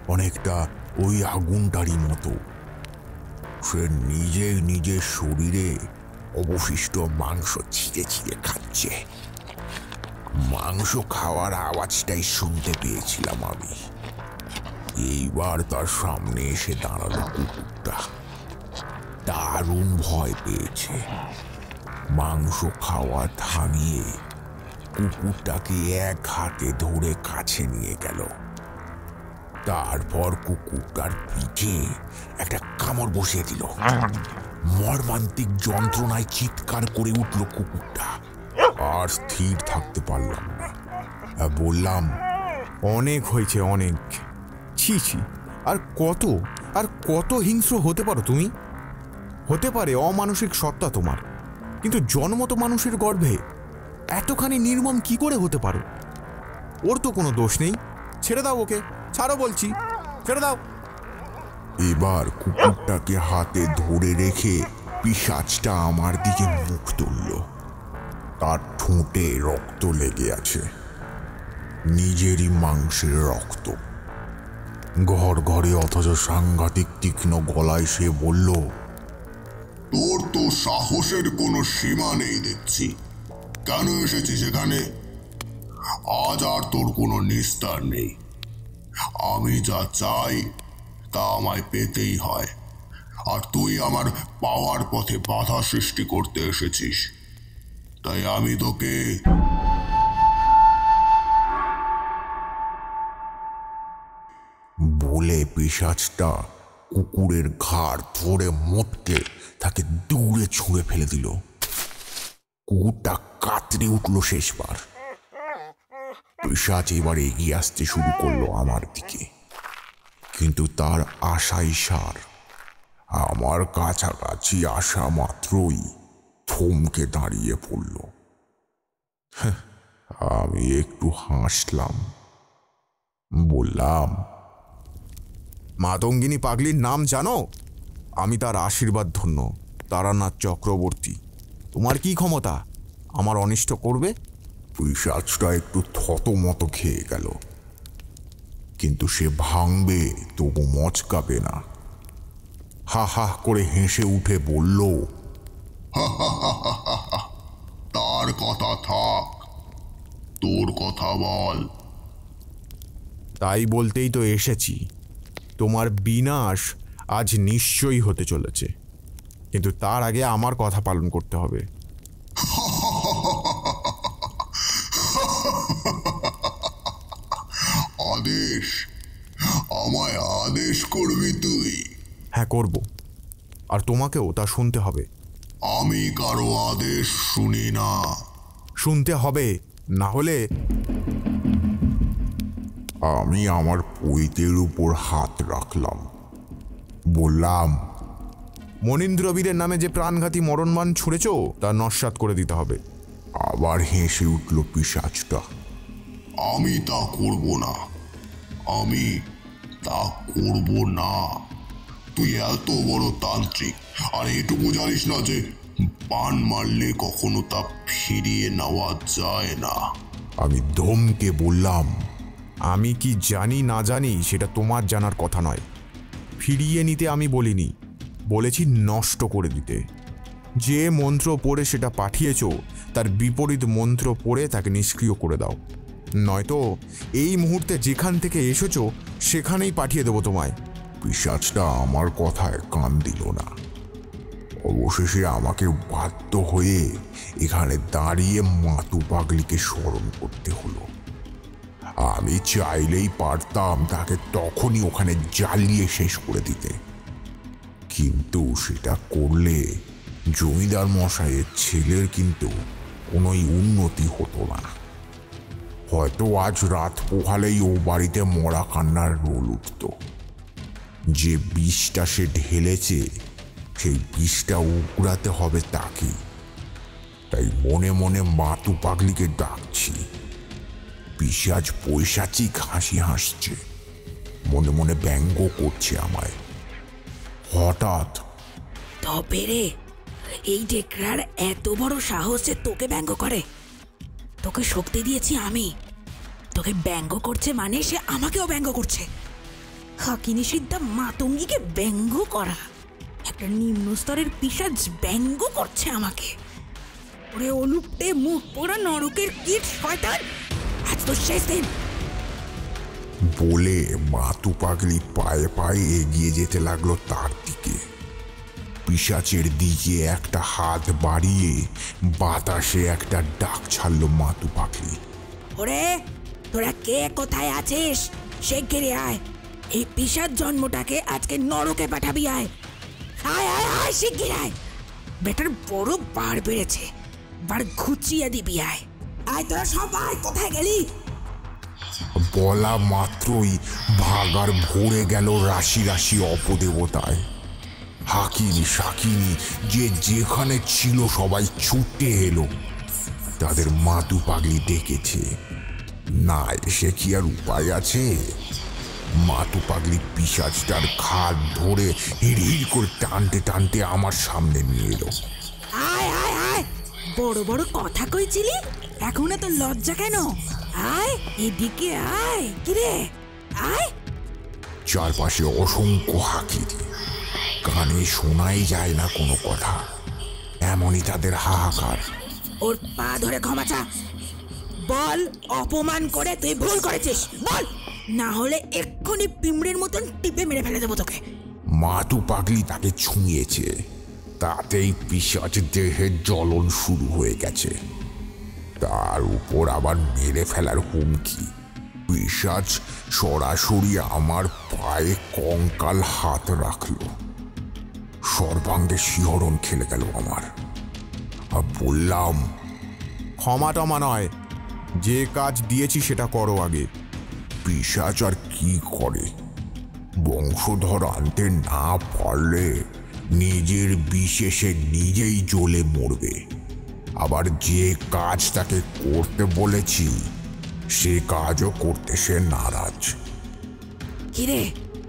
[SPEAKER 2] অনেকটা ওই আগুনটারই মতো। সে নিজেই নিজের শরীরে অবশিষ্ট মাংস ছিঁড়ে ছিঁড়ে খাচ্ছে। মাংস খাওয়ার আওয়াজটাই শুনতে পেয়েছিলাম আমি। এইবার তার সামনে এসে দাঁড়ালো কুকুরটা। দারুণ ভয় পেয়েছে। মাংস খাওয়া থামিয়ে কুকুরটাকে এক হাতে ধরে কাছে নিয়ে গেল। তারপর কুকুরটার পিঠে একটা কামড় বসিয়ে দিল। মর্মান্তিক যন্ত্রণায় চিৎকার করে উঠল কুকুরটা। আর স্থির থাকতে পারলাম না। বললাম,
[SPEAKER 9] অনেক হয়েছে, অনেক। ছি ছি, আর কত হিংস্র হতে পারো তুমি? হতে পারে অমানসিক সত্তা তোমার, কিন্তু জন্ম তো মানুষের গর্ভে। এতখানি নির্মম কি করে হতে পারো? ওর তো কোনো দোষ নেই। ছেড়ে দাও ওকে, ছাড়ো বলছি, ছেড়ে দাও।
[SPEAKER 2] এবার কুকুরটাকে হাতে ধরে রেখে পিশাচটা আমার দিকে মুখ তুলল। তার ঠোঁটে রক্ত লেগে আছে, নিজেরই মাংসের রক্ত। ঘর ঘরে, অথচ সাংঘাতিক তীক্ষ্ণ গলায় সে বলল,
[SPEAKER 14] তোর তো সাহসের কোনো সীমা নেই দেখছি। কেন এসেছিস এখানে? আজ আর তোর কোনো নিস্তার নেই। আমি যা চাই তা আমায় পেতেই হয়, আর তুই আমার পাওয়ার পথে বাধা সৃষ্টি করতে এসেছিস। তাই আমি তোকে
[SPEAKER 2] বলে পিশাচটা কুকুরের ঘাড় ধরে মোটকে তাকে দূরে ছুঁড়ে ফেলে দিল। কুকুরটা কাতরে উঠল শেষবার। পিশাচ এবার এগিয়ে আসতে শুরু করলো আমার দিকে, কিন্তু তার আশাই সার। আমার কাছাকাছি আসা মাত্রই থমকে দাঁড়িয়ে পড়ল। আমি একটু হাসলাম, বললাম,
[SPEAKER 9] মাতঙ্গিনী পাগলির নাম জানো? আমি তার আশীর্বাদ ধন্য, তারানাথ চক্রবর্তী। তোমার কি ক্ষমতা আমার অনিষ্ট করবে?
[SPEAKER 2] পিশাচটা একটু থতমত খেয়ে গেল, কিন্তু সে ভাঙবে তবু মচকাবে না। হা হা করে হেসে উঠে বলল,
[SPEAKER 14] তার কথা থাক, তোর কথা বল।
[SPEAKER 9] তাই বলতেই তো এসেছি। তোমার বিনাশ আজ নিশ্চয়ই হতে চলেছে, কিন্তু তার আগে আমার কথা পালন করতে হবে।
[SPEAKER 14] আদেশ? আমায় আদেশ করবি তুই?
[SPEAKER 9] হ্যাঁ, করব, আর তোমাকেও তা শুনতে হবে।
[SPEAKER 14] আমি কারো আদেশ শুনি না।
[SPEAKER 9] শুনতে হবে, না হলে।
[SPEAKER 2] আমি আমার পৈতের উপর হাত রাখলাম, বললাম,
[SPEAKER 9] মনীন্দ্রবীরের নামে যে প্রাণঘাতী মরণবাণ ছুঁড়েছ তা নস্যাৎ করে দিতে হবে।
[SPEAKER 2] আবার হেসে উঠল পিশাচটা।
[SPEAKER 14] আমি তা করব না, আমি তা করব না। তুই এত বড় তান্ত্রিক, আর এটুকু জানিস না যে পান মারলে কখনো তা ফিরিয়ে নেওয়া যায় না?
[SPEAKER 2] আমি ধমকে বললাম,
[SPEAKER 9] আমি কি জানি না জানি সেটা তোমার জানার কথা নয়। ফিরিয়ে নিতে আমি বলিনি, বলেছি নষ্ট করে দিতে। যে মন্ত্র পড়ে সেটা পাঠিয়েছ তার বিপরীত মন্ত্র পড়ে তাকে নিষ্ক্রিয় করে দাও, নয়তো এই মুহূর্তে যেখান থেকে এসেছো সেখানেই পাঠিয়ে দেবো তোমায়।
[SPEAKER 2] পিশাচটা আমার কথায় কান দিল না। অবশেষে আমাকে বাধ্য হয়ে এখানে দাঁড়িয়ে মাতু পাগলিকে স্মরণ করতে হলো। আমি চাইলেই পারতাম তাকে তখনই ওখানে জ্বালিয়ে শেষ করে দিতে, কিন্তু সেটা করলে জমিদার মশাইয়ের ছেলের কিন্তু কোনোই উন্নতি হতো না। হয়তো আজ রাত পোহালেই ও বাড়িতে মরা কান্নার রোল উঠত। যে বিষটা সে ঢেলেছে সেই বিষটা উগড়াতে হবে তাকে। তাই মনে মনে মাতু পাগলিকে ডাকছি, পিশাচ পৈশাচিক হাসি হাসছে, মনে মনে ব্যঙ্গ করছে আমায়। হঠাৎ
[SPEAKER 1] তবে রে, এই ডেকরার এত বড় সাহস যে তোকে ব্যঙ্গ করে। তোকে শক্তি দিয়েছি আমি, তোকে ব্যঙ্গ করছে মানে সে আমাকেও ব্যঙ্গ করছে। হাকিনী সিদ্ধা মাতঙ্গীকে ব্যঙ্গ করা, একটা নিম্ন স্তরের পিশাচ ব্যঙ্গ করছে আমাকে। ওরে অলুপটে মুখ পোড়া নরকের কীট শয়তান, আজ তো শেষ দিন।
[SPEAKER 2] বলে মাতু পাগলি পায়ে পায়ে এগিয়ে যেতে লাগলো তার দিকে। পিশাচের দিকে একটা হাত বাড়িয়ে বাতাসে একটা ডাক ছাড়লো মাতু পাগলি।
[SPEAKER 1] ওরে তোরা কে কোথায় আছিস? শিগগিরই আয়, এই পিশাচ জন্মটাকে আজকে নরকে পাঠাবি। আয় আয় আয় আয়, শিগগির আয়। বেটার বড় বার বেড়েছে, বার ঘুচিয়ে দিবি। আয় আয়, তোরা সবাই কোথায় গেলি?
[SPEAKER 2] বলা মাত্রই ভাগার ভরে গেল রাশি রাশি অপদেবতায়। হাকিনি শাকিনি যে যেখানে ছিল সবাই ছুটে এলো। তাদের মাতু পাগলি ডেকেছে, না এসে কি আর উপায় আছে? মাতু পাগলি পিশাচটার ঘাট ধরে হিড় করে টানতে টানতে আমার সামনে নিয়ে এলো।
[SPEAKER 1] আয় আয় আয়, বড় বড় কথা কইছিলি, এখন এত লজ্জা কেন? আয় এদিকে আয়। কিরে আয়।
[SPEAKER 2] চারপাশে অসংখ্য হাকিরি, কানে শোনাই যায় না কোনো কথা, এমনই তাদের হাহাকার।
[SPEAKER 1] ওর পা ধরে ক্ষমা চা, বল অপমান করে তুই ভুল করেছিস, বল, না হলে এক্ষুনি পিমড়ের মতন টিপে মেরে ফেলে দেবো তোকে।
[SPEAKER 2] মাতু পাগলি তাকে ছুঁয়েছে, তাতেই পিশাচ দেহের জ্বলন শুরু হয়ে গেছে। তার উপর আবার মেরে ফেলার হুমকি। পিশাচ সরাসরি আমার পায়ে কঙ্কাল হাত রাখল। সর্বাঙ্গে শিহরণ খেলে গেল আমার। বললাম,
[SPEAKER 9] ক্ষমা টমা নয়, যে কাজ দিয়েছি সেটা করো আগে।
[SPEAKER 2] পিশাচ আর কি করে? বংশধর আনতে না পারলে নিজের বিশেষে নিজেই জ্বলে মরবে। আবার যে কাজ তাকে করতে বলেছি সে কাজও করতে সে নারাজ।
[SPEAKER 1] কিরে,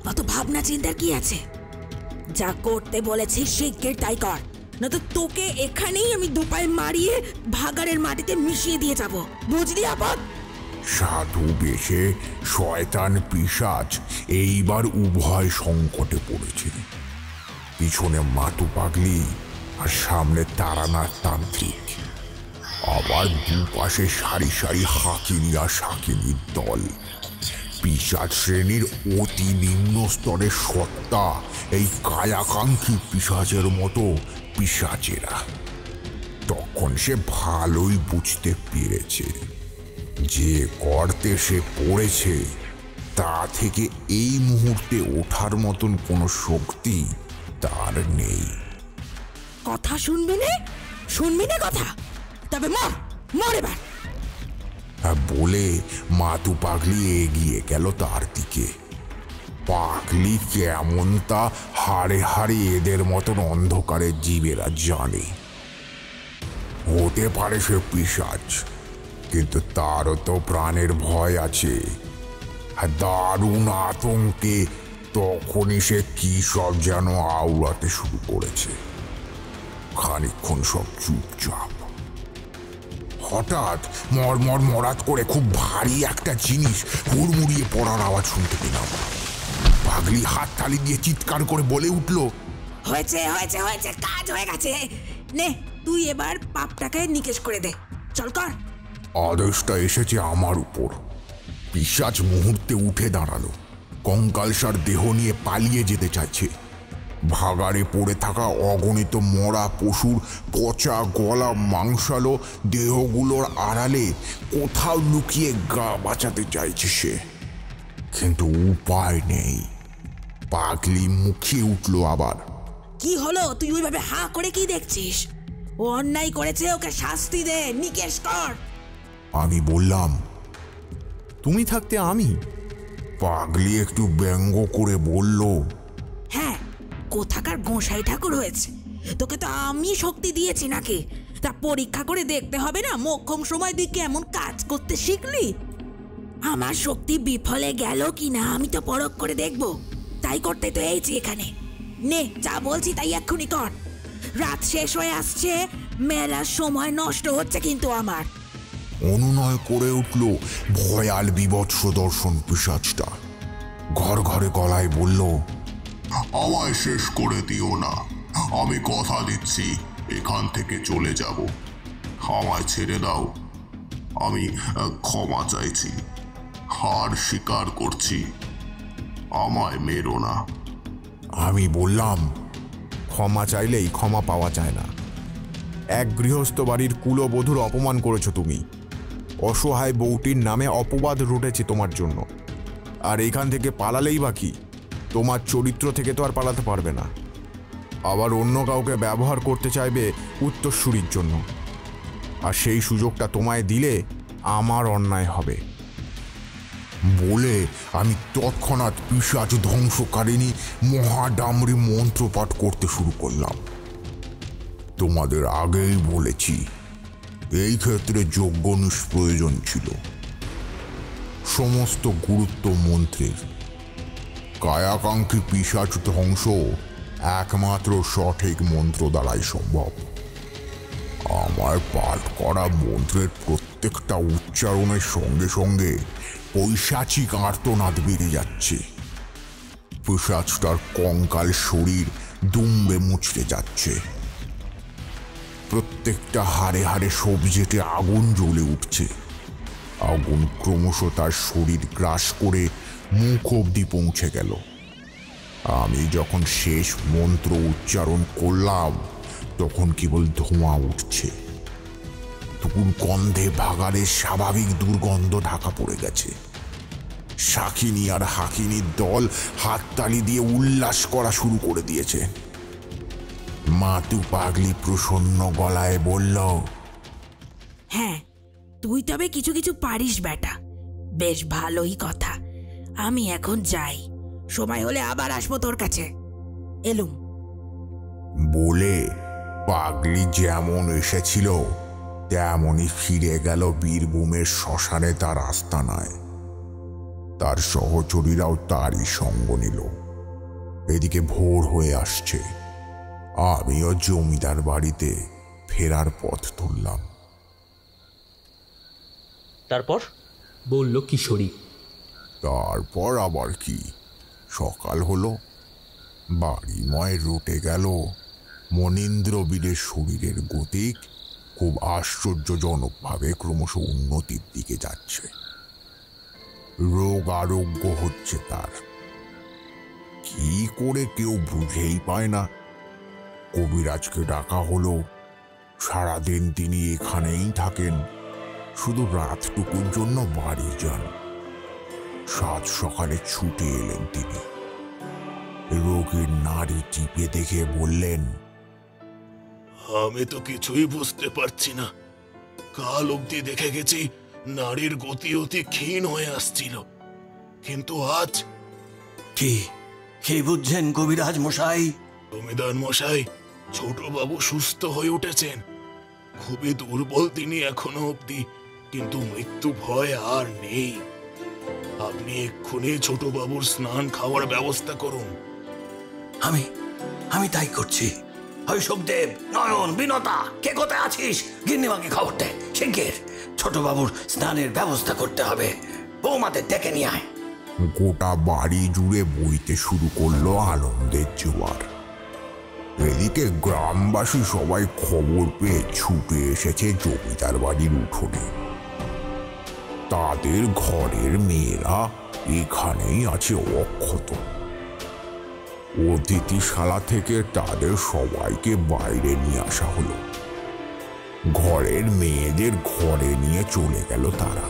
[SPEAKER 1] অত ভাবনা চিন্তার কি আছে? যা করতে বলেছি শিগগির তাই কর, না তো তোকে এখানেই আমি দুপায়ে মারিয়ে ভাগাড়ের মাটিতে মিশিয়ে দিয়ে যাব, বুঝলি আপদ?
[SPEAKER 2] সাধু বেশে শয়তান পিশাচ এইবার উভয় সংকটে পড়েছে। পিছনে মাতু পাগলি আর সামনে তারানাথ তান্ত্রিক। আবার দুপাশে সারি সারি হাকিনি আর শাকিনির দল। পিশাচ শ্রেণীর অতি নিম্ন স্তরের সত্তা, এই কায়াকাঙ্ক্ষী পিশাচের মতো পিশাচেরা। তখন সে ভালোই বুঝতে পেরেছে যে গর্তে সে পড়েছে তা থেকে এই মুহূর্তে ওঠার মতন কোনো শক্তি তার নেই।
[SPEAKER 1] কথা শুনবি না? শুনবি না কথা? তবে মর, মর এবার।
[SPEAKER 2] বলে মাতু পাগলি এগিয়ে গেল তার দিকে। পাগলি কেমন তা হাড়ে হাড়ে এদের মতন অন্ধকারের জীবেরা জানে। হতে পারে সে পিশাচ, কিন্তু তারও তো প্রাণের ভয় আছে। দারুণ আতঙ্কে তখনই সে কি সব যেন আওড়াতে শুরু করেছে। খানিকক্ষণ সব চুপচাপ। হঠাৎ মরমর মরাত করে খুব ভারী একটা জিনিস হুড়মুড়িয়ে পড়ার আওয়াজ শুনতে পেলাম। পাগলি হাত তালি দিয়ে চিৎকার করে বলে উঠল,
[SPEAKER 1] হয়েছে হয়েছে হয়েছে, কাজ হয়ে গেছে। নে তুই এবার পাপটাকে নিকেশ করে দে, চল কর।
[SPEAKER 2] আদেশটা এসেছে আমার উপর। পিশাচ মুহূর্তে উঠে দাঁড়ালো, কঙ্কালসার দেহ নিয়ে পালিয়ে যেতে চাইছে। ভাগাড়ে পড়ে থাকা অগণিত মরা পশুর পচা গলা মাংসালো দেহগুলোর আড়ালে কোথাও লুকিয়ে গা বাঁচাতে চাইছে সে, কিন্তু উপায় নেই। পাগলি মুখিয়ে উঠল আবার।
[SPEAKER 1] কি হলো? তুই ওইভাবে হা করে কি দেখছিস? ও অন্যায় করেছে, ওকে শাস্তি দে, নিকেশ কর।
[SPEAKER 2] আমি বললাম,
[SPEAKER 9] তুমি থাকতে আমি?
[SPEAKER 2] পাগলি একটু ব্যঙ্গ করে বলল,
[SPEAKER 1] হ্যাঁ, কোথাকার গোসাই ঠাকুর হয়েছে? তোকে তো আমি শক্তি দিয়েছি নাকি? তা পরীক্ষা করে দেখতে হবে না মোক্ষম সময় তুই কেমন কাজ করতে শিখলি? আমার শক্তি বিফলে গেল কিনা আমি তো পরখ করে দেখব। তাই করতে তো এইছি এখানে। নে, যা বলছি তাই এক্ষুনি কর। রাত শেষ হয়ে আসছে, মেলার সময় নষ্ট হচ্ছে কিন্তু আমার।
[SPEAKER 2] অনুনয় করে উঠল ভয়াল বিভৎস দর্শন পিশাচটা। ঘর ঘরে গলায় বলল,
[SPEAKER 20] আমায় শেষ করে দিও না, আমি কথা দিচ্ছি এখান থেকে চলে যাব। আমায় ছেড়ে দাও, আমি ক্ষমা চাইছি, হার স্বীকার করছি, আমায় মেরো না।
[SPEAKER 9] আমি বললাম, ক্ষমা চাইলেই ক্ষমা পাওয়া যায় না। এক গৃহস্থ বাড়ির কুলবধূর অপমান করেছো তুমি। অসহায় বউটির নামে অপবাদ রটেছে তোমার জন্য। আর এখান থেকে পালালেই বা কি? তোমার চরিত্র থেকে তো আর পালাতে পারবে না। আবার অন্য কাউকে ব্যবহার করতে চাইবে উত্তরসূরির জন্য। আর সেই সুযোগটা তোমায় দিলে আমার অন্যায় হবে।
[SPEAKER 2] বলে আমি তৎক্ষণাৎ পিশাচ ধ্বংসকারিণী মহাডামরি মন্ত্রপাঠ করতে শুরু করলাম। তোমাদের আগেই বলেছি, এই ক্ষেত্রে যজ্ঞ নিষ্প্রয়োজন ছিল। সমস্ত গুরুত্ব মন্ত্রের। কায়াকাঙ্ক্ষী পিশাচ ধ্বংস একমাত্র সঠিক মন্ত্র দ্বারাই সম্ভব। আমার পাঠ করা মন্ত্রের প্রত্যেকটা উচ্চারণের সঙ্গে সঙ্গে পৈশাচিক আর্তনাদ বেড়ে যাচ্ছে। পিশাচটার কঙ্কাল শরীর দুমড়ে মুচড়ে যাচ্ছে। প্রত্যেকটা হাড়ে হাড়ে সবজেটে আগুন জ্বলে উঠছে। আগুন ক্রমশ তার শরীর গ্রাস করে মুখ অবধি পৌঁছে গেল। আমি যখন শেষ মন্ত্র উচ্চারণ করলাম তখন কেবল ধোঁয়া উঠছে। দুর্গন্ধে ভাগাড়ের স্বাভাবিক দুর্গন্ধ ঢাকা পড়ে গেছে। শাকিনী আর হাকিনীর দল হাততালি দিয়ে উল্লাস করা শুরু করে দিয়েছে। মাতু পাগলি প্রসন্ন গলায় বলল,
[SPEAKER 1] হ্যাঁ, তুই তবে কিছু কিছু পারিস বেটা। বেশ ভালোই কথা। আমি এখন যাই, সময় হলে আবার আসবো তোর কাছে। এলুম।
[SPEAKER 2] বলে পাগলি যেমন এসেছিল তেমনই ফিরে গেল বীরভূমের শ্মশানে তার আস্তানায়। তার সহচরীরাও তারই সঙ্গ নিল। এদিকে ভোর হয়ে আসছে। আমিও জমিদার বাড়িতে ফেরার পথ ধরলাম।
[SPEAKER 5] তারপর
[SPEAKER 4] বলল কিশোরী।
[SPEAKER 2] তারপর আবার কি, সকাল হলো। বাড়িময় রটে গেল মনীন্দ্র বীরের শরীরের গতিক খুব আশ্চর্যজনকভাবে ক্রমশ উন্নতির দিকে যাচ্ছে। রোগ আরোগ্য হচ্ছে তার। কি করে কেউ বুঝেই পায় না। কবিরাজকে ডাকা হলো। সারাদিন তিনি এখানেই থাকেন, শুধু রাতটুকুর জন্য বাড়ি যান। সাত সকালে ছুটে এলেন তিনি। রোগীর নাড়ি টিপে দেখে বললেন,
[SPEAKER 14] আমি তো কিছুই বুঝতে পারছি না। কাল অবধি দেখে গেছি নারীর গতি অতি ক্ষীণ হয়ে আসছিল, কিন্তু আজ
[SPEAKER 10] কি বুঝছেন কবিরাজ মশাই?
[SPEAKER 14] জমিদার মশাই, ছোট বাবু সুস্থ হয়ে উঠেছেন। খুবই দুর্বল তিনি এখনো অবধি, কিন্তু মৃত্যু ভয় আর নেই। আপনি এক্ষুনি ছোট বাবুর স্নান খাওয়ার ব্যবস্থা করুন।
[SPEAKER 10] আমি তাই করছি। শৈশবদেব, নয়ন, বিনতা, কে কোথায় আছিস? গিন্নিমাকে খবর দে, শিগগির ছোট বাবুর স্নানের ব্যবস্থা করতে হবে। বৌমাদের ডেকে নিয়ে আয়।
[SPEAKER 2] গোটা বাড়ি জুড়ে বইতে শুরু করলো আনন্দের জোয়ার। এদিকে গ্রামবাসী সবাই খবর পেয়ে ছুটে এসেছে জমিদার বাড়ির উঠোনে। তাদের ঘরের মেয়েরা এখানেই আছে অক্ষত। অতিথিশালা থেকে তাদের সবাইকে বাইরে নিয়ে আসা হলো। ঘরের মেয়েদের ঘরে নিয়ে চলে গেল তারা।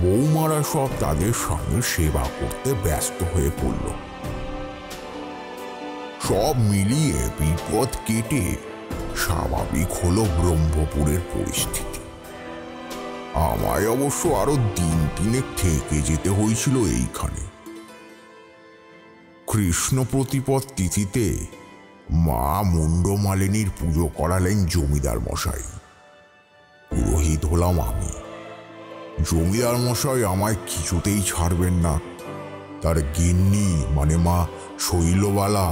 [SPEAKER 2] বৌমারা সব তাদের স্বামীর সেবা করতে ব্যস্ত হয়ে পড়ল। সব মিলিয়ে বিপদ কেটে স্বাভাবিক হলো ব্রহ্মপুরের পরিস্থিতি। আমায় অবশ্য আরো দিন তিনেক থেকে যেতে হয়েছিল এইখানে। কৃষ্ণ প্রতিপদ তিথিতে মা মুন্ডমালিনীর পুজো করালেন জমিদার মশাই। পুরোহিত হলাম আমি। জমিদার মশাই আমায় কিছুতেই ছাড়বেন না। তার গিন্নি মানে মা শৈলবালা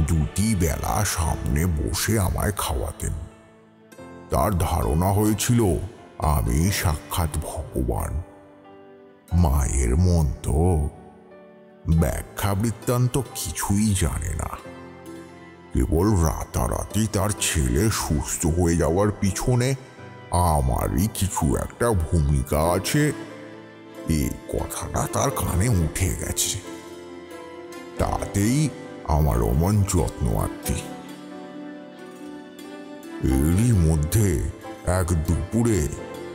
[SPEAKER 2] 2 বেলা সামনে বসে আমায় খাওয়াতেন। তার ধারণা হয়েছিল আমি সাক্ষাৎ ভগবান। মায়ের মন তো ব্যাখ্যা বৃত্তান্ত কিছুই জানে না। কেবল রাতারাতি তার ছেলে সুস্থ হয়ে যাওয়ার পিছনে আমারই কিছু একটা ভূমিকা আছে, এই কথাটা তার কানে উঠে গেছে। তাতেই আমার অমন যত্নআত্তি। এরই মধ্যে এক দুপুরে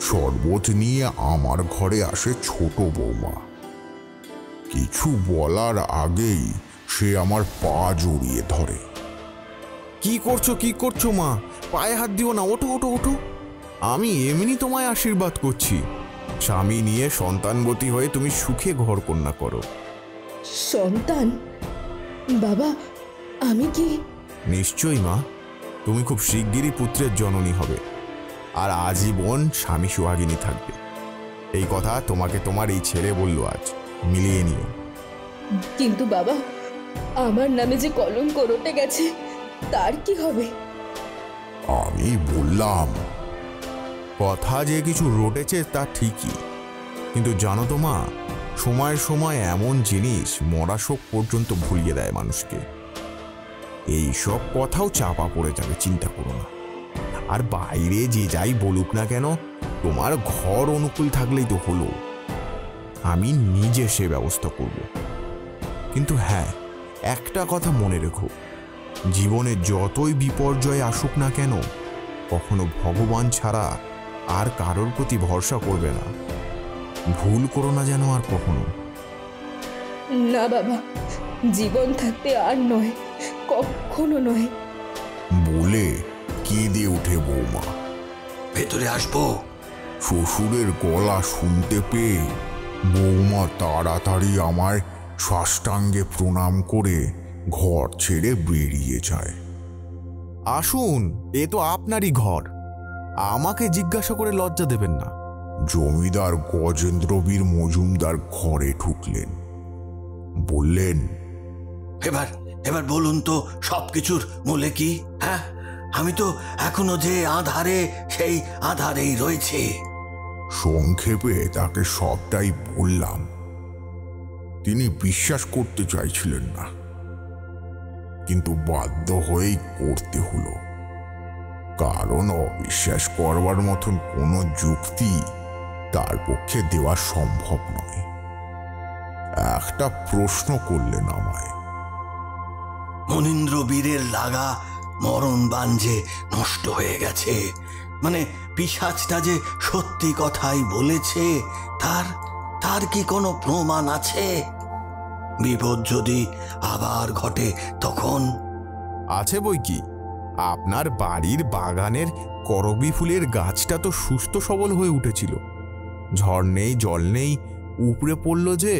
[SPEAKER 2] শরবত নিয়ে আমার ঘরে আসে ছোট বৌমা। কিছু বলার আগেই সে আমার পা জড়িয়ে ধরে।
[SPEAKER 9] কি করছো মা? পায়ে হাত দিও না, ওঠো ওঠো ওঠো। আমি এমনি তোমায় আশীর্বাদ করছি। স্বামী নিয়ে সন্তানবতী হয়ে তুমি সুখে ঘর কন্যা করো।
[SPEAKER 15] সন্তান? বাবা, আমি কি?
[SPEAKER 9] নিশ্চয়ই মা, তুমি খুব শিগগিরই পুত্রের জননী হবে, আর আজীবন স্বামী সুহাগিনী থাকবে। এই কথা তোমাকে তোমার এই ছেলে বলল আজ, মিলিয়ে নিও।
[SPEAKER 15] কিন্তু বাবা, আমার নামে যে কলঙ্ক রটে গেছে, তার কি হবে?
[SPEAKER 2] আমি বললাম,
[SPEAKER 9] কথা যে কিছু রটেছে তা ঠিকই, কিন্তু জানো তো মা, সময় সময় এমন জিনিস মরা শোক পর্যন্ত ভুলিয়ে দেয় মানুষকে। এই সব কথাও চাপা পড়ে যাবে, চিন্তা করো না। আর বাইরে যে যাই বলুক না কেন, তোমার ঘর অনুকূল থাকলেই তো হলো। আমি নিজে সে ব্যবস্থা করব। কিন্তু হ্যাঁ, একটা কথা মনে রেখো, জীবনে যতই বিপর্যয় আসুক না কেন, কখনো ভগবান ছাড়া আর কারোর প্রতি ভরসা করবে না। ভুল করো না যেন আর কখনো।
[SPEAKER 15] না বাবা, জীবন থাকতে আর নয়, কখনো নয়।
[SPEAKER 2] বলে কেঁদে ওঠে বৌমা।
[SPEAKER 10] ভেতরে আসবো?
[SPEAKER 2] শ্বশুরের গলা শুনতে পেয়ে বৌমা তাড়াতাড়ি আমায় সাষ্টাঙ্গে প্রণাম করে ঘর ছেড়ে বেরিয়ে যায়।
[SPEAKER 9] আসুন, এ তো আপনারই ঘর, আমাকে জিজ্ঞাসা করে লজ্জা দেবেন না।
[SPEAKER 2] জমিদার গজেন্দ্রবীর মজুমদার ঘরে ঢুকলেন, বললেন,
[SPEAKER 10] এবার বলুন তো সবকিছুর মূলে কি? হ্যাঁ, আমি তো এখনো যে আধারে, সেই আধারেই রয়েছে।
[SPEAKER 2] সংক্ষেপে তাকে সবটাই বললাম। তিনি বিশ্বাস করতে চাইছিলেন না, কিন্তু বাধ্য হয়েই করতে হলো, কারণ অবিশ্বাস করবার মতন কোনো যুক্তি তার পক্ষে দেওয়া সম্ভব নয়। একটা প্রশ্ন করলেন আমায়।
[SPEAKER 10] মনীন্দ্র বীরের লাগা মরণ বান যে নষ্ট হয়ে গেছে, মানে পিশাচটা যে সত্যি কথাই বলেছে, তার কি কোনো প্রমাণ আছে? বিপদ যদি আবার ঘটে তখন?
[SPEAKER 9] আছে বই কি, আপনার বাড়ির বাগানের করবি ফুলের গাছটা তো সুস্থ সবল হয়ে উঠেছিল। ঝড় নেই, জল নেই, উপড়ে পড়ল যে,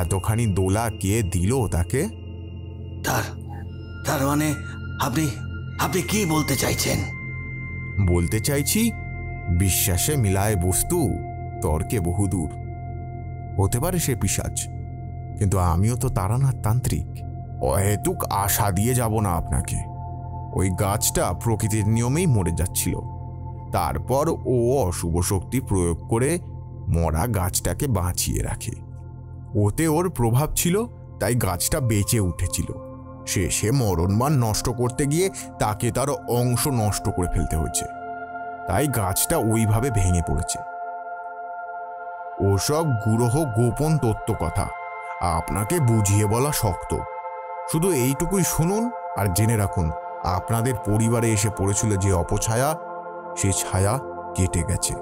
[SPEAKER 9] এতখানি দোলা কে দিল তাকে?
[SPEAKER 10] তার মানে আপনি কি বলতে চাইছেন?
[SPEAKER 9] বলতে চাইছি, বিশ্বাসে মিলায় বস্তু, তর্কে বহুদূর। হতে পারে সে পিশাচ, কিন্তু আমিও তো তারানাথ তান্ত্রিক। অহেতুক আশা দিয়ে যাব না আপনাকে। ওই গাছটা প্রকৃতির নিয়মেই মরে যাচ্ছিল, তারপর ও অশুভ শক্তি প্রয়োগ করে মরা গাছটাকে বাঁচিয়ে রাখে। ওতে ওর প্রভাব ছিল, তাই গাছটা বেঁচে উঠেছিল। শেষে মরণমান নষ্ট করতে গিয়ে তাকে তার অংশ নষ্ট করে ফেলতে হয়েছে, তাই গাছটা ওইভাবে ভেঙে পড়েছে। ওসব গুরহ গোপন তত্ত্ব কথা আপনাকে বুঝিয়ে বলা শক্ত। শুধু এইটুকুই শুনুন আর জেনে রাখুন, আপনাদের পরিবারে এসে পড়েছিল যে অপছায়া, সে ছায়া কেটে গেছে।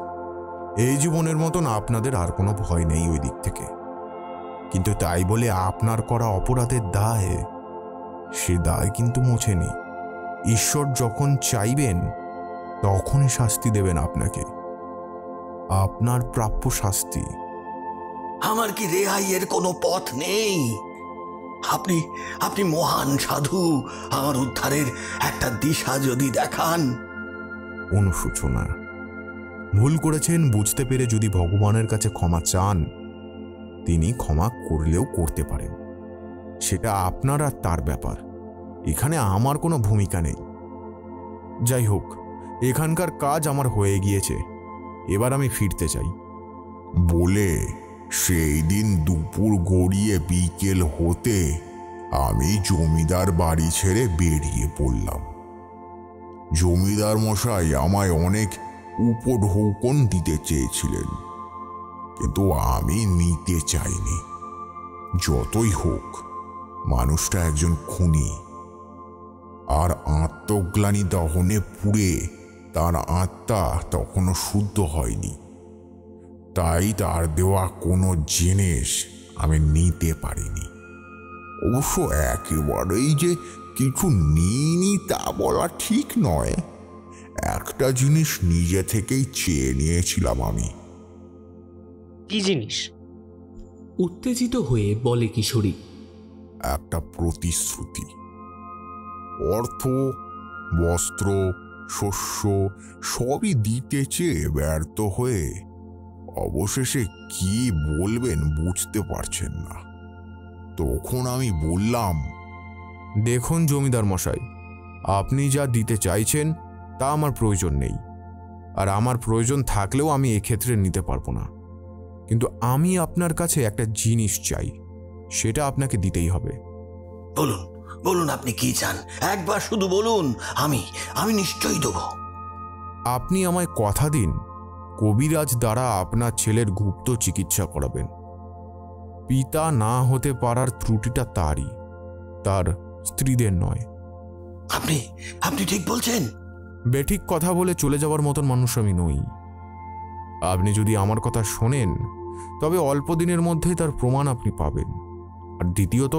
[SPEAKER 9] এই জীবনের মতন আপনাদের আর কোনো ভয় নেই ওই দিক থেকে। কিন্তু তাই বলে আপনার করা অপরাধের দায়, সে দায় কিন্তু মোছেনি। ঈশ্বর যখন চাইবেন তখনই শাস্তি দেবেন আপনাকে, আপনার প্রাপ্য শাস্তি।
[SPEAKER 10] আমার কি রেহাইয়ের কোনো পথ নেই? আপনি মহান সাধু, আমার উদ্ধারের একটা দিশা যদি দেখান।
[SPEAKER 9] অনুশোচনা, ভুল করেছেন বুঝতে পেরে যদি ভগবানের কাছে ক্ষমা চান, তিনি ক্ষমা করলেও করতে পারেন। সেটা আপনার আর তার ব্যাপার, এখানে আমার কোনো ভূমিকা নেই। যাই হোক, এখানকার কাজ আমার হয়ে গিয়েছে, এবার আমি ফিরতে চাই।
[SPEAKER 2] বলে সেই দিন দুপুর গড়িয়ে বিকেল হতে আমি জমিদার বাড়ি ছেড়ে বেরিয়ে পড়লাম। জমিদার মশাই আমায় অনেক উপঢৌকন দিতে চেয়েছিলেন, কিন্তু আমি নিতে চাইনি। যতই হোক, মানুষটা একজন খুনি, আর আত্মগ্লানি দহনে পুড়ে তার আত্মা তখনও শুদ্ধ হয়নি। তাই তার দেওয়া কোনো জিনিস আমি নিতে পারিনি। অবশ্য একেবারেই যে কিছু নিইনি তা বলা ঠিক নয়। একটা জিনিস নিজে থেকেই চেয়ে নিয়েছিলাম আমি।
[SPEAKER 5] কি জিনিস?
[SPEAKER 4] উত্তেজিত হয়ে বলে কিশোরী।
[SPEAKER 2] একটা প্রতিশ্রুতি। অর্থ, বস্ত্র, শস্য সবই দিতে চেয়ে ব্যর্থ হয়ে অবশেষে কি বলবেন বুঝতে পারছেন না। তখন আমি বললাম,
[SPEAKER 9] দেখুন জমিদার মশাই, আপনি যা দিতে চাইছেন তা আমার প্রয়োজন নেই, আর আমার প্রয়োজন থাকলেও আমি এক্ষেত্রে নিতে পারবো না। কিন্তু আমি আপনার কাছে একটা জিনিস চাই, সেটা আপনাকে দিতেই হবে।
[SPEAKER 10] বলুন বলুন, আপনি কি চান? একবার শুধু বলুন, আমি নিশ্চয়ই দেব।
[SPEAKER 9] আপনি আমায় কথা দিন, কবিরাজ দ্বারা আপনার ছেলের গুপ্ত চিকিৎসা করাবেন। পিতা না হতে পারার ত্রুটিটা তারই, তার স্ত্রীদের নয়।
[SPEAKER 10] আপনি ঠিক বলছেন?
[SPEAKER 9] বেঠিক কথা বলে চলে যাওয়ার মতন মানুষ আমি নই। আপনি যদি আমার কথা শোনেন, তবে অল্প দিনের মধ্যেই তার প্রমাণ আপনি পাবেন। আর দ্বিতীয়ত,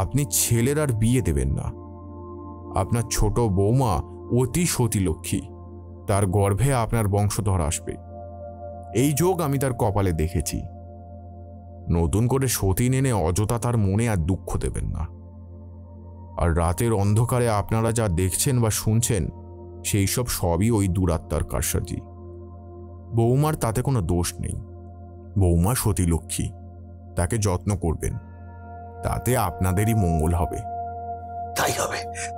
[SPEAKER 9] আপনি ছেলের আর বিয়ে দেবেন না। আপনার ছোট বৌমা অতি সতীলক্ষ্মী, তার গর্ভে আপনার বংশধর আসবে। এই যোগ আমি তার কপালে দেখেছি। নতুন করে সতীন এনে অযথা তার মনে আর দুঃখ দেবেন না। আর রাতের অন্ধকারে আপনারা যা দেখছেন বা শুনছেন, সেই সবই ওই দুরাত্মার কারসাজি। বৌমার তাতে কোনো দোষ নেই। বৌমা সতীলক্ষ্মী, তাকে যত্ন করবেন, তাতে আপনাদেরই মঙ্গল হবে।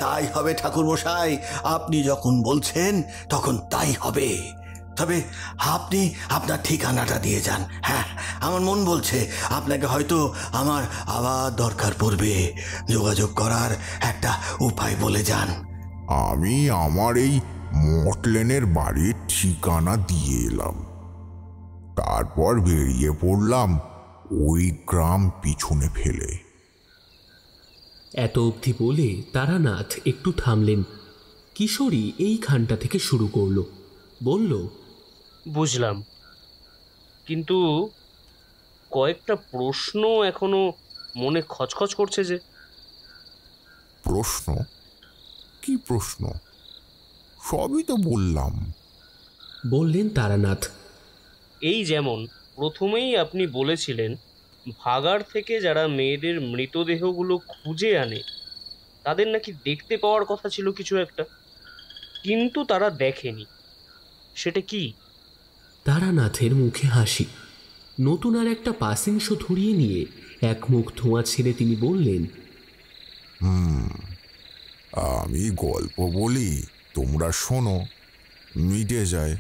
[SPEAKER 10] তাই হবে ঠাকুর মশাই, আপনি যখন বলছেন তখন তাই হবে। তবে আপনি আপনার ঠিকানাটা দিয়ে যান। হ্যাঁ, আমার মন বলছে আপনাকে হয়তো আমার আবার দরকার পড়বে। যোগাযোগ করার একটা উপায় বলে যান।
[SPEAKER 2] আমি আমার এই মটলেনের বাড়ির ঠিকানা দিয়ে এলাম। তারপর বেরিয়ে পড়লাম ওই গ্রাম পিছনে ফেলে।
[SPEAKER 4] এত অবধি বলে তারানাথ একটু থামলেন। কিশোরী এইখানটা থেকে শুরু করলো, বলল,
[SPEAKER 5] বুঝলাম, কিন্তু কয়েকটা প্রশ্ন এখনো মনে খচখচ করছে যে।
[SPEAKER 2] প্রশ্ন? কি প্রশ্ন? সবই তো বললাম,
[SPEAKER 4] বললেন তারানাথ।
[SPEAKER 5] এই যেমন প্রথমেই আপনি বলেছিলেন ভাগাড় থেকে যারা মেয়েদের মৃতদেহগুলো খুঁজে আনে তাদের নাকি দেখতে পাওয়ার কথা ছিল কিছু একটা, কিন্তু তারা দেখেনি। সেটা কি?
[SPEAKER 4] তারানাথের মুখে হাসি। নতুন আর একটা পাসিংশ ধরিয়ে নিয়ে এক মুখ ধোঁয়া ছেড়ে তিনি বললেন,
[SPEAKER 2] আমি গল্প বলি, তোমরা শোনো, মিটে যায়।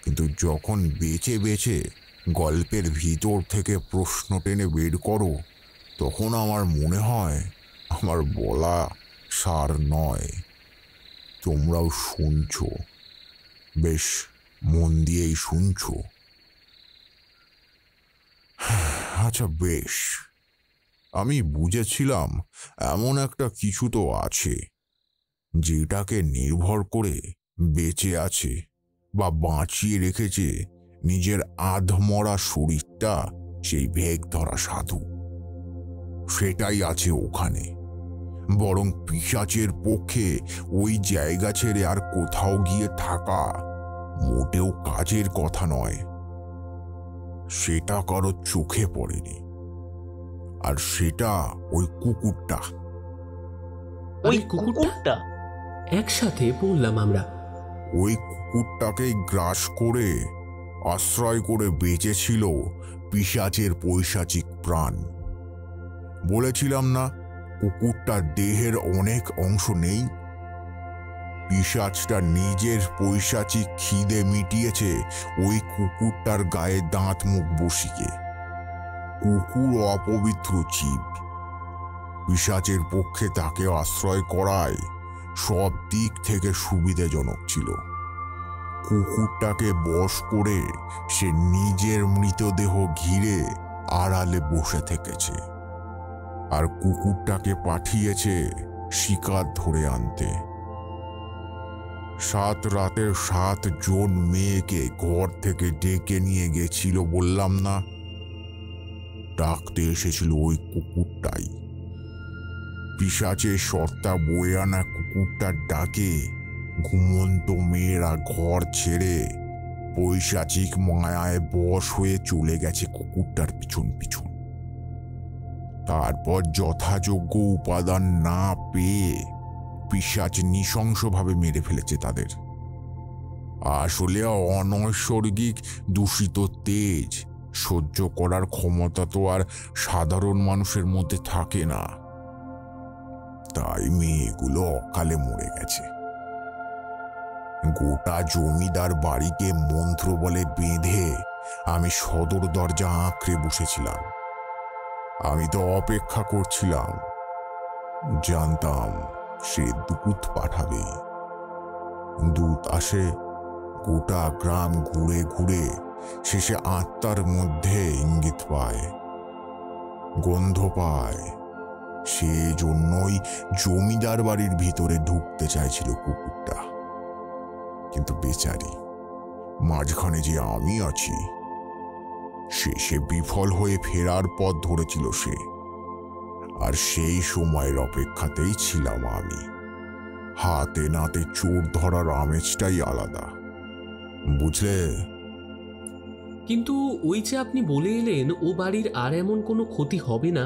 [SPEAKER 2] কিন্তু যখন বেছে বেছে গল্পের ভিতর থেকে প্রশ্ন টেনে বের করো, তখন আমার মনে হয় আমার বলা সার নয়। তোমরাও শুনছো, বেশ মন দিয়েই শুনছো। আচ্ছা বেশ, আমি বুঝেছিলাম এমন একটা কিছু তো আছে যেটাকে নির্ভর করে বেঁচে আছে বা বাঁচিয়ে রেখেছে নিজের আধমরা শরীরটা সেই ভেগ ধরা সাধু। সেটাই আছে ওখানে। বরং পিশাচের পক্ষে ওই জায়গা ছেড়ে আর কোথাও গিয়ে থাকা মোটেও কাজের কথা নয়। সেটা কারো চোখে পড়েনি, আর সেটা ওই কুকুরটা।
[SPEAKER 4] ওই কুকুরটা? একসাথে বললাম আমরা।
[SPEAKER 2] ওই কুকুরটাকে গ্রাস করে আশ্রয় করে বেঁচেছিল পিশাচের পৈশাচিক প্রাণ। বলেছিলাম না কুকুরটার দেহের অনেক অংশ নেই? পিশাচটা নিজের পৈশাচিক খিদে মিটিয়েছে ওই কুকুরটার গায়ে দাঁত মুখ বসিয়ে। কুকুর অপবিত্র জীব, পিশাচের পক্ষে তাকে আশ্রয় করায় সব দিক থেকে সুবিধাজনক ছিল। কুকুরটাকে বশ করে সে নিজের মৃতদেহ ঘিরে আড়ালে বসে থেকেছে, আর কুকুরটাকে পাঠিয়েছে শিকার ধরে আনতে। 7 রাতের 7 জন মেয়েকে ঘর থেকে ডেকে নিয়ে গেছিল বললাম না? ডাকতে এসেছিল ওই কুকুরটাই। পিশাচের সর্তা বয়ে আনা কুকুরটার ডাকে ঘুমন্ত মেয়েরা ঘর ছেড়ে পৈশাচিক মায়ায় বশ হয়ে চলে গেছে কুকুরটার পিছন পিছন। তারপর যথাযোগ্য উপাদান না পেয়ে পিশাচ নৃশংসভাবে মেরে ফেলেছে তাদের। আসলে অনৈসর্গিক দূষিত তেজ সহ্য করার ক্ষমতা তো আর সাধারণ মানুষের মধ্যে থাকে না, তাই মেয়েগুলো অকালে মরে গেছে। গোটা জমিদার বাড়িকে মন্ত্র বলে বেঁধে আমি সদর দরজা আঁকড়ে বসেছিলাম। আমি তো অপেক্ষা করছিলাম, জানতাম সে দূত পাঠাবে। দূত আসে, গোটা গ্রাম ঘুরে ঘুরে শেষে আত্মার মধ্যে ইঙ্গিত পায়, গন্ধ পায়। সেজন্যই জমিদার বাড়ির ভিতরে ঢুকতে চাইছিল কুকুরটা, কিন্তু বেচারি মাঝখানে যে আমি আছি, শেষে বিফল হয়ে ফেরার পথ ধরেছিল সে। আর সেই সময়ের অপেক্ষাতেই ছিলাম আমি। হাতে নাতে চোর ধরার আমেজটাই আলাদা, বুঝলে?
[SPEAKER 4] কিন্তু ওই যে আপনি বলে এলেন ও বাড়ির আর এমন কোনো ক্ষতি হবে না,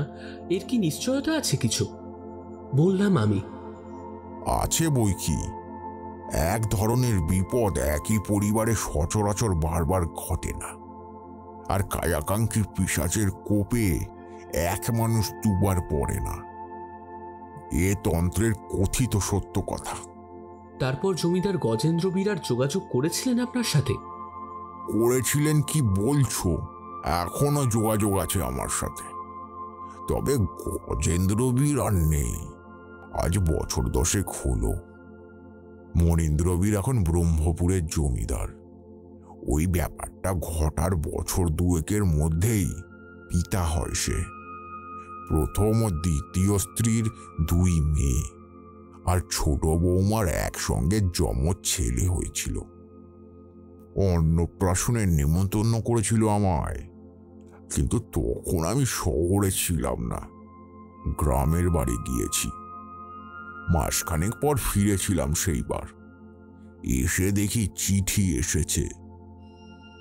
[SPEAKER 4] এর কি নিশ্চয়তা আছে কিছু? বললাম আমি।
[SPEAKER 2] আছে বই কি। এক ধরনের বিপদ একই পরিবারে সচরাচর বারবার ঘটে না, আর কায়াকাঙ্ক্ষী পিশাচের কোপে এক মানুষ দুবার পড়ে না। এ তন্ত্রের কথিত সত্য কথা।
[SPEAKER 4] তারপর জমিদার গজেন্দ্র বিরাট যোগাযোগ করেছিলেন আপনার সাথে?
[SPEAKER 2] করেছিলেন কি বলছো? এখনো যোগাযোগ আছে আমার সাথে, তবে গজেন্দ্র বীর আর নেই। আজ বছর 10 হলো। মনীন্দ্র বীর এখন ব্রহ্মপুরের জমিদার। ওই ব্যাপারটা ঘটার বছর 2 মধ্যেই পিতা হয় সে। প্রথম ও দ্বিতীয় স্ত্রীর 2 মেয়ে, আর ছোট বৌমার একসঙ্গে যমজ ছেলে হয়েছিল। অন্নপ্রাশনের নেমন্তন্ন করেছিল আমায়, কিন্তু তখন আমি শহরে ছিলাম না, গ্রামের বাড়ি গিয়েছি। মাসখানেক পর ফিরেছিলাম সেইবার। এসে দেখি চিঠি এসেছে।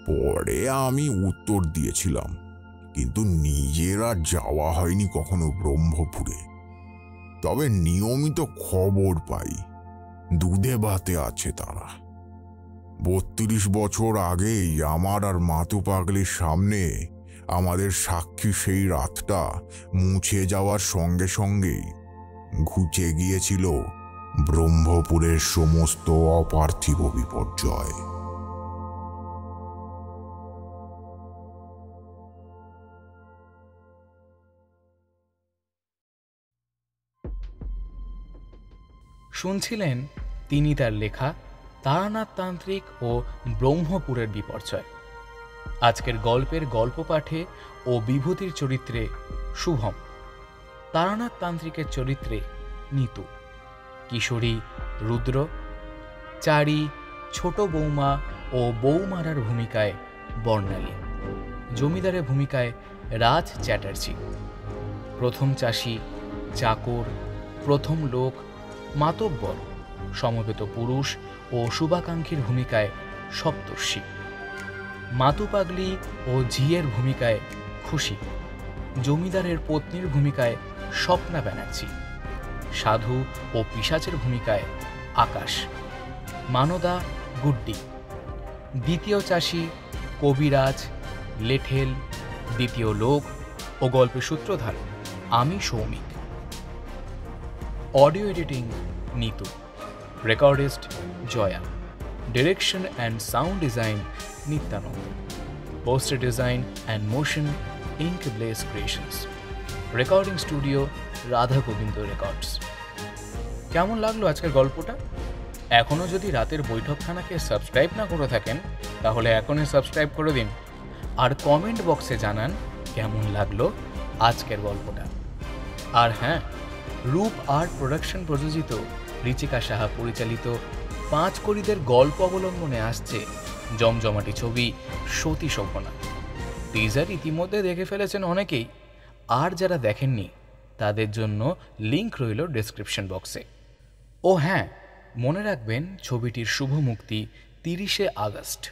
[SPEAKER 2] পরে আমি উত্তর দিয়েছিলাম, কিন্তু নিজেরা যাওয়া হয়নি কখনো ব্রহ্মপুরে। তবে নিয়মিত খবর পাই, দুধে ভাতে আছে তারা। 32 বছর আগেই আমার আর মাতু পাগলির সামনে আমাদের সাক্ষী সেই রাতটা মুছে যাওয়ার সঙ্গে সঙ্গেই ঘুচে গিয়েছিল ব্রহ্মপুরের সমস্ত অপার্থিব বিপর্যয়।
[SPEAKER 3] শুনছিলেন তিনি তার লেখা তারানাথ তান্ত্রিক ও ব্রহ্মপুরের বিপর্যয়। আজকের গল্পের গল্প পাঠে ও বিভূতির চরিত্রে শুভম, তারানাথ তান্ত্রিকের চরিত্রে নিতু, কিশোরী রুদ্র, চারি ছোট বৌমা ও বৌমারার ভূমিকায় বর্ণালী, জমিদারের ভূমিকায় রাজ চ্যাটার্জি, প্রথম চাষি, চাকর, প্রথম লোক, মাতব্বর, সমবেত পুরুষ ও শুভাকাঙ্ক্ষীর ভূমিকায় সপ্তর্ষি, মাতু পাগলি ও ঝিয়ের ভূমিকায় খুশি, জমিদারের পত্নীর ভূমিকায় স্বপ্না ব্যানার্জি, সাধু ও পিশাচের ভূমিকায় আকাশ, মানদা গুড্ডি, দ্বিতীয় চাষি কবিরাজ, লেঠেল, দ্বিতীয় লোক ও গল্পের সূত্রধার আমি Soumik. Audio editing Nitu, recordist Joya, direction and sound design Nityananda, poster design and motion ink bless creations, recording studio Radha Gobinda records. কেমন লাগলো আজকের গল্পটা? এখনও যদি রাতের বৈঠকখানাকে সাবস্ক্রাইব না করে থাকেন তাহলে এখনই সাবস্ক্রাইব করে দিন, আর কমেন্ট বক্সে জানান কেমন লাগলো আজকের গল্পটা। আর হ্যাঁ, রূপ আর্ট প্রোডাকশন প্রযোজিত, ঋচিকা সাহা পরিচালিত পাঁচকড়িদের গল্প অবলম্বনে আসছে জমজমাটি ছবি সতী শোভনা। টিজার ইতিমধ্যে দেখে ফেলেছেন অনেকেই, আর যারা দেখেননি তাদের জন্য লিংক রইল ডেসক্রিপশন বক্সে। ও হ্যাঁ, মনে রাখবেন ছবিটির শুভ মুক্তি 30শে আগস্ট।